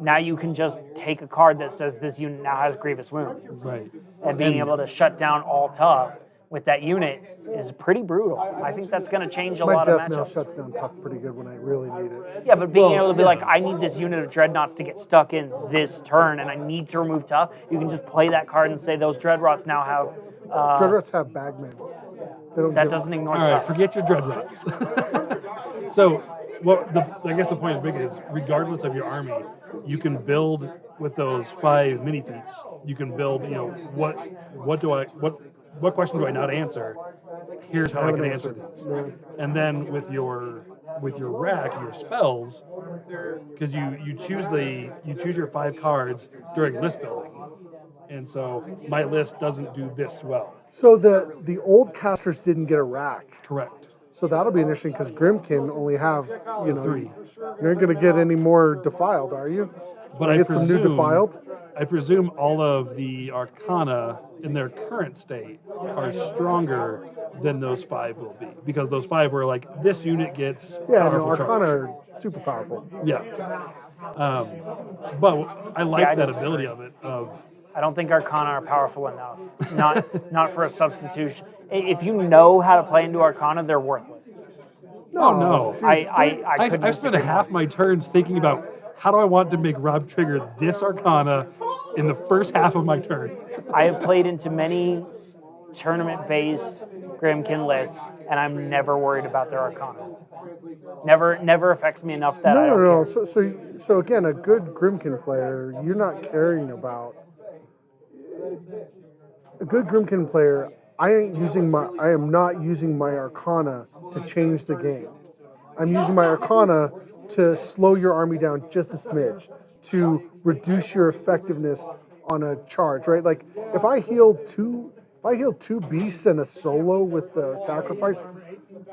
Now you can just take a card that says this unit now has grievous wounds. Right. And being able to shut down all tough with that unit is pretty brutal. I think that's going to change a My lot of death knell matchups. shuts down tough pretty good when I really need it. Yeah, but being Well, able to be yeah. like, I need this unit of dreadnoughts to get stuck in this turn, and I need to remove tough. You can just play that card and say those dreadrots now have. Dreadrots have bagmen. They don't That give- doesn't ignore All right, tough. forget your dreadnoughts. So, I guess the point is big is regardless of your army, you can build with those 5 mini feats. You can build, what question do I not answer? Here's how I can answer these. Yeah. And then with your rack, your spells, because you choose your 5 cards during list building, and so my list doesn't do this well. So the old casters didn't get a rack. Correct. So that'll be interesting because Grimkin only have 3. You're not going to get any more defiled, are you? But I Get some new defiled. I presume all of the Arcana in their current state are stronger than those 5 will be, because those 5 were like this unit gets Yeah, no, powerful Arcana charge. are super powerful. Yeah. But I like I that disagree. ability of it. I don't think Arcana are powerful enough. Not for a substitution. If you know how to play into Arcana, they're worthless. Oh no! I couldn't I've spent disagree half my turns thinking about how do I want to make Rob trigger this Arcana in the first half of my turn. I have played into many tournament-based Grimkin lists, and I'm never worried about their Arcana. Never affects me enough that I No. don't care. So again, a good Grimkin player, you're not caring about. A good Grimkin player, I am not using my Arcana to change the game. I'm using my Arcana to slow your army down just a smidge, to reduce your effectiveness on a charge, right? Like if I heal two beasts and a solo with the sacrifice,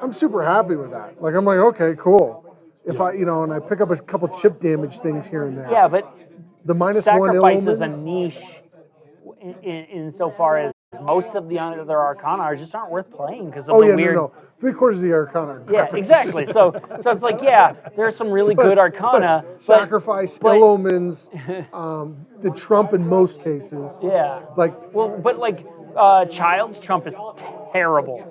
I'm super happy with that. Like I'm like, okay, cool. If and I pick up a couple chip damage things here and there. Yeah, but The -1 sacrifice is a Illumins, niche in so far as most of the other Arcana aren't worth playing because of Oh the yeah, weird. no. 3/4 of the Arcana. are Yeah, garbage. exactly. So it's like, yeah, there's some really good Arcana, but sacrifice, but- Illumins, the Trump in most cases. yeah. Like Well, but like Child's Trump is terrible.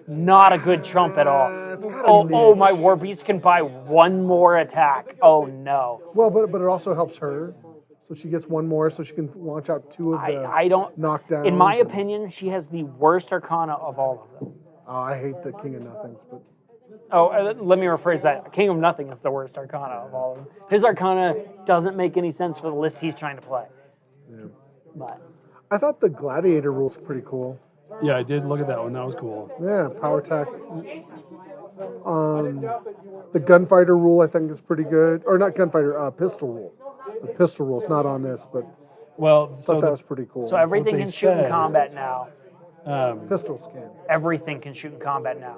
Not a good Trump at all. It's got a Oh, niche. my War Beast can buy one more attack. Oh no. well, but it also helps her, so she gets one more, so she can launch out 2 of the I don't. knockdowns. In my opinion, she has the worst Arcana of all of them. Oh, I hate the King of Nothings, but Oh, let me rephrase that. King of Nothing is the worst Arcana of all of them. His Arcana doesn't make any sense for the list he's trying to play. But I thought the Gladiator rule's pretty cool. Yeah, I did look at that one. That was cool. Yeah, power attack. The gunfighter rule I think is pretty good, or not gunfighter, pistol rule. The pistol rule's not on this, but Well, I so thought that was pretty cool. so everything they can shoot in said- combat now. Pistols can. Everything can shoot in combat now.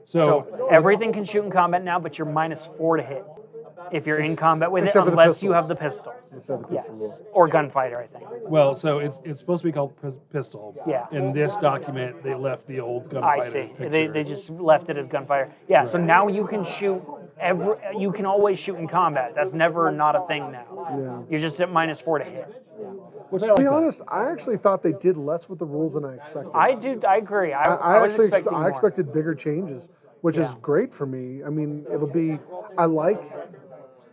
so So everything can shoot in combat now, but you're -4 to hit if you're in combat with it, Except for the unless you pistols. have the pistol. Instead of the pistol Yes, or gunfighter, I think. well, so it's supposed to be called pistol. Yeah. In this document, they left the old I gunfighter see. picture. They just left it as gunfighter. Yeah. So now you can shoot. You can always shoot in combat. That's never not a thing now. Yeah. You're just at -4 to hit. Which I To like. be that. honest, I actually thought they did less with the rules than I expected. I agree. I was actually expecting I more. expected bigger changes, which is Yeah. great for me. I mean, it'll be. I like.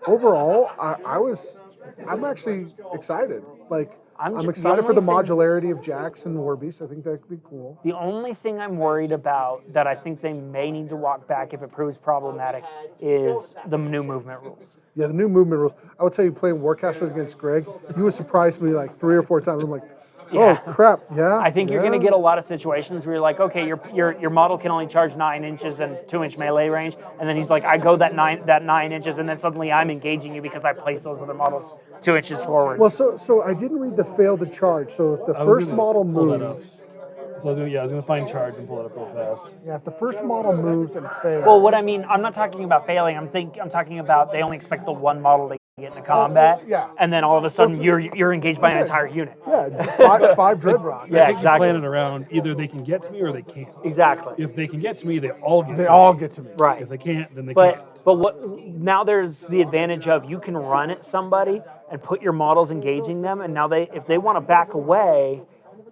Overall, I'm actually excited. Like I'm I'm ju- the excited for the only thing- modularity of Jax and Warbeast. I think that could be cool. The only thing I'm worried about that I think they may need to walk back if it proves problematic is the new movement rules. Yeah, the new movement rules. I would tell you playing Warcasters against Greg, you would surprise me like 3 or 4 times. I'm like, Yeah. oh crap, yeah. I think you're going to yeah. get a lot of situations where you're like, okay, your model can only charge 9 inches and 2-inch melee range, and then he's like, I go that 9 inches, and then suddenly I'm engaging you because I place those other models 2 inches forward. Well, so I didn't read the fail to charge. So if the I was first gonna model pull that up. moves, So I was gonna find charge and pull it up real fast. Yeah, if the first model moves and fails. Well, what I mean, I'm not talking about failing. I'm talking about they only expect the one model to get into combat. Yeah. And then all of a sudden you're engaged by an entire unit. Yeah, five dread rods. Yeah, I think exactly. you plan it around either they can get to me or they can't. Exactly. If they can get to me, they all get. They to all me. get to me. Right. If they can't, then they can't. But what now? There's the advantage of you can run at somebody and put your models engaging them, and now if they want to back away,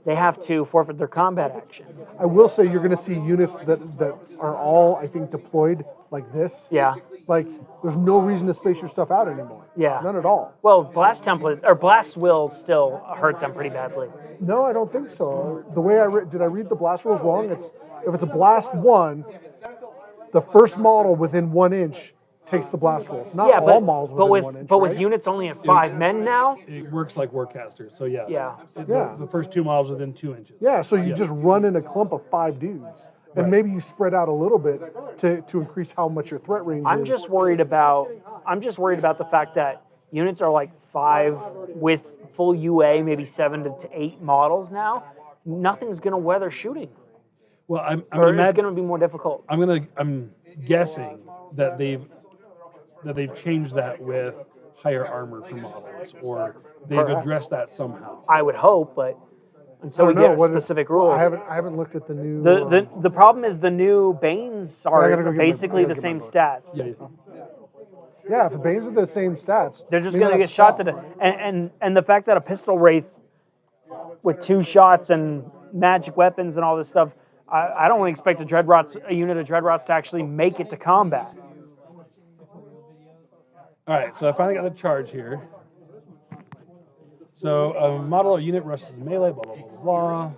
they have to forfeit their combat action. I will say you're going to see units that are all, I think, deployed like this. Yeah. Like, there's no reason to space your stuff out anymore. Yeah. None at all. Well, blast template or blasts will still hurt them pretty badly. No, I don't think so. The way did I read the blast rules wrong? If it's a blast 1, the first model within 1 inch takes the blast rules. It's not Yeah, all models within 1 inch. but with right? units only at 5 men now. It works like Warcaster. So yeah. Yeah. The first 2 models within 2 inches. Yeah, so you just run in a clump of 5 dudes. And maybe you spread out a little bit to increase how much your threat range I'm is. just worried about the fact that units are like 5 with full UA, maybe 7 to 8 models now. Nothing's going to weather shooting. Well, I'm Or it's going to be more difficult. I'm guessing that they've changed that with higher armor for models, or they've Correct. addressed that somehow. I would hope, but until we get specific rules. I haven't looked at the new. The problem is the new Banes I gotta are go get my- basically I the gotta same get my stats. Yeah, if the Banes are the same stats, They're just maybe going to get that's shot to solid. death. And the fact that a pistol wraith with 2 shots and magic weapons and all this stuff, I don't expect a unit of Dreadrots to actually make it to combat. All right, so I finally got the charge here. So a model or unit rushes melee, blah, blah, blah, blah.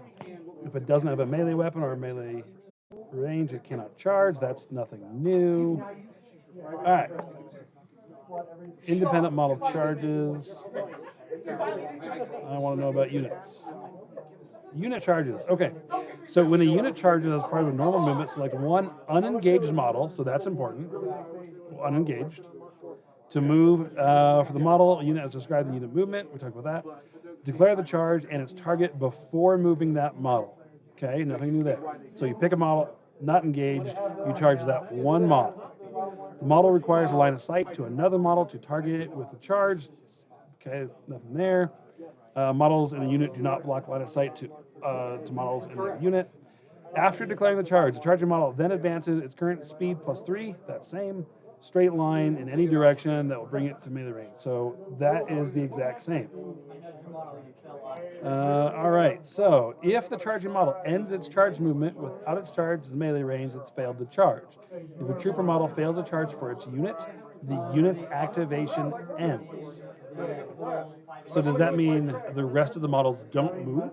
If it doesn't have a melee weapon or a melee range, it cannot charge. That's nothing new. All right. Independent model charges. I want to know about units. Unit charges. Okay. So when a unit charges as part of a normal movement, select one unengaged model. So that's important. Unengaged. To move for the model unit as described in unit movement. We talked about that. Declare the charge and its target before moving that model. Okay, nothing new there. So you pick a model not engaged, you charge that one model. The model requires a line of sight to another model to target it with the charge. Okay, nothing there. Models in a unit do not block line of sight to models in the unit. After declaring the charging model then advances its current speed +3, that same straight line in any direction that will bring it to melee range. So that is the exact same. All right, so if the charging model ends its charge movement without its charge in melee range, it's failed the charge. If a trooper model fails a charge for its unit, the unit's activation ends. So does that mean the rest of the models don't move?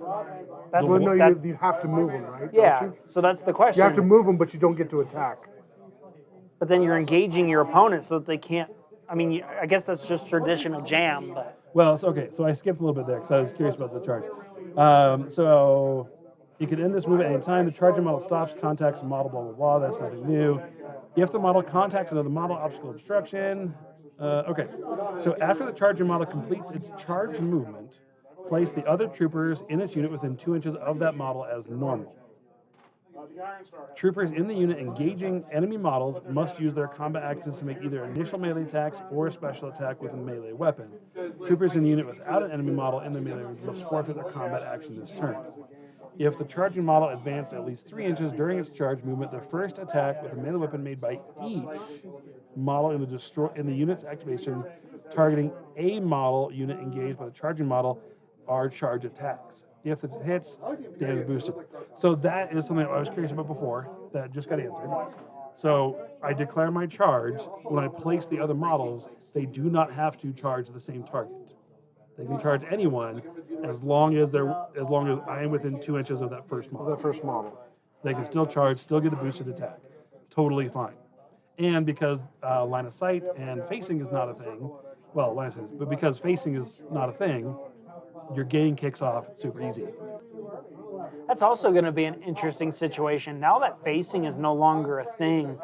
That's Well, no, that- you have to move them, right? yeah, Don't you? so that's the question. You have to move them, but you don't get to attack. But then you're engaging your opponent so that they can't. I mean, I guess that's just traditional jam, but Well, okay, so I skipped a little bit there because I was curious about the charge. So you can end this movement at any time. The charging model stops, contacts a model, blah, blah, blah. That's nothing new. If the model contacts another model, obstacle obstruction. Okay, so after the charging model completes its charge movement, place the other troopers in its unit within 2 inches of that model as normal. Troopers in the unit engaging enemy models must use their combat actions to make either initial melee attacks or a special attack with a melee weapon. Troopers in the unit without an enemy model in the melee range must forfeit their combat action this turn. If the charging model advanced at least 3 inches during its charge movement, the first attack with a melee weapon made by each model in the unit's activation targeting a model unit engaged by the charging model are charge attacks. If it hits, damage boosted. So that is something I was curious about before that just got answered. So I declare my charge. When I place the other models, they do not have to charge the same target. They can charge anyone as long as I am within 2 inches of that first model. The first model. They can still charge, still get a boosted attack. Totally fine. And because line of sight and facing is not a thing, well, line of sight, but because facing is not a thing, your game kicks off super easy. that's also going to be an interesting situation. Now that facing is no longer a thing,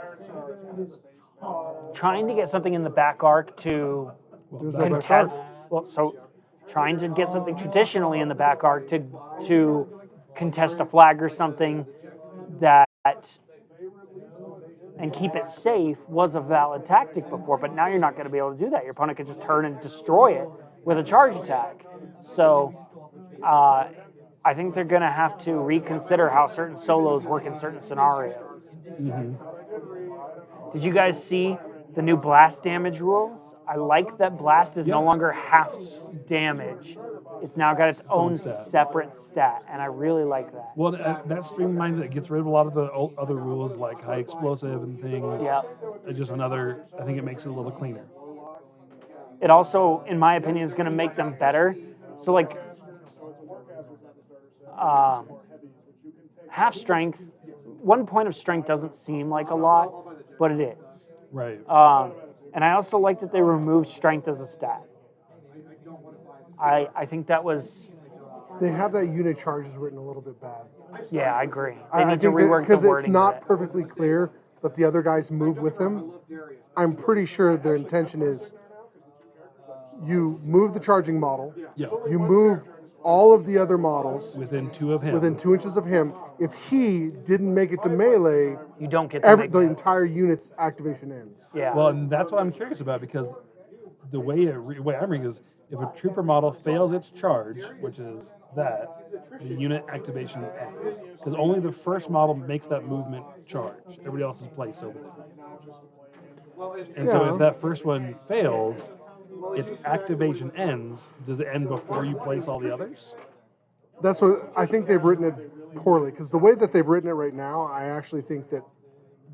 trying to get something in the back arc to contest. Well, so trying to get something traditionally in the back arc to contest a flag or something that and keep it safe was a valid tactic before, but now you're not going to be able to do that. Your opponent can just turn and destroy it with a charge attack. So I think they're going to have to reconsider how certain solos work in certain scenarios. Did you guys see the new blast damage rules? I like that blast is no longer half damage. It's now got its own separate stat, and I really like that. Well, that streamlines it. Gets rid of a lot of the other rules like high explosive and things. Yeah. It's just another. I think it makes it a little cleaner. It also, in my opinion, is going to make them better. So, like, half strength, 1 point of strength doesn't seem like a lot, but it is. Right. And I also like that they removed strength as a stat. I think that was... They have that unit charges written a little bit bad. Yeah, I agree. They I need to think rework the because wording. it's not of it. perfectly clear that the other guys move with him. I'm pretty sure their intention is you move the charging model, Yeah. you move all of the other models Within 2 of him. within 2 inches of him. If he didn't make it to melee, You don't get to make the that. entire unit's activation ends. Yeah. Well, and that's what I'm curious about because the way I'm reading is if a trooper model fails its charge, which is that, the unit activation ends. Because only the first model makes that movement charge. Everybody else is placed over there. And so if that first one fails, its activation ends. Does it end before you place all the others? That's what I think they've written it poorly because the way that they've written it right now, I actually think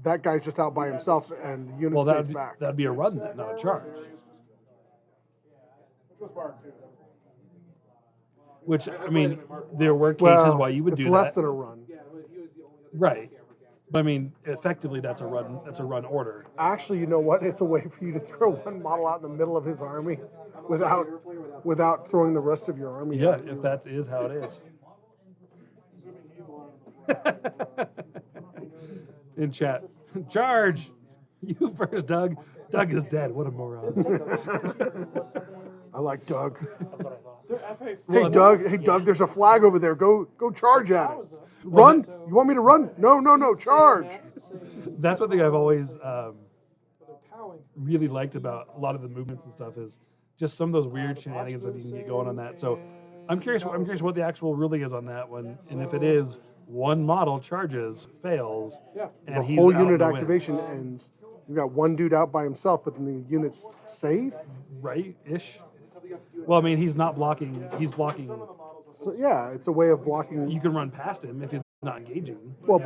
that guy's just out by himself and the unit stays back. That'd be a run then, not a charge. Which, I mean, there were cases why you would do that. It's less than a run. Right. But I mean, effectively, that's a run. That's a run order. Actually, you know what? It's a way for you to throw one model out in the middle of his army without throwing the rest of your army. Yeah, out. if that is how it is. In chat, charge! You first, Doug. Doug is dead. What a moron. I like Doug. Well, Hey Doug, there's a flag over there. Go charge at it. Run? You want me to run? No, charge. That's one thing I've always really liked about a lot of the movements and stuff is just some of those weird shenanigans that you can get going on that. So I'm curious what the actual ruling is on that one, and if it is one model charges, fails, and The he's whole out in unit the win. activation ends. You got one dude out by himself, but then the unit's safe. Right-ish. Well, I mean, he's not blocking. He's blocking. So yeah, it's a way of blocking. You can run past him if he's not engaging. Well,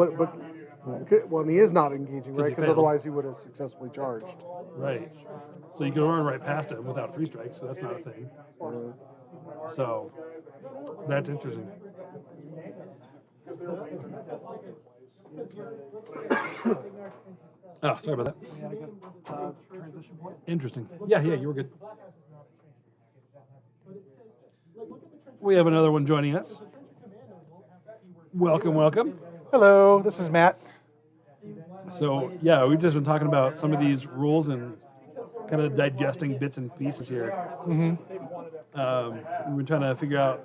and he is not engaging, right? he Because failed. otherwise he would have successfully charged. Right. So you can run right past him without free strikes, so that's not a thing. So that's interesting. Oh, sorry about that. Interesting. Yeah, you were good. We have another one joining us. Welcome. Hello, this is Matt. So, yeah, we've just been talking about some of these rules and kind of digesting bits and pieces here. We've been trying to figure out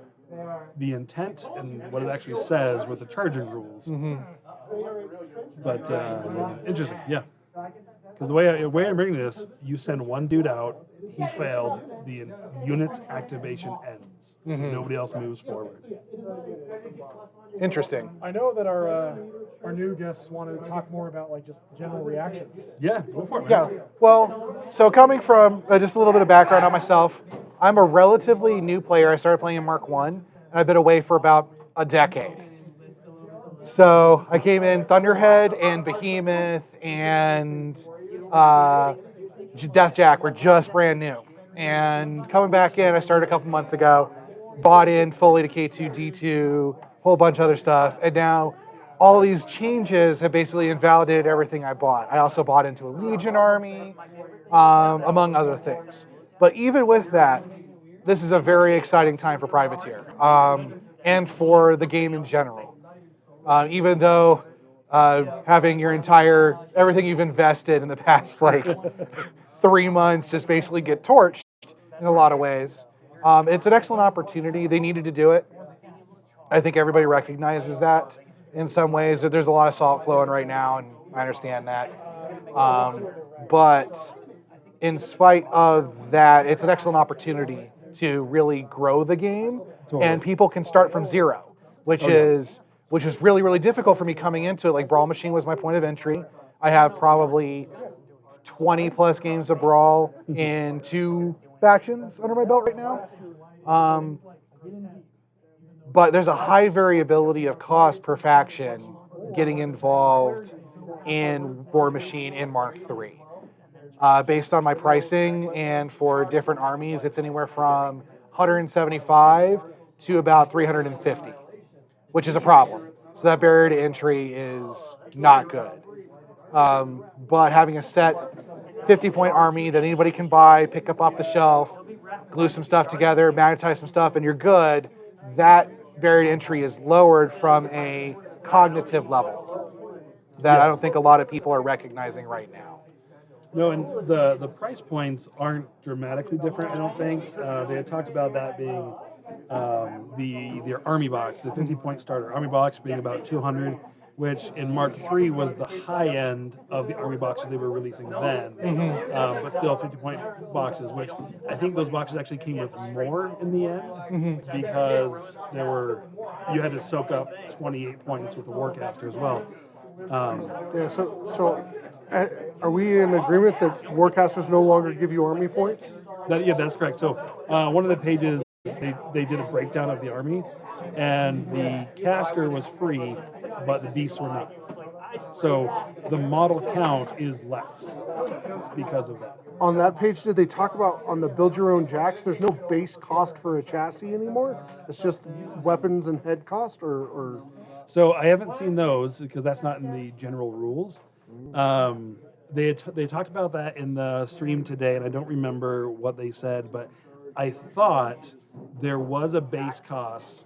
the intent and what it actually says with the charging rules. But interesting, yeah. Because the way I'm reading this, you send one dude out, he failed, the unit's activation ends. So nobody else moves forward. Interesting. I know that our new guests wanted to talk more about like just general reactions. Yeah, go for it, Yeah. man. Well, so coming from just a little bit of background on myself, I'm a relatively new player. I started playing in Mark 1, and I've been away for about a decade. So I came in Thunderhead and Behemoth and Death Jack were just brand new. And coming back in, I started a couple months ago, bought in fully to K2, D2, whole bunch of other stuff. And now all these changes have basically invalidated everything I bought. I also bought into a Legion army, among other things. But even with that, this is a very exciting time for Privateer and for the game in general. Even though having your everything you've invested in the past 3 months just basically get torched in a lot of ways. It's an excellent opportunity. They needed to do it. I think everybody recognizes that in some ways. That there's a lot of salt flowing right now, and I understand that. But in spite of that, it's an excellent opportunity to really grow the game, and people can start from zero, which is really, really difficult for me coming into it. Like Brawlmachine was my point of entry. I have probably 20 plus games of Brawl in 2 factions under my belt right now. But there's a high variability of cost per faction getting involved in Warmachine in Mark III. Based on my pricing, and for different armies, it's anywhere from 175 to about 350, which is a problem. So that barrier to entry is not good. But having a set 50-point army that anybody can buy, pick up off the shelf, glue some stuff together, magnetize some stuff, and you're good, that barrier to entry is lowered from a cognitive level that I don't think a lot of people are recognizing right now. No, and the price points aren't dramatically different, I don't think. They had talked about that being the army box, the 50-point starter army box being about 200, which in Mark III was the high end of the army boxes they were releasing then, but still 50-point boxes, which I think those boxes actually came with more in the end because you had to soak up 28 points with the Warcaster as well. Are we in agreement that Warcasters no longer give you army points? That's correct. So one of the pages, they did a breakdown of the army, and the caster was free, but the beasts were not. So the model count is less because of that. On that page, did they talk about on the build your own jacks, there's no base cost for a chassis anymore? It's just weapons and head cost, or? So I haven't seen those because that's not in the general rules. They talked about that in the stream today, and I don't remember what they said, but I thought there was a base cost,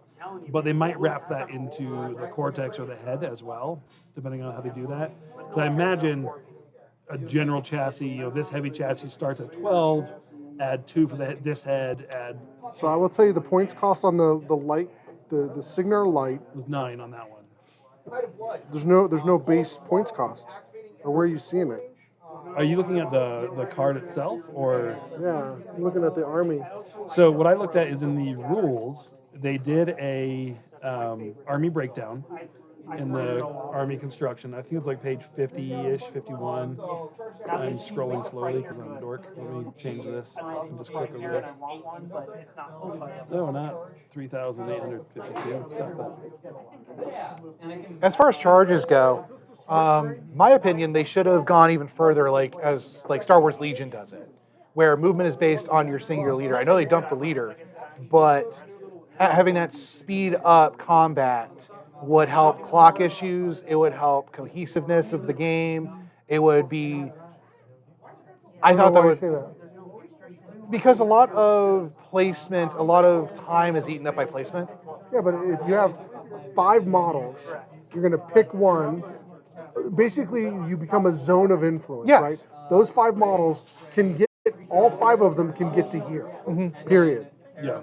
but they might wrap that into the cortex or the head as well, depending on how they do that. So I imagine a general chassis, this heavy chassis starts at 12, add 2 for this head, add. So I will tell you the points cost on the light, the Signar light was 9 on that one. There's no base points cost, or where are you seeing it? Are you looking at the card itself, or? Yeah, I'm looking at the army. So what I looked at is in the rules, they did a army breakdown in the army construction. I think it's like page 50-ish, 51. I'm scrolling slowly because I'm a dork. Let me change this and just click over it. No, not 3,852. Stop that. As far as charges go, my opinion, they should have gone even further, like Star Wars Legion does it, where movement is based on your singular leader. I know they dumped the leader, but having that speed up combat would help clock issues. It would help cohesiveness of the game. It would be. I thought that would. Because a lot of placement, a lot of time is eaten up by placement. Yeah, but if you have 5 models, you're going to pick one. Basically, you become a zone of influence, right? Those 5 models can get, all 5 of them can get to here, period. Yeah.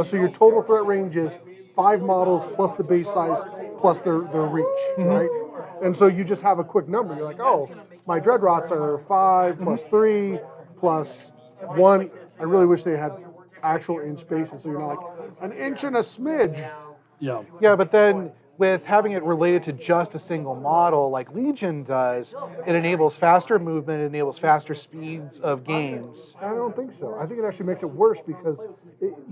So your total threat range is 5 models plus the base size plus their reach, right? And so you just have a quick number. You're like, oh, my Dreadrots are 5 plus 3 plus 1. I really wish they had actual inch bases, so you're not like an inch and a smidge. Yeah. Yeah, but then with having it related to just a single model like Legion does, it enables faster movement, it enables faster speeds of games. I don't think so. I think it actually makes it worse because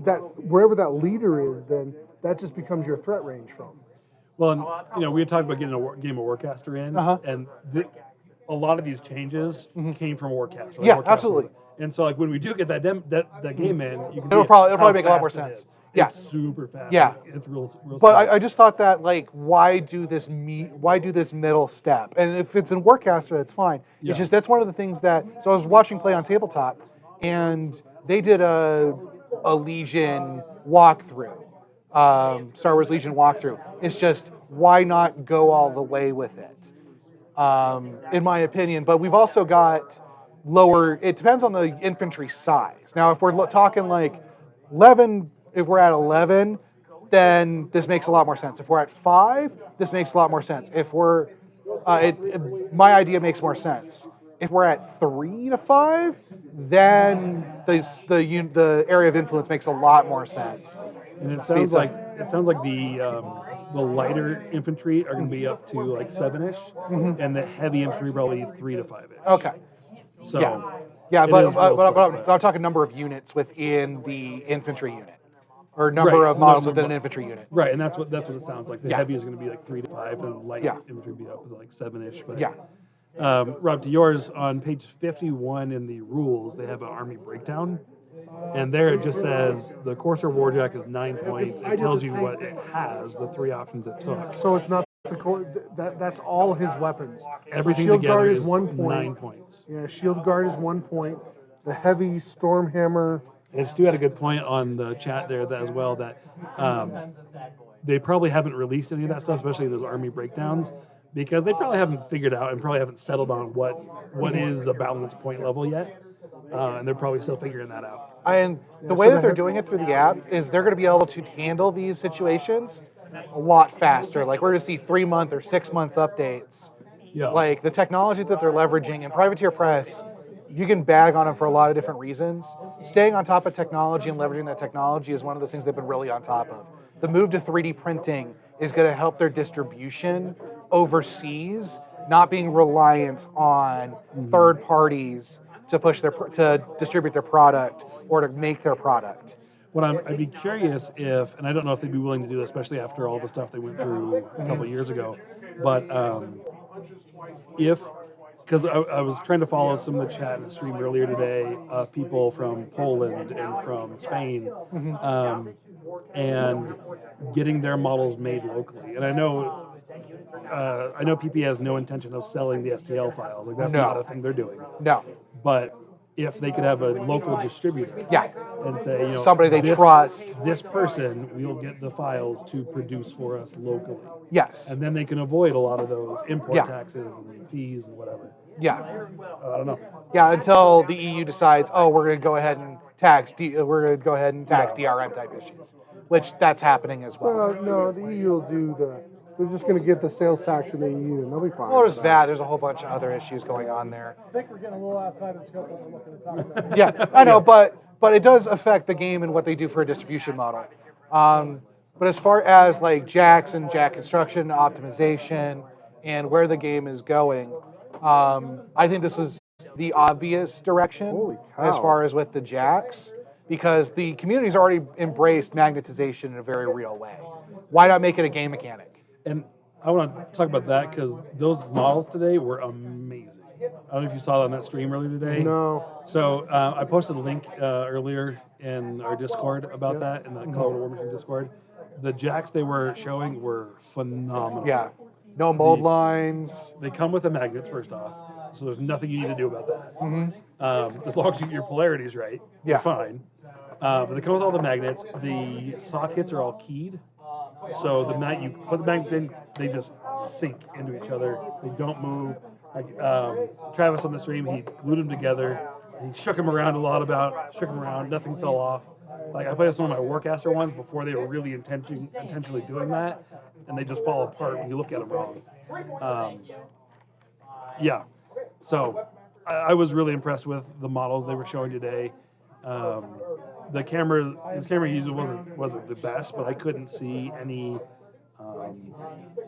that wherever that leader is, then that just becomes your threat range from. Well, and, we had talked about getting a game of Warcaster in, and a lot of these changes came from Warcaster. Yeah, absolutely. And so, like when we do get that game in, you can it'll probably make a lot more sense. Yeah, it's super fast. Yeah, it's real. But I just thought that why do this middle step? And if it's in Warcaster, that's fine. Yeah. It's just that's one of the things that. So I was watching play on tabletop, and they did a Legion walkthrough, Star Wars Legion walkthrough. It's just why not go all the way with it, in my opinion. But we've also got lower. It depends on the infantry size. Now, if we're talking like 11. If we're at 11, then this makes a lot more sense. If we're at 5, this makes a lot more sense. If we're, my idea makes more sense. If we're at 3 to 5, then the area of influence makes a lot more sense. And it sounds like the lighter infantry are going to be up to like 7-ish, and the heavy infantry probably 3 to 5-ish. Okay. So Yeah, it but is real slick, I'm talking number of units within the infantry unit, or number Right, of models number within of an infantry unit. right, and that's what it sounds like. The Yeah. heavy is going to be like 3 to 5, and light Yeah. infantry will be up to like 7-ish. But, Yeah. Rob, to yours, on page 51 in the rules, they have an army breakdown. And there it just says the Corsair Warjack is 9 points. It tells you what it has, the 3 options it took. So it's not that's all his weapons. Everything Shield together guard is is 1 point. 9 points. Yeah, shield guard is 1 point. The heavy storm hammer. And Stu had a good point on the chat there as well, that they probably haven't released any of that stuff, especially those army breakdowns, because they probably haven't figured out and probably haven't settled on what is a balance point level yet. And they're probably still figuring that out. And the way that they're doing it through the app is they're going to be able to handle these situations a lot faster. Like we're going to see 3-month or 6 months updates. Yeah. Like the technology that they're leveraging in Privateer Press, you can bag on them for a lot of different reasons. Staying on top of technology and leveraging that technology is one of the things they've been really on top of. The move to 3D printing is going to help their distribution overseas, not being reliant on third parties to to distribute their product or to make their product. I'd be curious if, and I don't know if they'd be willing to do this, especially after all the stuff they went through a couple of years ago, but because I was trying to follow some of the chat in the stream earlier today, people from Poland and from Spain, and getting their models made locally. And I know PP has no intention of selling the STL files. Like that's not a thing they're doing. No. But if they could have a local distributor, Yeah. and say, Somebody they trust. this person will get the files to produce for us locally, Yes. and then they can avoid a lot of those import Yeah. taxes and fees and whatever. Yeah. I don't know. Yeah, until the EU decides, oh, we're going to go ahead and tax DRM type issues, which that's happening as well. Well, no, the EU will do they're just going to get the sales tax in the EU and they'll be fine. Well, there's VAT. There's a whole bunch of other issues going on there. I think we're getting a little outside of the scope of what we're looking to talk about. Yeah, I know, but it does affect the game and what they do for a distribution model. But as far as like jacks and jack construction, optimization, and where the game is going, I think this was the obvious direction Holy cow. as far as with the jacks, because the community's already embraced magnetization in a very real way. Why not make it a game mechanic? And I want to talk about that because those models today were amazing. I don't know if you saw that on that stream earlier today. No. So I posted a link earlier in our Discord about that, in the Colorado Warmachine Discord. The jacks they were showing were phenomenal. Yeah, no mold lines. They come with the magnets, first off, so there's nothing you need to do about that. As long as you get your polarities right, you're fine. But they come with all the magnets. The sockets are all keyed. So the night you put the magnets in, they just sink into each other. They don't move. Like Travis on the stream, he glued them together. He shook them around shook them around. Nothing fell off. Like I played some of my Warcaster ones before they were really intentionally doing that, and they just fall apart when you look at them wrong. Yeah. So I was really impressed with the models they were showing today. His camera user wasn't the best, but I couldn't see any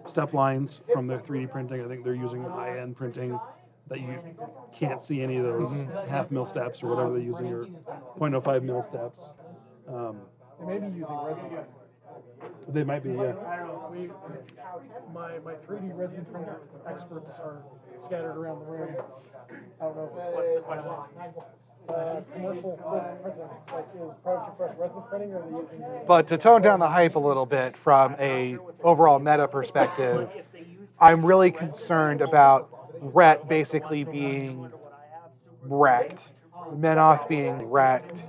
step lines from their 3D printing. I think they're using high-end printing that you can't see any of those half mil steps or whatever they're using, or 0.05 mil steps. They may be using resin. They might be, yeah. My 3D resin printer experts are scattered around the room. I don't know if commercial resin printing, like is Project Press resin printing, or are they using? But to tone down the hype a little bit from a overall meta perspective, I'm really concerned about Rhett basically being wrecked, Menoth being wrecked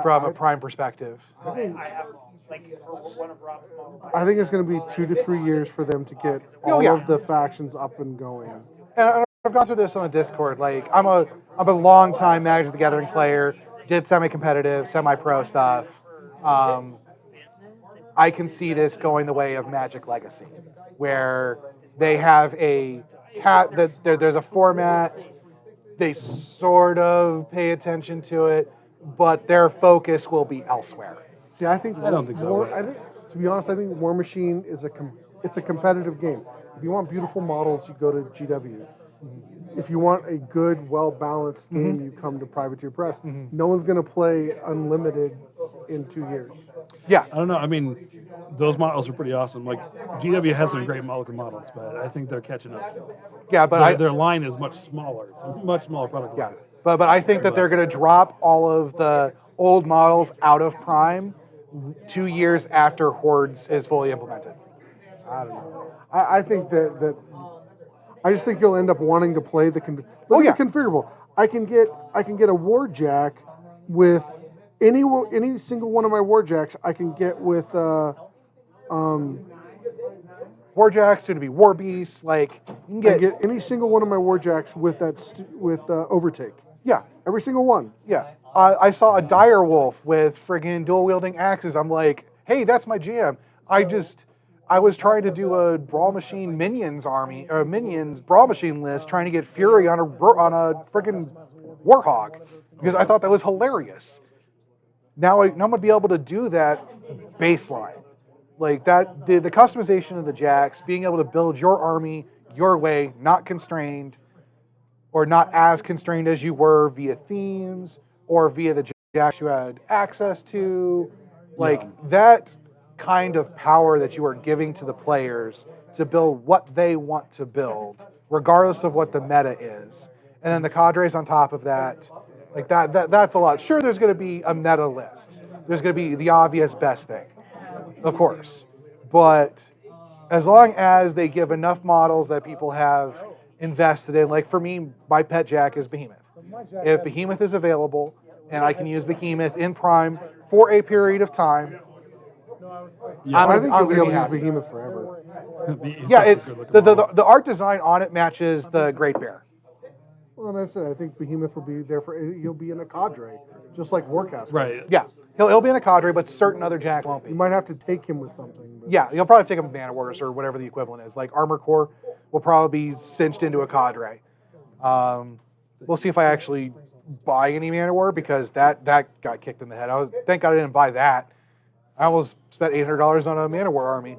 from a prime perspective. I think it's going to be 2 to 3 years for them to get all of the factions up and going. And I've gone through this on a Discord. Like I'm a long time Magic the Gathering player. Did semi-competitive, semi-pro stuff. I can see this going the way of Magic Legacy, where they have there's a format, they sort of pay attention to it, but their focus will be elsewhere. See, I think I don't think so. To be honest, I think Warmachine is it's a competitive game. If you want beautiful models, you go to GW. If you want a good, well-balanced game, you come to Privateer Press. No one's going to play Unlimited in 2 years. Yeah. I don't know. I mean, those models are pretty awesome. Like GW has some great Mulligan models, but I think they're catching up. Yeah, but Their line is much smaller. It's a much smaller product line. Yeah, but I think that they're going to drop all of the old models out of Prime 2 years after Hordes is fully implemented. I don't know. I think that I just think you'll end up wanting to play the configurable. I can get a Warjack with any single one of my Warjacks. I can get with Warjacks, soon to be War Beasts, like you can I get any single one of my Warjacks with Overtake. Yeah, Every single one. yeah. I saw a Dire Wolf with friggin' dual wielding axes. I'm like, hey, that's my jam. I was trying to do a Brawlmachine minions Brawlmachine list, trying to get Fury on a friggin' Warhog because I thought that was hilarious. Now I'm gonna be able to do that baseline, like that. The customization of the jacks, being able to build your army your way, not constrained, or not as constrained as you were via themes or via the jacks you had access to, like that kind of power that you are giving to the players to build what they want to build, regardless of what the meta is. And then the cadres on top of that, like that's a lot. Sure, there's going to be a meta list. There's going to be the obvious best thing, of course. But as long as they give enough models that people have invested in, like for me, my pet jack is Behemoth. If Behemoth is available and I can use Behemoth in Prime for a period of time, I think you'll be able to use Behemoth forever. Yeah, it's the art design on it matches the Great Bear. Well, that's it. I think Behemoth will be there he'll be in a cadre, just like Warcast. Right. Yeah, he'll be in a cadre, but certain other jacks won't be. You might have to take him with something. But Yeah, you'll probably take him to Mana Wars or whatever the equivalent is. Like Armor Core will probably be cinched into a cadre. We'll see if I actually buy any Mana War because that got kicked in the head. Thank God I didn't buy that. I almost spent $800 on a Mana War army.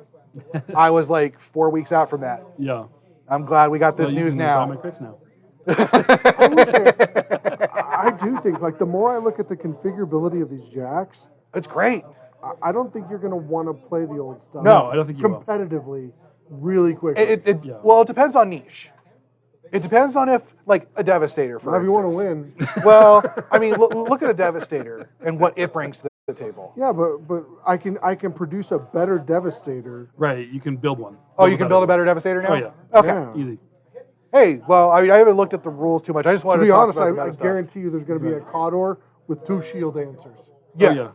I was like 4 weeks out from that. Yeah. I'm glad we got this You news can now. buy my Cricks now. I will say, I do think, like, the more I look at the configurability of these jacks, It's great. I don't think you're going to want to play the old stuff. No, I don't think you will. competitively, really quickly. Well, it depends on niche. It depends on if, like, a Devastator, for Now, if you want to instance. win. Well, I mean, look at a Devastator and what it brings to the table. Yeah, but I can produce a better Devastator. Right. You can build one. Oh, you can build a better Devastator now? Oh, yeah. Okay. Yeah. Easy. Hey, well, I mean, I haven't looked at the rules too much. I just wanted To to be talk honest, about I the meta stuff. guarantee you there's going to be a Cawdor with 2 shield answers. Yeah. Oh, yeah.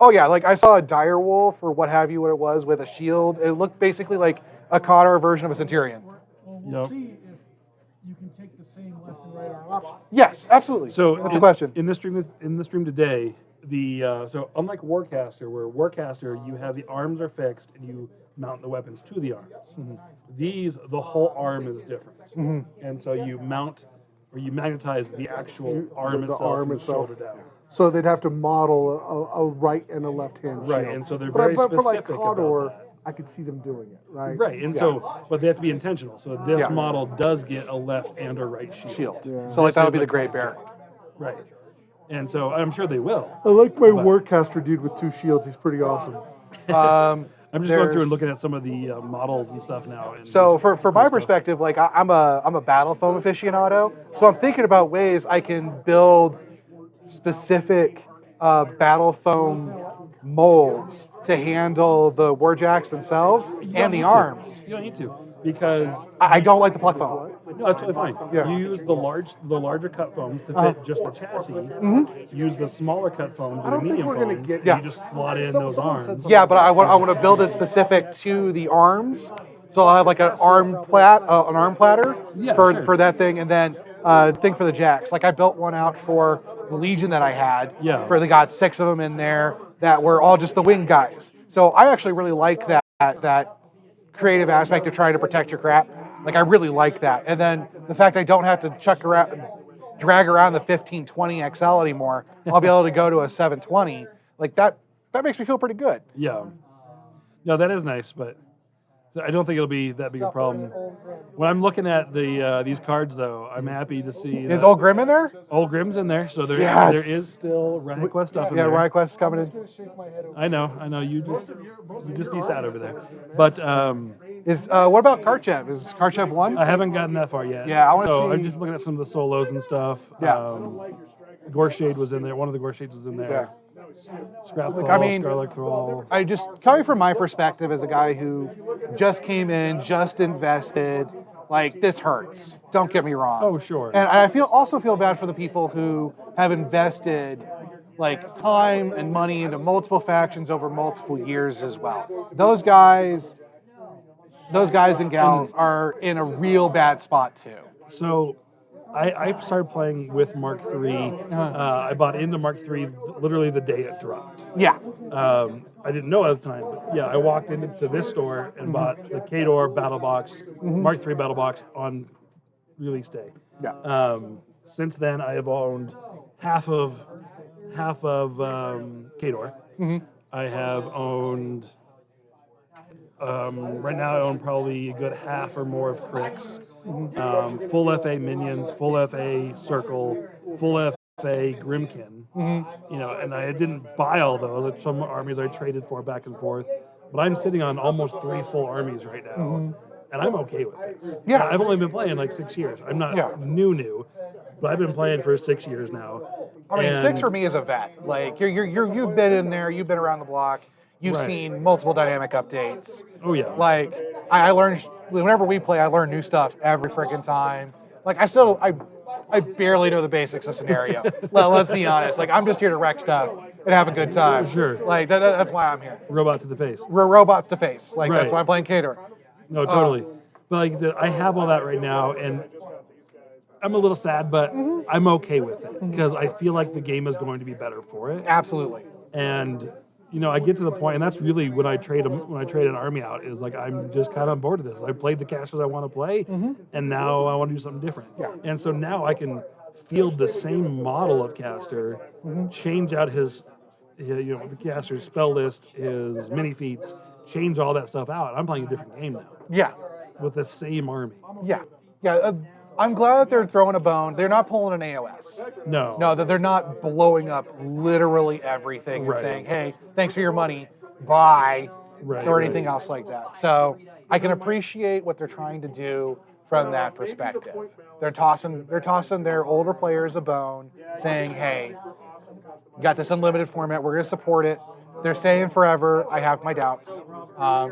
Oh, yeah, like I saw a Dire Wolf or what have you, what it was, with a shield. It looked basically like a Connor version of a Centurion. We'll Yep. see if you can take the same left and right arm options. Yes, absolutely. So that's the question. In this stream today, so unlike Warcaster, where Warcaster you have the arms are fixed and you mount the weapons to the arms. These, the whole arm is different, and so you mount or you magnetize the actual arm the itself, arm from the itself. shoulder down. So they'd have to model a right and a left hand shield. Right, and so they're but, very but for like specific Cawdor, about that. I could see them doing it, right? Right, and so, but they have to be intentional. So this Yeah. model does get a left and a right shield. Yeah. So like This that would is be the a Great contract. Bear. Right, and so I'm sure they will. I like my But- Warcaster dude with 2 shields. He's pretty awesome. I'm just going through and looking at some of the models and stuff now. And So just for cool my stuff. perspective, like I'm a battle foam aficionado, so I'm thinking about ways I can build specific battle foam molds to handle the warjacks themselves You don't and need the to. arms. You don't need to because I don't like the pluck foam. no, that's totally fine. Yeah. You use the larger cut foams to fit just the chassis. Use the smaller cut foams or the don't think medium we're gonna foams. get- and Yeah. You just slot in those arms. Yeah, but I want to build it specific to the arms. So I'll have like an arm platter Yeah, for sure. for that thing, and then thing for the jacks. Like I built one out for the Legion that I had. Yeah. For they got 6 of them in there that were all just the wing guys. So I actually really like that creative aspect of trying to protect your crap. Like I really like that. And then the fact I don't have to drag around the 1520 XL anymore. I'll be able to go to a 720. Like that makes me feel pretty good. Yeah. No, that is nice, but I don't think it'll be that big a problem. When I'm looking at these cards, though, I'm happy to see Is Old Grim in there? Old Grim's in there, so there Yes. is still Riot Quest stuff in Yeah, there. Riot Quest is coming in. I know. You just be sad over there. But What about Karchev? Is Karchev 1? I haven't gotten that far yet. Yeah, I wanna So see- I'm just looking at some of the solos and stuff. Yeah. Gorshade was in there. One of the Gorshades was in there. Yeah. Scrap Look, Thrall, I mean, Scarlet Thrall. I just, coming from my perspective as a guy who just came in, just invested, like this hurts. Don't get me wrong. Oh, sure. And I also feel bad for the people who have invested like time and money into multiple factions over multiple years as well. Those guys and gals are in a real bad spot too. So I started playing with Mark III. I bought into Mark III literally the day it dropped. Yeah. I didn't know at the time, but yeah, I walked into this store and bought the Khador Battle Box, Mark III Battle Box on release day. Yeah. Since then, I have owned half of Khador. I have owned. Right now, I own probably a good half or more of Crix. Full FA Minions, full FA Circle, full FA Grimkin. You know, and I didn't buy all those. Some armies I traded for back and forth. But I'm sitting on almost 3 full armies right now. And I'm okay with this. Yeah. I've only been playing like 6 years. I'm not new, but I've been playing for 6 years now. I mean, And 6 for me is a vet. Like you've been in there, you've been around the block, you've Right. seen multiple dynamic updates. Oh yeah. Like I learned whenever we play, I learn new stuff every freaking time. Like I barely know the basics of scenario. Well, let's be honest. Like I'm just here to wreck stuff and have a good time. Sure. Like that's why I'm here. Robot to the face. We're robots to face. Like Right. that's why I'm playing Khador. No, totally. But like I said, I have all that right now, and I'm a little sad, but I'm okay with it because I feel like the game is going to be better for it. Absolutely. And you know, I get to the point, and that's really when I trade an army out is like I'm just kind of on board with this. I played the caches I want to play, and now I want to do something different. Yeah. And so now I can field the same model of caster, change out his the caster's spell list, his mini feats, change all that stuff out. I'm playing a different game now Yeah. with the same army. Yeah. Yeah. I'm glad that they're throwing a bone. They're not pulling an AOS. No. No, that they're not blowing up literally everything and Right. saying, hey, thanks for your money, bye, Right, or anything right. else like that. So I can appreciate what they're trying to do from that perspective. They're tossing their older players a bone, saying, hey, you got this unlimited format, we're going to support it. They're saying forever. I have my doubts,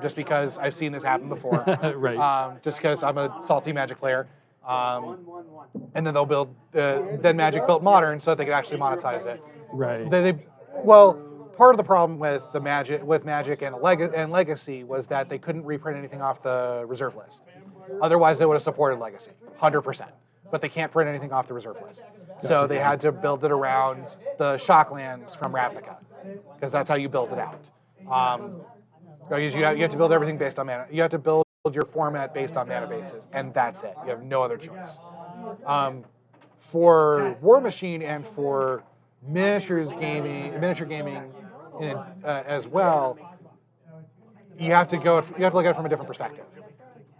just because I've seen this happen before. Right. Just because I'm a salty Magic player. And then they'll build, then Magic built Modern so that they can actually monetize it. Right. Well, part of the problem with Magic and Legacy was that they couldn't reprint anything off the reserve list. Otherwise, they would have supported Legacy, 100%. But they can't print anything off the reserve list. So they had to build it around the Shocklands from Ravnica, because that's how you build it out. You have to build everything based on mana. You have to build your format based on mana bases, and that's it. You have no other choice. For Warmachine and for miniature gaming as well, you have to look at it from a different perspective.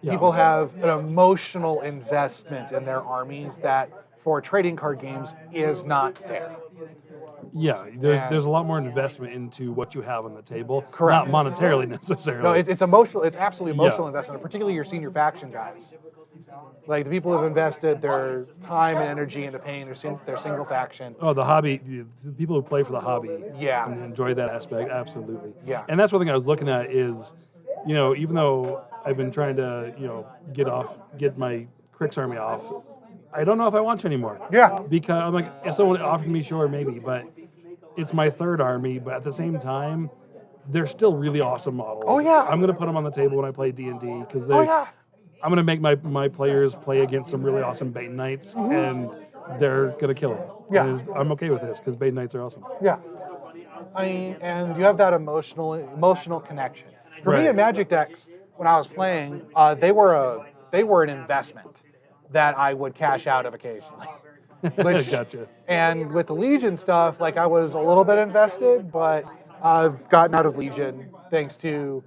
Yeah. People have an emotional investment in their armies that for trading card games is not there. Yeah, there's a lot more investment into what you have on the table. Correct. Not monetarily necessarily. No, it's emotional. It's absolutely emotional Yeah. investment, particularly your senior faction guys. Like the people who have invested their time and energy into paying their single faction. Oh, the hobby, the people who play for the hobby Yeah. and enjoy that aspect, absolutely. Yeah. And that's one thing I was looking at is, even though I've been trying to, get my Crix army off, I don't know if I want to anymore. Yeah. Because I'm like, if someone offered me, sure, maybe, but it's my third army, but at the same time, they're still really awesome models. Oh, yeah. I'm going to put them on the table when I play D&D because Oh yeah. I'm going to make my players play against some really awesome Bait Knights, and they're going to kill them. Yeah. And I'm okay with this because Bait Knights are awesome. Yeah. I mean, and you have that emotional connection. For me, Right. in Magic decks, when I was playing, they were an investment that I would cash out of occasionally. Which, Gotcha. And with the Legion stuff, like I was a little bit invested, but I've gotten out of Legion thanks to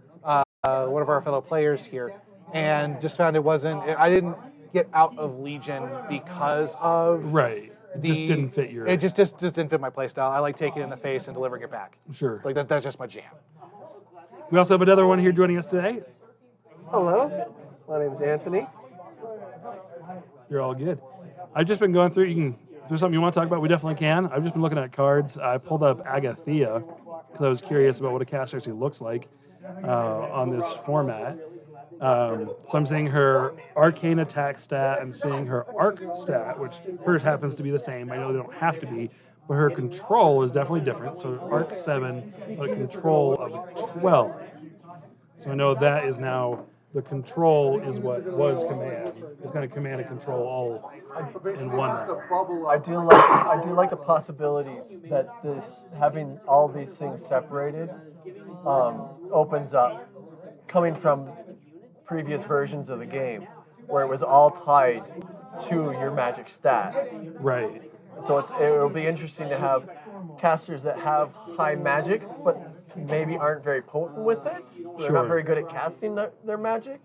one of our fellow players here, and just found I didn't get out of Legion because of Right. It just didn't fit your. It just didn't fit my playstyle. I like taking it in the face and delivering it back. Sure. Like that's just my jam. We also have another one here joining us today. Hello, my name is Anthony. You're all good. I've just been going through. If there's something you want to talk about, we definitely can. I've just been looking at cards. I pulled up Agathea because I was curious about what a caster actually looks like on this format. So I'm seeing her arcane attack stat. I'm seeing her arc stat, which hers happens to be the same. I know they don't have to be, but her control is definitely different. So arc 7, but a control of 12. So I know that is now the control is what was command. It's going to command and control all in one. I do like the possibilities that this having all these things separated opens up, coming from previous versions of the game where it was all tied to your magic stat. Right. So it'll be interesting to have casters that have high magic but maybe aren't very potent with it. They're Sure. not very good at casting their magic.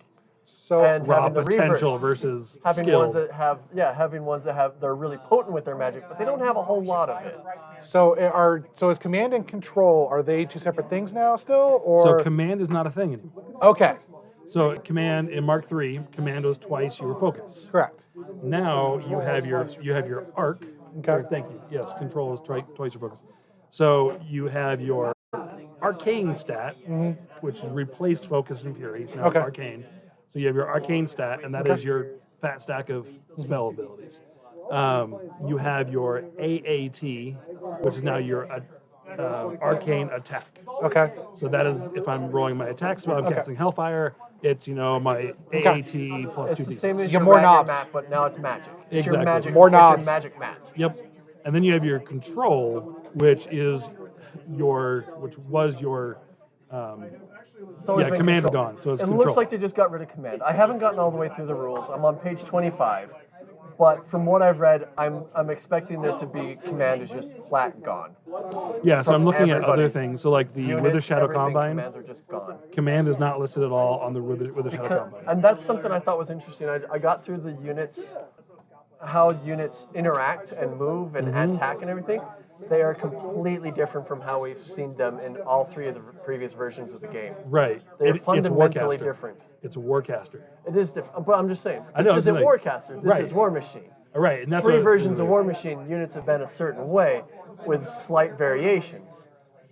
So And Raw having the potential reverse. versus Having skill. ones that have they're really potent with their magic, but they don't have a whole lot of it. so is command and control, are they two separate things now still, or So command is not a thing anymore. okay, So command in Mark III, command was twice your focus. correct. Now you have your arc. Okay. Or, thank you. Yes, control is twice your focus. So you have your arcane stat, which replaced focus and fury. It's now Okay. arcane. So you have your arcane stat, and that is your fat stack of spell abilities. You have your AAT, which is now your arcane attack. Okay. So that is if I'm rolling my attack spell, I'm casting Hellfire. It's my AAT plus It's 2d6. the same as You your have more Ragnar knobs. map, but now it's magic. It's your Exactly. magic, More it's your knobs. magic match. Yep. And then you have your control, which was your It's always been command is control. gone, so it's It control. looks like they just got rid of command. I haven't gotten all the way through the rules. I'm on page 25. But from what I've read, I'm expecting there to be command is just flat gone. Yeah, so I'm looking at everybody. other things. So like the Units, Wither Shadow everything, Combine, commands are just gone. command is not listed at all on the Wither Shadow Combine. And that's something I thought was interesting. I got through the units, how units interact and move and attack and everything. They are completely different from how we've seen them in all three of the previous versions of the game. Right. They're It's fundamentally Warcaster. different. It's a Warcaster. It is different, but I'm just saying. I know, This isn't it's like- Warcaster. This right. is Warmachine. All right, and that's Three what versions of Warmachine units have been a certain way with slight variations,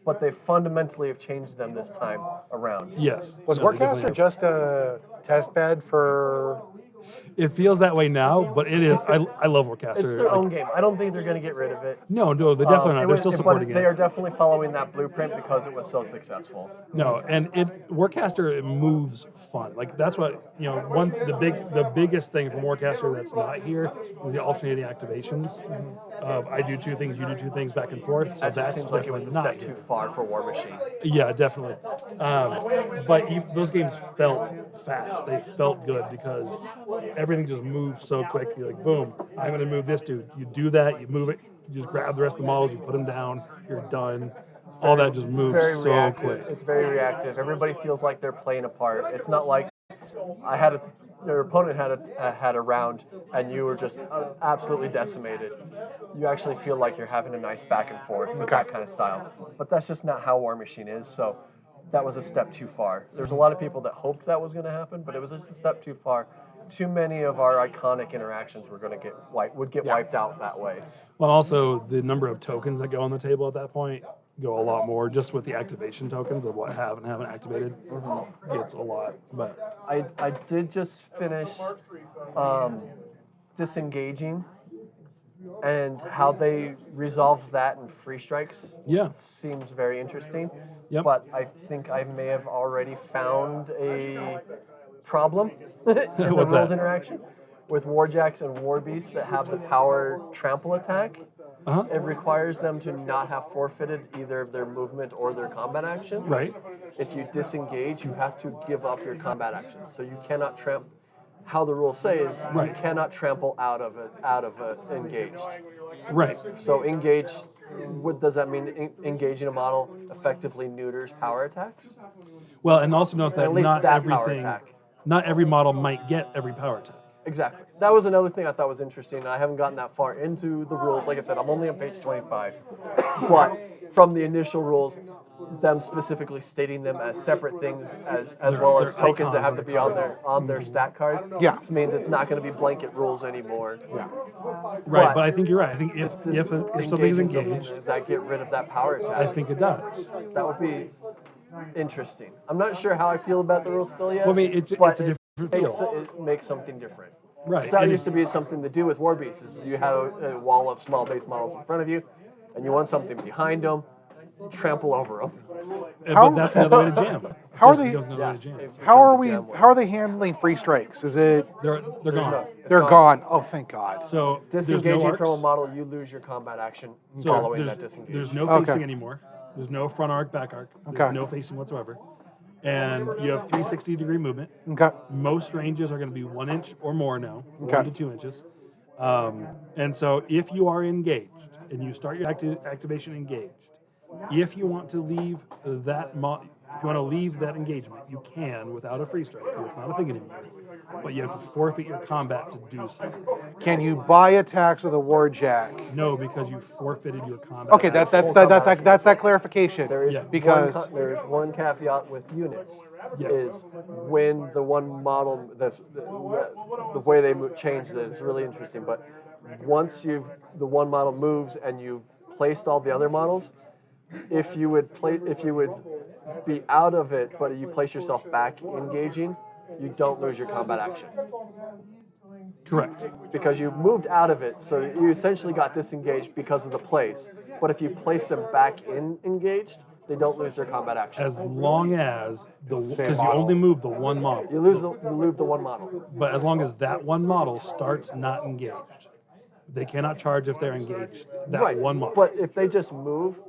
but they fundamentally have changed them this time around. Yes. Was No, they definitely Warcaster have. just a test bed for? It feels that way now, but it is. I love Warcaster. It's their Like, own game. I don't think they're going to get rid of it. No, they definitely not. They're still supporting But they are it. definitely following that blueprint because it was so successful. No, and Warcaster it moves fun. Like that's what the biggest thing from Warcaster that's not here is the alternating activations. I do two things, you do two things, back and forth. So That just that's seems like it was a definitely step not too far for Warmachine. Yeah, definitely. But those games felt fast. They felt good because everything just moved so quick. You're like, boom, I'm going to move this dude. You do that, you move it, you just grab the rest of the models, you put them down, you're done. All that just moves Very so reactive. quick. It's very reactive. Everybody feels like they're playing a part. It's not like your opponent had a round and you were just absolutely decimated. You actually feel like you're having a nice back and forth with that kind of style. But that's just not how Warmachine is. So that was a step too far. There's a lot of people that hoped that was going to happen, but it was just a step too far. Too many of our iconic interactions would get wiped out that way. Well, also the number of tokens that go on the table at that point go a lot more just with the activation tokens of what have and haven't activated. Gets a lot. But I did just finish disengaging, and how they resolve that in free strikes yeah. seems very interesting. Yep. But I think I may have already found a problem in the What's rules that? interaction with Warjacks and Warbeasts that have the power trample attack. it requires them to not have forfeited either their movement or their combat action. Right. If you disengage, you have to give up your combat action. So you cannot trample. How the rules say is Right. you cannot trample out of it engaged. Right. So engage. What does that mean? Engaging a model effectively neuters power attacks. Well, and also notice that At least not that power everything, attack. not every model might get every power attack. Exactly. That was another thing I thought was interesting. And I haven't gotten that far into the rules. Like I said, I'm only on page 25. But from the initial rules, them specifically stating them as separate things, as well as they're tokens that icons have on to the be on their stat card. Yeah. This means it's not going to be blanket rules anymore. Right, But but I think you're right. I think if something's Engaging something, engaged, does that get rid of that power attack? I think it does. That would be interesting. I'm not sure how I feel about the rules still yet. Well, I mean, it's a but different feel. it makes something different. Right. That and used to be something to do with war beasts. Is you have a wall of small base models in front of you, and you want something behind them, trample over them. but that's another way to jam. How are Just they- becomes another way to jam. How are they handling free strikes? Is it They're gone. they're gone? Oh, thank God. So there's no Disengaging from a arcs. model, you lose your combat action So following there's, that disengage. there's no Okay. facing anymore. There's no front arc, back arc. There's Okay. no facing whatsoever. And you have 360-degree movement. Okay. Most ranges are going to be 1 inch or more now, Okay. 1 to 2 inches. And so if you are engaged and you start your activation engaged, if you want to leave if you want to leave that engagement, you can without a free strike. 'Cause it's not a thing anymore. But you have to forfeit your combat to do so. Can you buy attacks with a war jack? No, because you forfeited your combat. Okay, that's that clarification. There is because there is one caveat with units. Yeah. Is when the one model the way they changed it is really interesting. But once the one model moves and you've placed all the other models, if you would be out of it, but you place yourself back engaging, you don't lose your combat action Correct. because you moved out of it. So you essentially got disengaged because of the place. But if you place them back in engaged, they don't lose their combat action. As long as because you model. only move the one model. You lose the one model. But as long as that one model starts not engaged, they cannot charge if they're engaged. That Right. one model. But if they just move,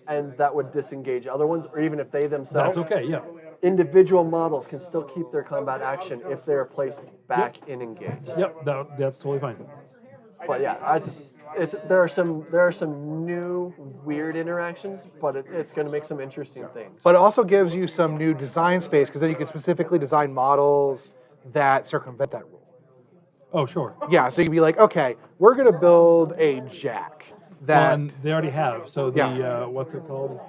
and that would disengage other ones, or even if they themselves, That's okay. Yeah. individual models can still keep their combat action if they are placed back in engaged. Yep. That's totally fine. But yeah, there are some new weird interactions, but it's going to make some interesting things. but it also gives you some new design space because then you can specifically design models that circumvent that rule. Oh, sure. Yeah, so you'd be like, okay, we're gonna build a jack that And they already have. So the Yeah. what's it called?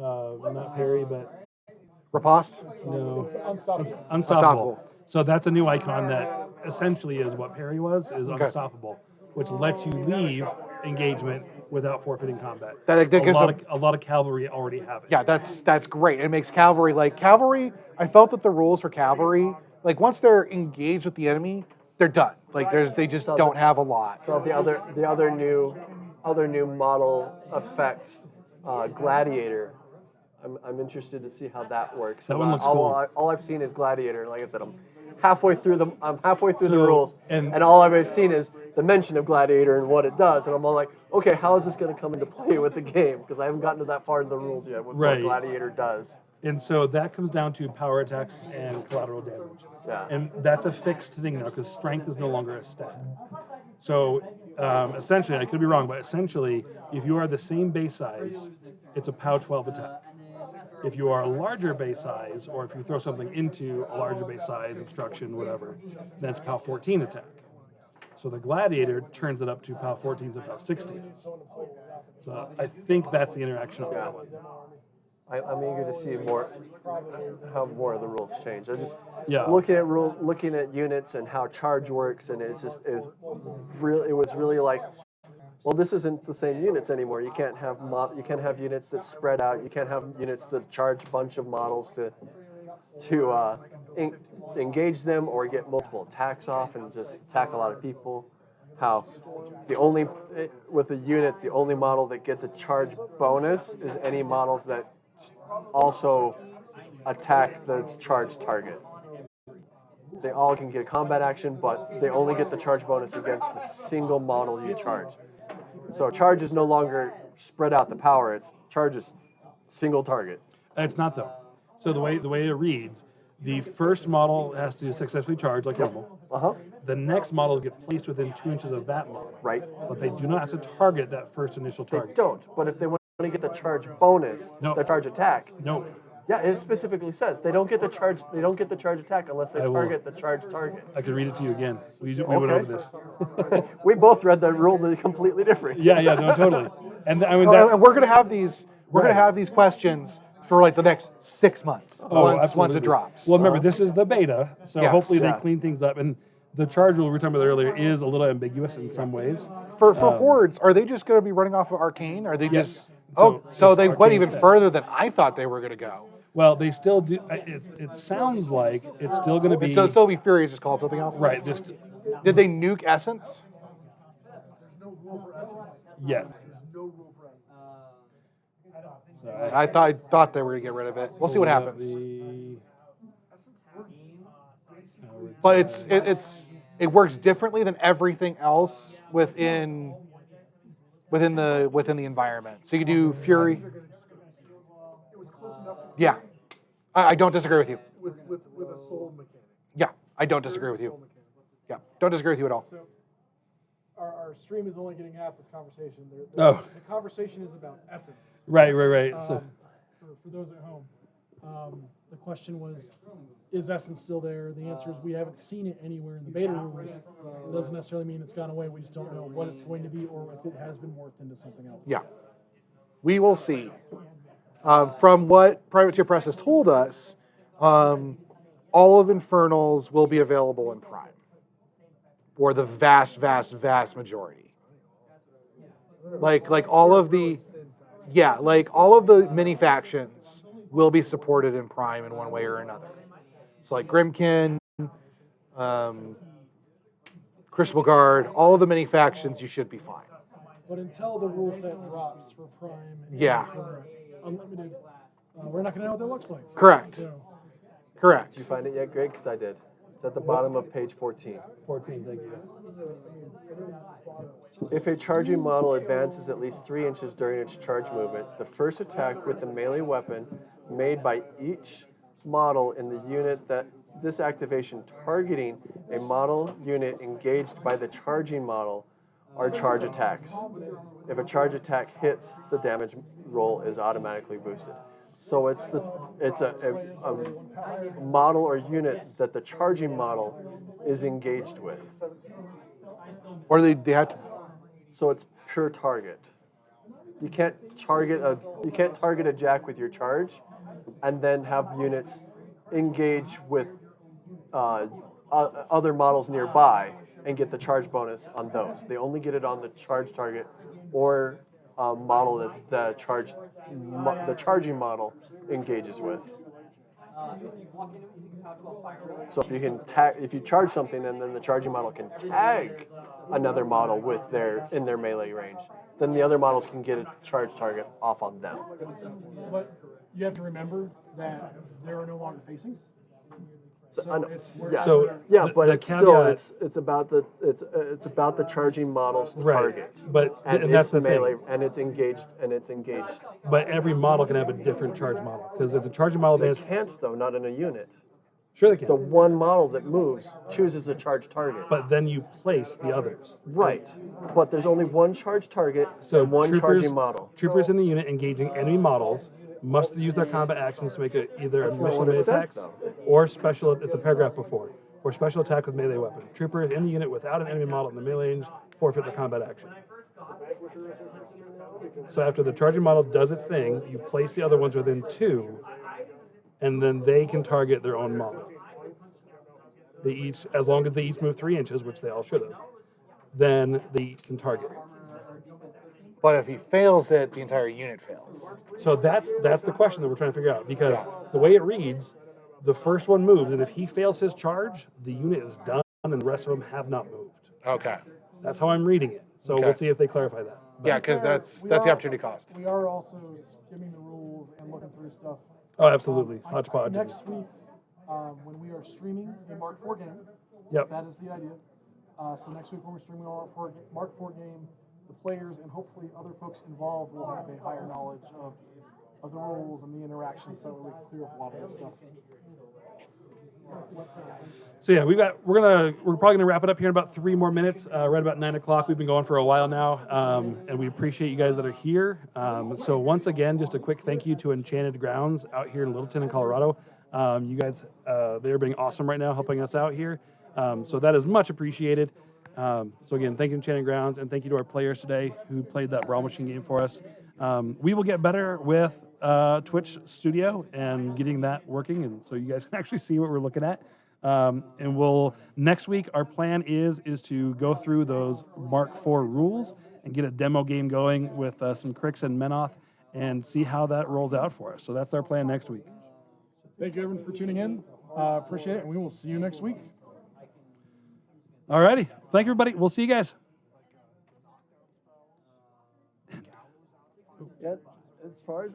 Not parry, but riposte. no, unstoppable. Unstoppable. So that's a new icon that essentially is what parry was, is unstoppable, which lets you leave engagement without forfeiting combat. That gives a lot of cavalry already have it. Yeah, that's great. It makes cavalry cavalry. I felt that the rules for cavalry, like once they're engaged with the enemy, they're done. Like they just don't have a lot. So the other new model effect, Gladiator. I'm interested to see how that works. That one looks cool. All I've seen is Gladiator, and like I said, I'm halfway through the So, rules, and- and all I've seen is the mention of Gladiator and what it does, and I'm all like, okay, how is this going to come into play with the game? Because I haven't gotten to that far in the rules yet with Right. what Gladiator does. And so that comes down to power attacks and collateral damage. Yeah. And that's a fixed thing now because strength is no longer a stat. So essentially, I could be wrong, but essentially, if you are the same base size, it's a POW 12 attack. If you are a larger base size, or if you throw something into a larger base size, obstruction, whatever, then it's POW 14 attack. So the Gladiator turns it up to POW 14s and POW 16s. So I think that's the interaction on that one. I'm eager to see how more of the rules change. I'm just Yeah. looking at units and how charge works, and it was really like, well, this isn't the same units anymore. You can't have units that spread out. You can't have units that charge a bunch of models to engage them or get multiple attacks off and just attack a lot of people. How with a unit, the only model that gets a charge bonus is any models that also attack the charge target. They all can get a combat action, but they only get the charge bonus against the single model you charge. So charge is no longer spread out the power. It's charge is single target. It's not though. So the way it reads, the first model has to successfully charge like normal. The next models get placed within 2 inches of that model. Right. But they do not have to target that first initial They target. don't. But if they want to get the charge bonus, No. the charge attack. No. Yeah, it specifically says they don't get the charge. They don't get the charge attack unless they I will. target the charge target. I can read it to you again. We went over this. We both read the rule completely different. Yeah, no, totally. And I mean, And we're gonna have these. We're gonna have these questions for like the next 6 months. Once absolutely. it drops. Well, remember, this is the beta, so Yes. hopefully Yeah. they clean things up. And the charge rule we were talking about earlier is a little ambiguous in some ways. For hordes, are they just going to be running off of arcane? Are they Yes. just? Oh, so it's they went arcane even instead. further than I thought they were going to go. Well, they still do. It sounds like it's still going to be So still be Fury is just called something else. right. Just Did they nuke Essence? yet. So I thought they were going to get rid of it. We'll see what happens. But it works differently than everything else within the environment. So you do Fury. Yeah, I don't disagree with you. With a soul mechanic. Yeah, I don't disagree with you. Yeah, don't disagree with you at all. So our stream is only getting half this conversation. Oh. The conversation is about essence. right. So For those at home, the question was, is essence still there? The answer is we haven't seen it anywhere in the beta rules. It doesn't necessarily mean it's gone away. We just don't know what it's going to be or if it has been morphed into something else. Yeah, we will see. From what Privateer Press has told us, all of Infernals will be available in Prime, or the vast majority. Like all of the mini factions will be supported in Prime in one way or another. It's like Grimkin, Crystal Guard, all of the mini factions, you should be fine. But until the rule set drops for Prime and Yeah. for Unlimited, we're not going to know what that looks like. Correct. So, Correct. Did you find it yet, Greg? Because I did. It's at the bottom of page 14. 14. Thank you. If a charging model advances at least 3 inches during its charge movement, the first attack with the melee weapon made by each model in the unit that this activation targeting a model unit engaged by the charging model are charge attacks. If a charge attack hits, the damage roll is automatically boosted. So it's a model or unit that the charging model is engaged with. Or they have to. So it's pure target. You can't target a jack with your charge, and then have units engage with other models nearby and get the charge bonus on those. They only get it on the charge target or model that the charging model engages with. So if you charge something and then the charging model can tag another model in their melee range, then the other models can get a charge target off on them. but you have to remember that there are no longer facings. So I know. it's Yeah. So Yeah, the- but the it's still caveat- it's about the charging model's Right. target. But and and that's it's the melee thing. and it's engaged. But every model can have a different charge model because if the charging model They advances, can't though, not in a unit. sure they The can. one model that moves chooses a charge target. But then you place the others. Right, but there's only one charge target So and one troopers, charging model. troopers in the unit engaging enemy models must use their combat actions to make either a not mission what it melee says, attacks though. or special. It's the paragraph before. Or special attack with melee weapon. Troopers in the unit without an enemy model in the melee range forfeit the combat action. So after the charging model does its thing, you place the other ones within 2, and then they can target their own model. They each, as long as they each move 3 inches, which they all should have, then they can target. But if he fails it, the entire unit fails. So that's the question that we're trying to figure out, because the way it reads, the first one moves, and if he fails his charge, the unit is done, and the rest of them have not moved. Okay. That's how I'm reading it. So Okay. we'll see if they clarify that. Yeah, because that's the opportunity cost. We are also skimming the rules and looking through stuff. Oh, absolutely. Hodgepodge. Next week, when we are streaming a Mark IV game, Yep. that is the idea. So next week when we're streaming a Mark IV game, the players and hopefully other folks involved will have a higher knowledge of the rules and the interactions, so we can clear up a lot of this stuff. So yeah, we're probably gonna wrap it up here in about 3 more minutes. Right about 9 o'clock. We've been going for a while now, and we appreciate you guys that are here. So once again, just a quick thank you to Enchanted Grounds out here in Littleton in Colorado. You guys, they're being awesome right now, helping us out here. So that is much appreciated. So again, thank you Enchanted Grounds, and thank you to our players today who played that Brawlmachine game for us. We will get better with Twitch Studio and getting that working, and so you guys can actually see what we're looking at. And we'll next week our plan is to go through those Mark IV rules and get a demo game going with some Cricks and Menoth and see how that rolls out for us. So that's our plan next week. Thank you everyone for tuning in. Appreciate it, and we will see you next week. All righty. Thank you, everybody. We'll see you guys. Yeah, as far as